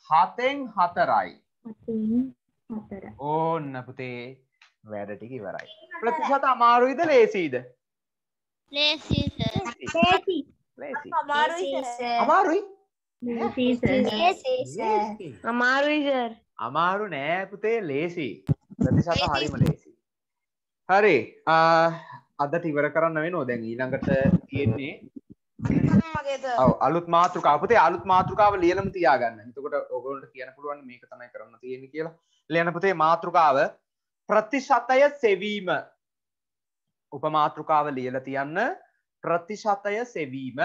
7න් 4යි 4. ඕන්න පුතේ වැඩ ටික ඉවරයි. ප්‍රතිශත අමාරුයිද ලේසියිද? ලේසි සර්. ලේසි. අමාරුයි සර්. අමාරුයි? අමාරුයි සර්. අමාරු නෑ පුතේ ලේසි. ප්‍රතිශත හරිම ලේසි. හරි. අදට ඉවර කරන්න වෙනවා. දැන් ඊළඟට තියෙන්නේ ඔව් අලුත් මාතෘකාව. පුතේ අලුත් මාතෘකාව ලියලම තියාගන්න. එතකොට ඔයගොල්ලන්ට කියන්න පුළුවන් මේක තමයි කරන්න තියෙන්නේ කියලා. ලියන්න පුතේ මාතෘකාව ප්‍රතිශතය සෙවීම. උපමාතෘකාව ලියලා තියන්න ප්‍රතිශතය සෙවීම.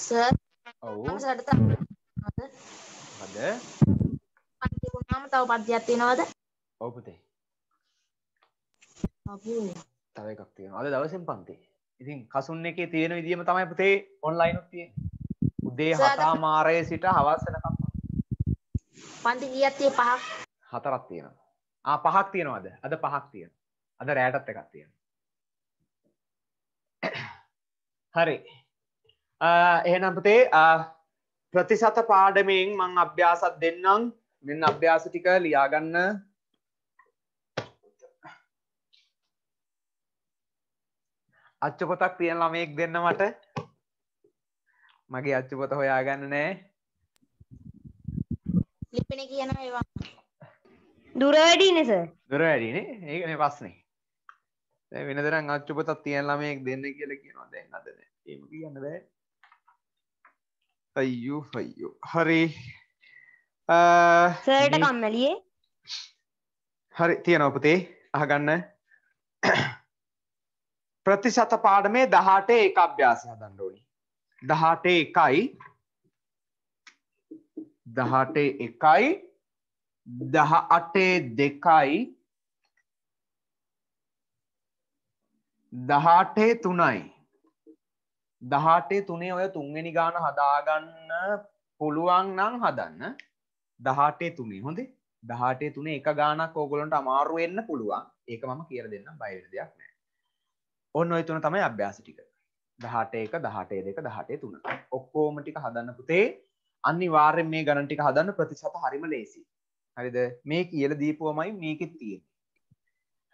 සර් ඔව් සර්ට හද පන්ති වුණාම තව පන්තියක් තියෙනවද? ඔව් පුතේ අපෝ තව එකක් තියෙනවා. අද දවසෙන් පන්ති. ඉතින් කසුන් එකේ තියෙන විදියම තමයි පුතේ ඔන්ලයින් උත් තියෙන්නේ. උදේ 7:00 සිට හවස වෙනකම් පන්ති කීයක් තියෙ? 5ක් 4ක් තියෙනවා. 5ක් තියෙනවද? අද 5ක් තියෙනවා. අද රැටත් එකක් තියෙනවා. හරි. එහෙනම් පුතේ ප්‍රතිශත පාඩමෙන් මම අභ්‍යාසත් දෙන්නම්. මෙන්න අභ්‍යාස ටික ලියා ගන්න. අච්චු පොතක් තියෙන ළමයෙක් දෙන්න මට. මගේ අච්චු පොත හොයාගන්න නෑ. ලිපිනේ කියනවා ඒවා. දුර වැඩිනේ සර්. දුර වැඩිනේ. ඒකනේ ප්‍රශ්නේ. දැන් වෙනදනම් අච්චු පොතක් තියෙන ළමයෙක් දෙන්න කියලා කියනවා. දැන් අද නෑ. එහෙම කියන්න බෑ. අයියෝ අයියෝ. හරි. සර්ට කම්මැලියේ. හරි තියනවා පුතේ. අහගන්න. ප්‍රතිශත පාඩමේ 18 එක අභ්‍යාසය හදන්න ඕනි. 18 එකයි 18 එකයි 18 දෙකයි 18 තුනයි 18 තුනේ ඔය තුන්වෙනි ගාන හදාගන්න පුළුවන් නම් හදන්න 18 තුනේ හොඳේ 18 තුනේ එක ගානක් ඕගොල්ලන්ට අමාරු වෙන්න පුළුවන් ඒක මම කියලා දෙන්නම් බය වෙන දෙයක් නෑ ඔන්න ඔය තුන තමයි අභ්‍යාස ටික. 18 1 18 2 18 3. ඔක්කොම ටික හදන්න පුතේ. අනිවාර්යෙන් මේ ගණන් ටික හදන්න ප්‍රතිශත හරිම ලේසි. හරිද? මේ කියලා දීපුවමයි මේකෙත් තියෙන්නේ.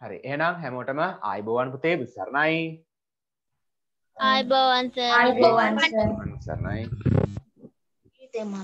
හරි. එහෙනම් හැමෝටම ආයිබෝවන් පුතේ බුසරණයි. ආයිබෝවන් සර්. ආයිබෝවන් සර්. සරණයි. තේමා